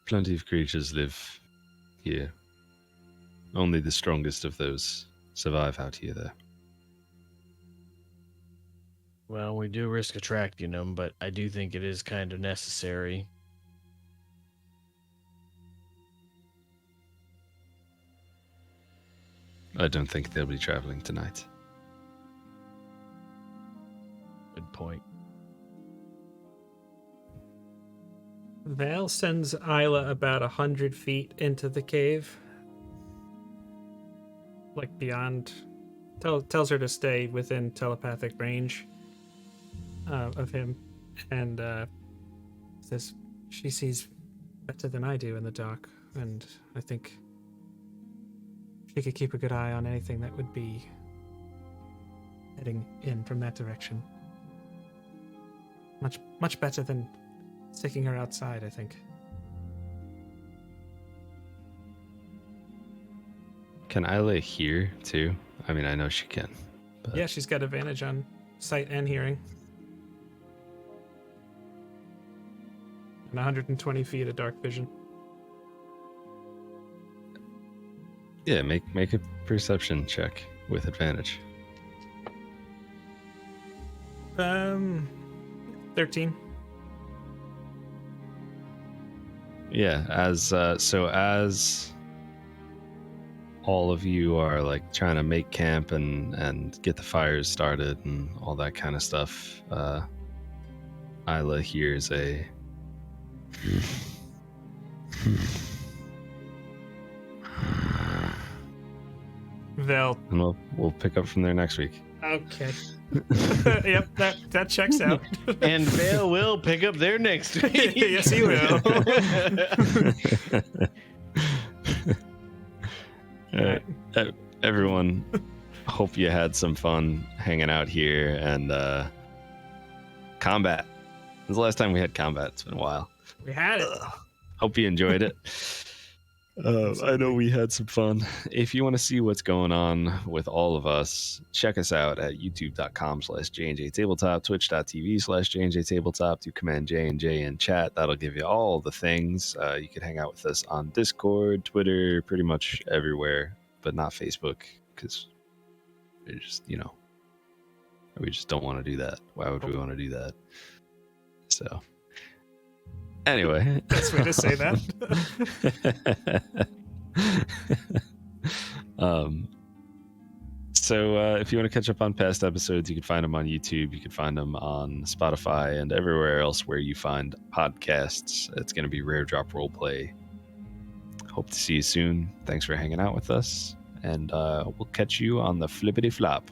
Plenty of creatures live here. Only the strongest of those survive out here, though. well, we do risk attracting them, but I do think it is kind of necessary. I don't think they'll be traveling tonight. Good point. Val sends Isla about 100 feet into the cave. Beyond. Tells her to stay within telepathic range of him. And says she sees better than I do in the dark. And I think she could keep a good eye on anything that would be heading in from that direction. Much better than sticking her outside, I think. Can Isla hear, too? I mean, I know she can. But... Yeah, she's got advantage on sight and hearing. And 120 feet of dark vision. Yeah, make a perception check with advantage. 13. Yeah, as all of you are trying to make camp and get the fires started and all that kind of stuff, Isla hears a Val. and we'll pick up from there next week. Okay. Yep, that checks out. And Vale will pick up there next week. Yes, he will. All right. Everyone, hope you had some fun hanging out here and combat. When's the last time we had combat? It's been a while. We had it. Hope you enjoyed it. I know we had some fun. If you want to see what's going on with all of us, check us out at youtube.com/J&J Tabletop, twitch.tv/J&J Tabletop. Do Command J&J in chat. That'll give you all the things. You can hang out with us on Discord, Twitter, pretty much everywhere, but not Facebook because we just, we just don't want to do that. Why would we want to do that? So... Anyway, Best way to say that. So if you want to catch up on past episodes, you can find them on YouTube. You can find them on Spotify and everywhere else where you find podcasts. It's going to be Rare Drop Roleplay. Hope to see you soon. Thanks for hanging out with us, and we'll catch you on the flippity flop.